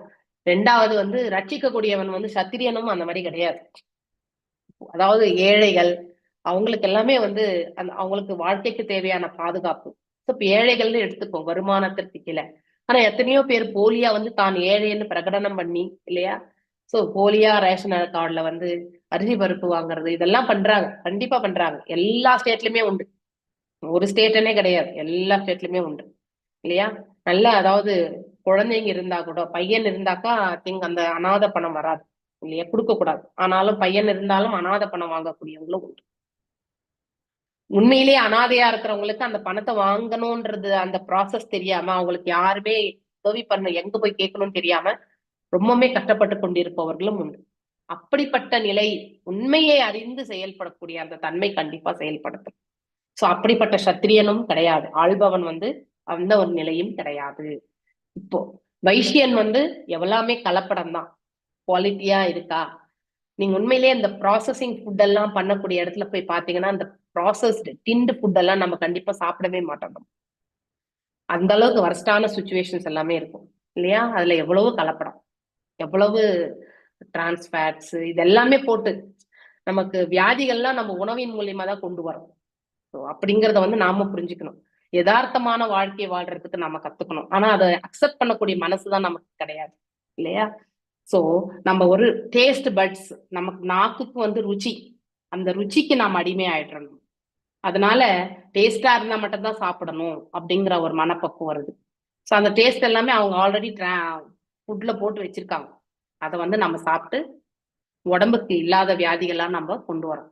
ரெண்டாவது வந்து ரட்சிக்கக்கூடியவன் வந்து சத்திரியனும் அந்த மாதிரி கிடையாது. அதாவது ஏழைகள் அவங்களுக்கு எல்லாமே வந்து அவங்களுக்கு வாழ்க்கைக்கு தேவையான பாதுகாப்பு. இப்ப ஏழைகள்னு எடுத்துப்போம், வருமானத்திற்கு கீழே. ஆனா எத்தனையோ பேர் போலியா வந்து தான் ஏழைன்னு பிரகடனம் பண்ணி இல்லையா, சோ போலியா ரேஷன் கார்டுல வந்து அரிசி பருப்பு வாங்குறது இதெல்லாம் பண்றாங்க, கண்டிப்பா பண்றாங்க. எல்லா ஸ்டேட்லயுமே உண்டு, ஒரு ஸ்டேட்னே கிடையாது, எல்லா ஸ்டேட்லயுமே உண்டு இல்லையா. நல்ல அதாவது குழந்தைங்க இருந்தா கூட, பையன் இருந்தாக்கா திங்க் அந்த அநாத பணம் வராது இல்லையா, கொடுக்க கூடாது. ஆனாலும் பையன் இருந்தாலும் அநாத பணம் வாங்கக்கூடியவங்களும் உண்டு. உண்மையிலேயே அனாதையா இருக்கிறவங்களுக்கு அந்த பணத்தை வாங்கணும்ன்றது அந்த ப்ராசஸ் தெரியாம, அவங்களுக்கு யாருமே உதவி பண்ண எங்க போய் கேட்கணும்னு தெரியாம ரொம்பவுமே கஷ்டப்பட்டு கொண்டிருப்பவர்களும் உண்டு. அப்படிப்பட்ட நிலை, உண்மையை அறிந்து செயல்படக்கூடிய அந்த தன்மை கண்டிப்பா செயல்படுத்தும். சோ அப்படிப்பட்ட சத்திரியனும் கிடையாது, ஆள்பவன் வந்து அந்த ஒரு நிலையும் கிடையாது. இப்போ வைசியன் வந்து எவ்வளவுமே கலப்படம் தான், குவாலிட்டியா இருக்கா. நீங்க உண்மையிலேயே இந்த ப்ராசஸிங் ஃபுட் எல்லாம் பண்ணக்கூடிய இடத்துல போய் பாத்தீங்கன்னா, அந்த ப்ராசஸ்டு டின்டு ஃபுட் எல்லாம் நம்ம கண்டிப்பா சாப்பிடவே மாட்டோம். அந்த அளவுக்கு வர்ஸ்டான சுச்சுவேஷன்ஸ் எல்லாமே இருக்கும் இல்லையா. அதுல எவ்வளவு கலப்படம், எவ்வளவு டிரான்ஸ்ஃபேட்ஸ், இது எல்லாமே போட்டு நமக்கு வியாதிகள்லாம் நம்ம உணவின் மூலியமா தான் கொண்டு வரோம். அப்படிங்கிறத வந்து நாம புரிஞ்சுக்கணும். யதார்த்தமான வாழ்க்கையை வாழ்றதுக்கு நாம கத்துக்கணும். ஆனா அதை அக்செப்ட் பண்ணக்கூடிய மனசுதான் நமக்கு கிடையாது இல்லையா. சோ நம்ம ஒரு டேஸ்ட் பட்ஸ், நமக்கு நாக்குக்கு வந்து ருச்சி, அந்த ருச்சிக்கு நாம் அடிமை ஆயிடுறோம். அதனால டேஸ்டா இருந்தா மட்டும் தான் சாப்பிடணும் அப்படிங்கிற ஒரு மனப்பக்குவம் வருது. ஸோ அந்த டேஸ்ட் எல்லாமே அவங்க ஆல்ரெடி ஃபுட்ல போட்டு வச்சிருக்காங்க. அதை வந்து நம்ம சாப்பிட்டு உடம்புக்கு இல்லாத வியாதிகள்லாம் நம்ம கொண்டு வரோம்.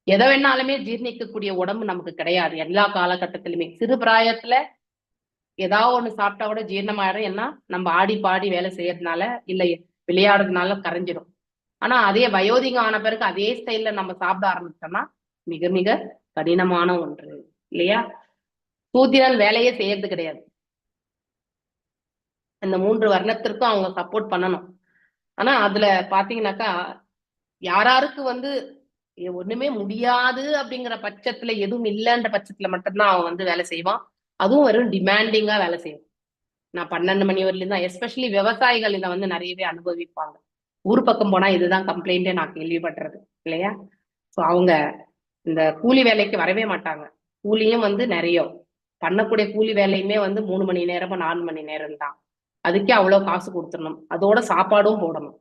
எதை வேணாலுமே ஜீர்ணிக்கக்கூடிய உடம்பு நமக்கு கிடையாது எல்லா காலகட்டத்திலுமே. சிறு பிராயத்துல ஏதாவது ஒண்ணு சாப்பிட்டா கூட ஜீரணமாயிடும். ஏன்னா நம்ம ஆடி பாடி வேலை செய்யறதுனால இல்ல விளையாடுறதுனால கரைஞ்சிடும். ஆனா அதே வயோதிகம் ஆன பிறகு அதே ஸ்டைல்ல நம்ம சாப்பிட ஆரம்பிச்சோம்னா மிக மிக கடினமான ஒன்று இல்லையா. சூத்திரன் வேலையே செய்யறது கிடையாது, அந்த 3 வர்ணத்திற்கும் அவங்க சப்போர்ட் பண்ணணும். ஆனா அதுல பாத்தீங்கன்னாக்கா யாராருக்கு வந்து ஒண்ணுமே முடியாது அப்படிங்கிற பட்சத்துல, எதுவும் இல்லைன்ற பட்சத்துல மட்டும்தான் அவன் வந்து வேலை செய்வான். அதுவும் வெறும் டிமாண்டிங்கா வேலை செய்வான். நான் 12 மணி வரையிலும் தான். எஸ்பெஷலி விவசாயிகள் இதை வந்து நிறையவே அனுபவிப்பாங்க. ஊர் பக்கம் போனா இதுதான் கம்ப்ளைண்டே நான் கேள்விப்படுறது இல்லையா. ஸோ அவங்க இந்த கூலி வேலைக்கு வரவே மாட்டாங்க. கூலியும் வந்து நிறைய பண்ணக்கூடிய கூலி வேலையுமே வந்து 3 மணி நேரமோ 4 மணி நேரம் தான். அதுக்கே அவ்வளவு காசு கொடுத்துடணும், அதோட சாப்பாடும் போடணும்.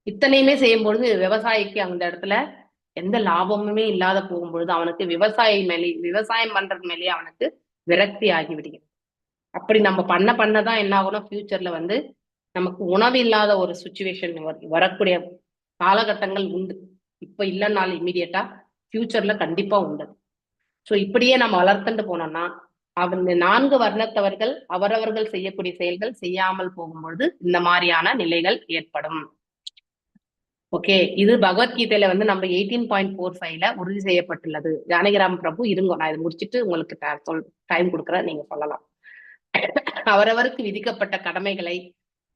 இத்தனையுமே செய்யும் பொழுது விவசாயிக்கு அந்த இடத்துல எந்த லாபமுமே இல்லாத போகும்பொழுது அவனுக்கு விவசாயம் பண்றது மேலேயே அவனுக்கு விரக்தி ஆகிவிடுகிறது. அப்படி நம்ம பண்ணதான் என்ன ஆகும்னா ஃபியூச்சர்ல வந்து நமக்கு உணவு இல்லாத ஒரு சுச்சுவேஷன் வரக்கூடிய காலகட்டங்கள் உண்டு. இப்ப இல்லைன்னாலும் இம்மிடியட்டா ஃபியூச்சர்ல கண்டிப்பா உண்டு. ஸோ இப்படியே நம்ம வளர்த்துட்டு போனோம்னா அவங்க 4 வர்ணத்தவர்கள் அவரவர்கள் செய்யக்கூடிய செயல்கள் செய்யாமல் போகும்பொழுது இந்த மாதிரியான நிலைகள் ஏற்படும். ஓகே, இது பகவத்கீதையில வந்து நம்ம 18.45ல உறுதி செய்யப்பட்டுள்ளது. ஜானகிராம் பிரபு இருங்க, நான் இதை முடிச்சுட்டு உங்களுக்கு டைம் கொடுக்குறேன், நீங்க சொல்லலாம். அவரவருக்கு விதிக்கப்பட்ட கடமைகளை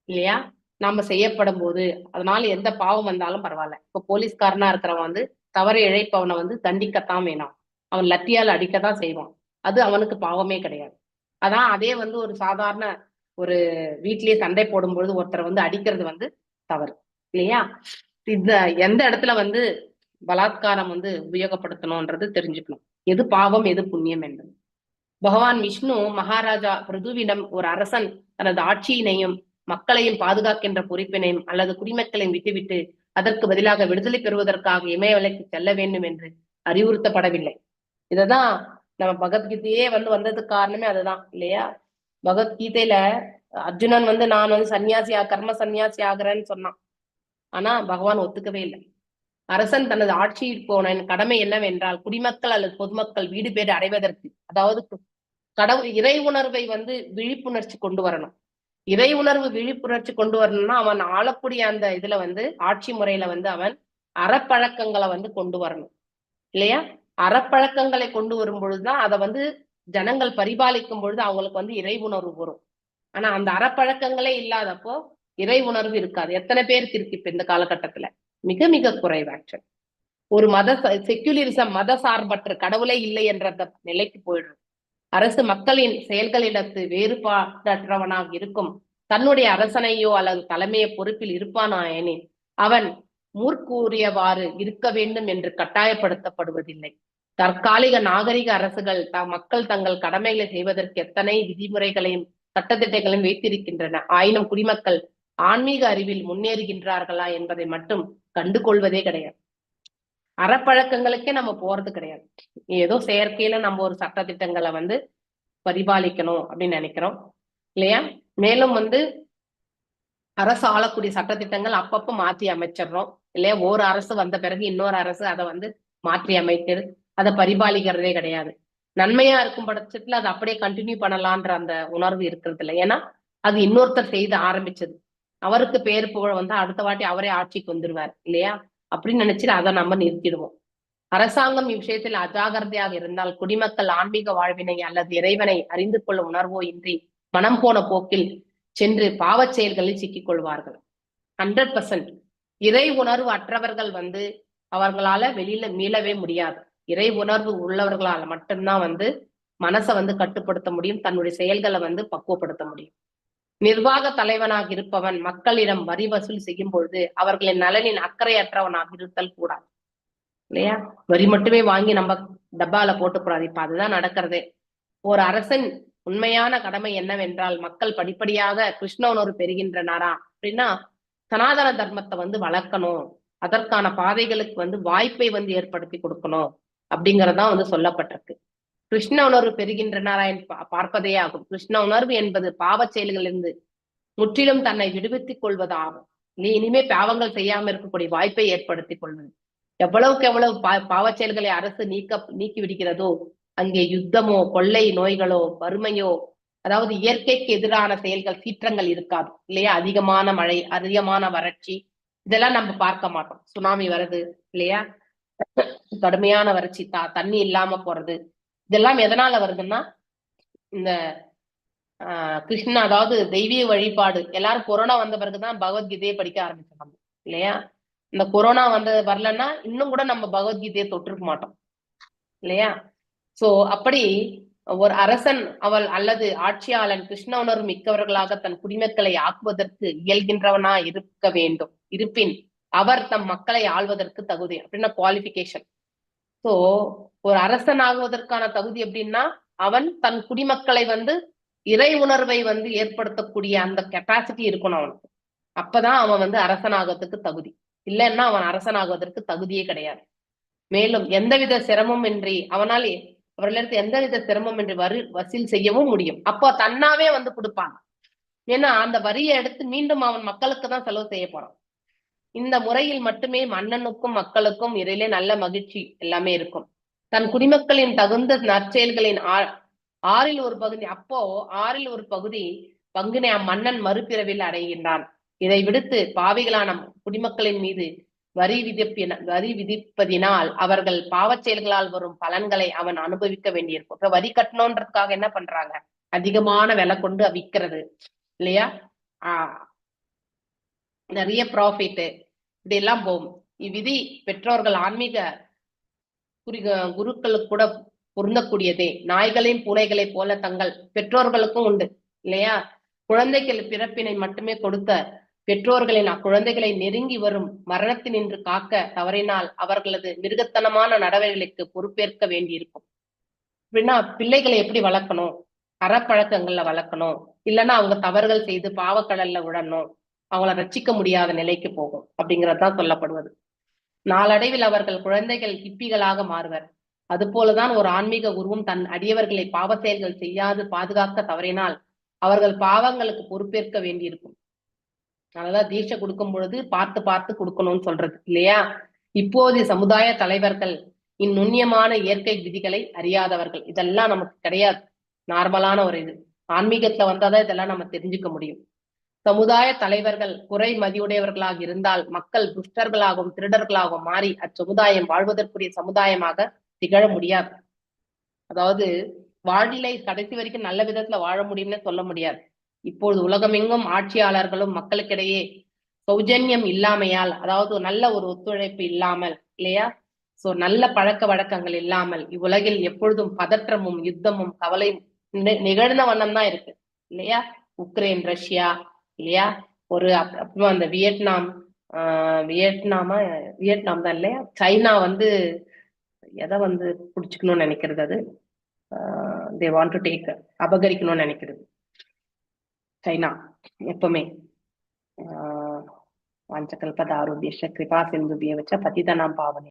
இல்லையா நாம செய்யப்படும் போது அதனால எந்த பாவம் வந்தாலும் பரவாயில்ல. இப்ப போலீஸ்காரனா இருக்கிறவன் வந்து தவறு இழைப்பவனை வந்து தண்டிக்கத்தான் வேணும், அவன் லத்தியால் அடிக்கத்தான் செய்வான். அது அவனுக்கு பாவமே கிடையாது. அதான் அதே வந்து ஒரு சாதாரண ஒரு வீட்லயே சண்டை போடும்பொழுது ஒருத்தரை வந்து அடிக்கிறது வந்து தவறு இல்லையா. இந்த எந்த இடத்துல வந்து பலாத்காரம் வந்து உபயோகப்படுத்தணும்ன்றது தெரிஞ்சுக்கணும், எது பாவம் எது புண்ணியம் என்று. பகவான் விஷ்ணு மகாராஜா பிருதுவிடம் ஒரு அரசன் தனது ஆட்சியினையும் மக்களையும் பாதுகாக்கின்ற பொறுப்பினையும் அல்லது குடிமக்களையும் விட்டுவிட்டு அதற்கு பதிலாக விடுதலை பெறுவதற்காக இமயமலைக்கு செல்ல வேண்டும் என்று அறிவுறுத்தப்படவில்லை. இததான் நம்ம பகவத்கீதையே வந்து வந்ததுக்கு காரணமே அதுதான் இல்லையா. பகவத்கீதையில அர்ஜுனன் வந்து நான் வந்து சன்னியாசி கர்ம சன்னியாசி ஆகிறேன்னு சொன்னான். ஆனா பகவான் ஒத்துக்கவே இல்லை. அரசன் தனது ஆட்சியில் போன கடமை என்னவென்றால் குடிமக்கள் அல்லது பொதுமக்கள் வீடு பேறு அடைவதற்கு, அதாவது கடவுள் இறை உணர்வை வந்து விழிப்புணர்ச்சி கொண்டு வரணும். இறை உணர்வு விழிப்புணர்ச்சி கொண்டு வரணும்னா அவன் ஆளக்கூடிய அந்த இதுல வந்து ஆட்சி முறையில வந்து அவன் அறப்பழக்கங்களை வந்து கொண்டு வரணும் இல்லையா. அறப்பழக்கங்களை கொண்டு வரும் பொழுதுதான் அதை வந்து ஜனங்கள் பரிபாலிக்கும் பொழுது அவங்களுக்கு வந்து இறை உணர்வு வரும். ஆனா அந்த அறப்பழக்கங்களே இல்லாதப்போ இறை உணர்வு இருக்காது. எத்தனை பேருக்கு இருக்கு இப்ப இந்த காலகட்டத்துல? மிக மிக குறைவு. ஆக்சுவல் ஒரு செக்யூலரிசம், மத சார்பற்ற, கடவுளே இல்லை என்ற அந்த நிலைக்கு போயிடும். அரசு மக்களின் செயல்களிடத்து வேறுபாடற்றவனாக இருக்கும் தன்னுடைய அரசனையோ அல்லது தலைமைய பொறுப்பில் இருப்பானாயெனின் அவன் முற்கூறியவாறு இருக்க வேண்டும் என்று கட்டாயப்படுத்தப்படுவதில்லை. தற்காலிக நாகரிக அரசுகள் மக்கள் தங்கள் கடமைகளை செய்வதற்கு எத்தனை விதிமுறைகளையும் சட்டத்திட்டங்களையும் வைத்திருக்கின்றன. ஆயினும் குடிமக்கள் ஆன்மீக அறிவில் முன்னேறுகின்றார்களா என்பதை மட்டும் கண்டுகொள்வதே கிடையாது. அறப்பழக்கங்களுக்கே நம்ம போறது கிடையாது. ஏதோ செயற்கையில நம்ம ஒரு சட்டத்திட்டங்களை வந்து பரிபாலிக்கணும் அப்படின்னு நினைக்கிறோம் இல்லையா? மேலும் வந்து அரசு ஆளக்கூடிய சட்டத்திட்டங்கள் அப்பப்போ மாற்றி அமைச்சிடுறோம் இல்லையா? ஒரு அரசு வந்த பிறகு இன்னொரு அரசு அதை வந்து மாற்றி அமைக்கிறது, அதை பரிபாலிக்கிறதே கிடையாது. நன்மையா இருக்கும் பட்சத்துல அதை அப்படியே கண்டினியூ பண்ணலான்ற அந்த உணர்வு இருக்கிறது இல்லை. ஏன்னா அது இன்னொருத்தர் செய்து ஆரம்பிச்சது. அவருக்கு பேர் புகழ் வந்து அடுத்த வாட்டி அவரே ஆட்சிக்கு வந்துருவார் இல்லையா? அப்படின்னு நினைச்சிட்டு அதை நம்ம நிறுத்திடுவோம். அரசாங்கம் இவ்விஷயத்தில் அஜாகிரதையாக இருந்தால் குடிமக்கள் ஆன்மீக வாழ்வினை அல்லது இறைவனை அறிந்து கொள்ளும் உணர்வோ இன்றி மனம் போன போக்கில் சென்று பாவச் செயல்களில் சிக்கிக் கொள்வார்கள். 100% இறை உணர்வு அற்றவர்கள் வந்து அவர்களால வெளியில மீளவே முடியாது. இறை உணர்வு உள்ளவர்களால மட்டும்தான் வந்து மனசை வந்து கட்டுப்படுத்த முடியும், தன்னுடைய செயல்களை வந்து பக்குவப்படுத்த முடியும். நிர்வாக தலைவனாக இருப்பவன் மக்களிடம் வரி வசூல் செய்யும் பொழுது அவர்களின் நலனின் அக்கறையற்றவனாக இருத்தல் கூடாது இல்லையா? வரி மட்டுமே வாங்கி நம்ம டப்பால போட்டுக்கூடாது. இப்ப அதுதான் நடக்கிறதே. ஒரு அரசன் உண்மையான கடமை என்னவென்றால் மக்கள் படிப்படியாக கிருஷ்ண உணர்வு பெறுகின்றனாரா அப்படின்னா சனாதன தர்மத்தை வந்து வளர்க்கணும், அதற்கான பாதைகளுக்கு வந்து வாய்ப்பை வந்து ஏற்படுத்தி கொடுக்கணும் அப்படிங்கறதான் வந்து சொல்லப்பட்டிருக்கு. கிருஷ்ண உணர்வு பெறுகின்றனாரா பார்ப்பதே ஆகும். கிருஷ்ண உணர்வு என்பது பாவ செயல்களிலிருந்து முற்றிலும் தன்னை விடுவித்துக் கொள்வதாகும். இனிமே பாவங்கள் செய்யாம இருக்கக்கூடிய வாய்ப்பை ஏற்படுத்திக் கொள்வது. எவ்வளவுக்கு எவ்வளவு பாவச் செயல்களை அரசு நீக்கி விடுகிறதோ அங்கே யுத்தமோ, கொள்ளை நோய்களோ, வறுமையோ, அதாவது இயற்கைக்கு எதிரான செயல்கள், சீற்றங்கள் இருக்காது இல்லையா? அதிகமான மழை, அதிகமான வறட்சி, இதெல்லாம் நம்ம பார்க்க மாட்டோம். சுனாமி வருது இல்லையா? கடுமையான வறட்சி, தண்ணி இல்லாம போறது, இதெல்லாம் எதனால வருதுன்னா இந்த கிருஷ்ண, அதாவது தெய்வீக வழிபாடு. எல்லாரும் கொரோனா வந்த பிறகுதான் பகவத்கீதையை படிக்க ஆரம்பிச்சாங்க இல்லையா? இந்த கொரோனா வரலன்னா இன்னும் கூட நம்ம பகவத்கீதையை தொட்டிருக்க மாட்டோம் இல்லையா? சோ அப்படி ஒரு அரசன் அவள் அல்லது ஆட்சியாளன் கிருஷ்ண உணர்வு மிக்கவர்களாக தன் குடிமக்களை ஆக்குவதற்கு இயல்கின்றவனா இருக்க வேண்டும். இருப்பின் அவர் தம் மக்களை ஆள்வதற்கு தகுதி அப்படின்னா குவாலிபிகேஷன். சோ ஒரு அரசன் ஆகுவதற்கான தகுதி எப்படின்னா அவன் தன் குடிமக்களை வந்து இறை உணர்வை வந்து ஏற்படுத்தக்கூடிய அந்த கெப்பாசிட்டி இருக்கணும் அவனுக்கு. அப்பதான் அவன் வந்து அரசனாகிறதுக்கு தகுதி. இல்லைன்னா அவன் அரசனாகுவதற்கு தகுதியே கிடையாது. மேலும் எந்தவித சிரமம் இன்றி அவனால் அவர்களிடத்து எந்தவித சிரமம் இன்றி வசூல் செய்யவும் முடியும். அப்போ தன்னாவே வந்து கொடுப்பாங்க. ஏன்னா அந்த வரியை எடுத்து மீண்டும் அவன் மக்களுக்கு தான் செலவு செய்ய போறான். இந்த முறையில் மட்டுமே மன்னனுக்கும் மக்களுக்கும் இடையிலே நல்ல மகிழ்ச்சி எல்லாமே இருக்கும். தன் குடிமக்களின் தகுந்த நற்செயல்களின் ஆறில் ஒரு பகுதி பங்கினை அம்மன்னன் மறுபிறவில் அடைகின்றான். இதை விடுத்து பாவிகளான குடிமக்களின் மீது வரி விதிப்பதினால் அவர்கள் பாவச் செயல்களால் வரும் பலன்களை அவன் அனுபவிக்க வேண்டியிருக்கும். இப்ப வரி கட்டணும்ன்றதுக்காக என்ன பண்றாங்க? அதிகமான விலை கொண்டு விற்கிறது இல்லையா? நிறைய ப்ராஃபிட் இப்படி எல்லாம் போகும். இவ்விதி பெற்றோர்கள் ஆன்மீக குருக்களுக்கு கூட பொருந்தக்கூடியதே. நாய்களையும் பூனைகளை போல தங்கள் பெற்றோர்களுக்கும் உண்டு இல்லையா? குழந்தைகள் பிறப்பினை மட்டுமே கொடுத்த பெற்றோர்களின் அக்குழந்தைகளை நெருங்கி வரும் மரணத்தினின்று காக்க தவறினால் அவர்களது மிருகத்தனமான நடவடிக்கைகளுக்கு பொறுப்பேற்க வேண்டியிருக்கும். அப்படின்னா பிள்ளைகளை எப்படி வளர்க்கணும்? அறப்பழக்கங்கள்ல வளர்க்கணும். இல்லைன்னா அவங்க தவறுகள் செய்து பாவக்கடல்ல விடணும், அவங்கள ரட்சிக்க முடியாத நிலைக்கு போகும் அப்படிங்கறதுதான் சொல்லப்படுவது. நாளடைவில் அவர்கள் குழந்தைகள் ஹிப்பிகளாக மாறுவர். அது போலதான் ஒரு ஆன்மீக குருவும் தன் அடியவர்களை பாவ செயல்கள் செய்யாது பாதுகாக்க தவறினால் அவர்கள் பாவங்களுக்கு பொறுப்பேற்க வேண்டியிருக்கும். அதனாலதான் தீட்சை கொடுக்கும் பொழுது பார்த்து பார்த்து கொடுக்கணும்னு சொல்றது இல்லையா? இப்போது சமுதாய தலைவர்கள் இந்நுண்ணியமான இயற்கை விதிகளை அறியாதவர்கள். இதெல்லாம் நமக்கு கிடையாது. நார்மலான ஒரு இது. ஆன்மீகத்துல வந்தாதான் இதெல்லாம் நம்ம தெரிஞ்சுக்க முடியும். சமுதாய தலைவர்கள் குறை மதியுடையவர்களாக இருந்தால் மக்கள் துஷ்டர்களாகவும் திருடர்களாகவும் மாறி அச்சமுதாயம் வாழ்வதற்குரிய சமுதாயமாக திகழ முடியாது. அதாவது வாழ்நிலை கடைசி வரைக்கும் நல்ல விதத்துல வாழ முடியும்னு சொல்ல முடியாது. இப்பொழுது உலகமெங்கும் ஆட்சியாளர்களும் மக்களுக்கிடையே சௌஜன்யம் இல்லாமையால், அதாவது நல்ல ஒரு ஒத்துழைப்பு இல்லாமல் இல்லையா, சோ நல்ல பழக்க வழக்கங்கள் இல்லாமல் இவ்வுலகில் எப்பொழுதும் பதற்றமும் யுத்தமும் கவலையும் நிகழ்ந்த வண்ணம் தான் இருக்கு இல்லையா. உக்ரைன், ரஷ்யா இல்லையா, ஒரு அப்புறம் அந்த வியட்நாம் தான் இல்லையா, சைனா வந்து எதை வந்து புடிச்சுக்கணும்னு நினைக்கிறது, அது தே வாண்ட் டு டேக், அபகரிக்கணும்னு நினைக்கிறது சைனா எப்பவுமே. வாஞ்சகல்பதாருபியஸ்ச கிருபா சிந்துபிய வச்ச பதிதனாம் பாவனே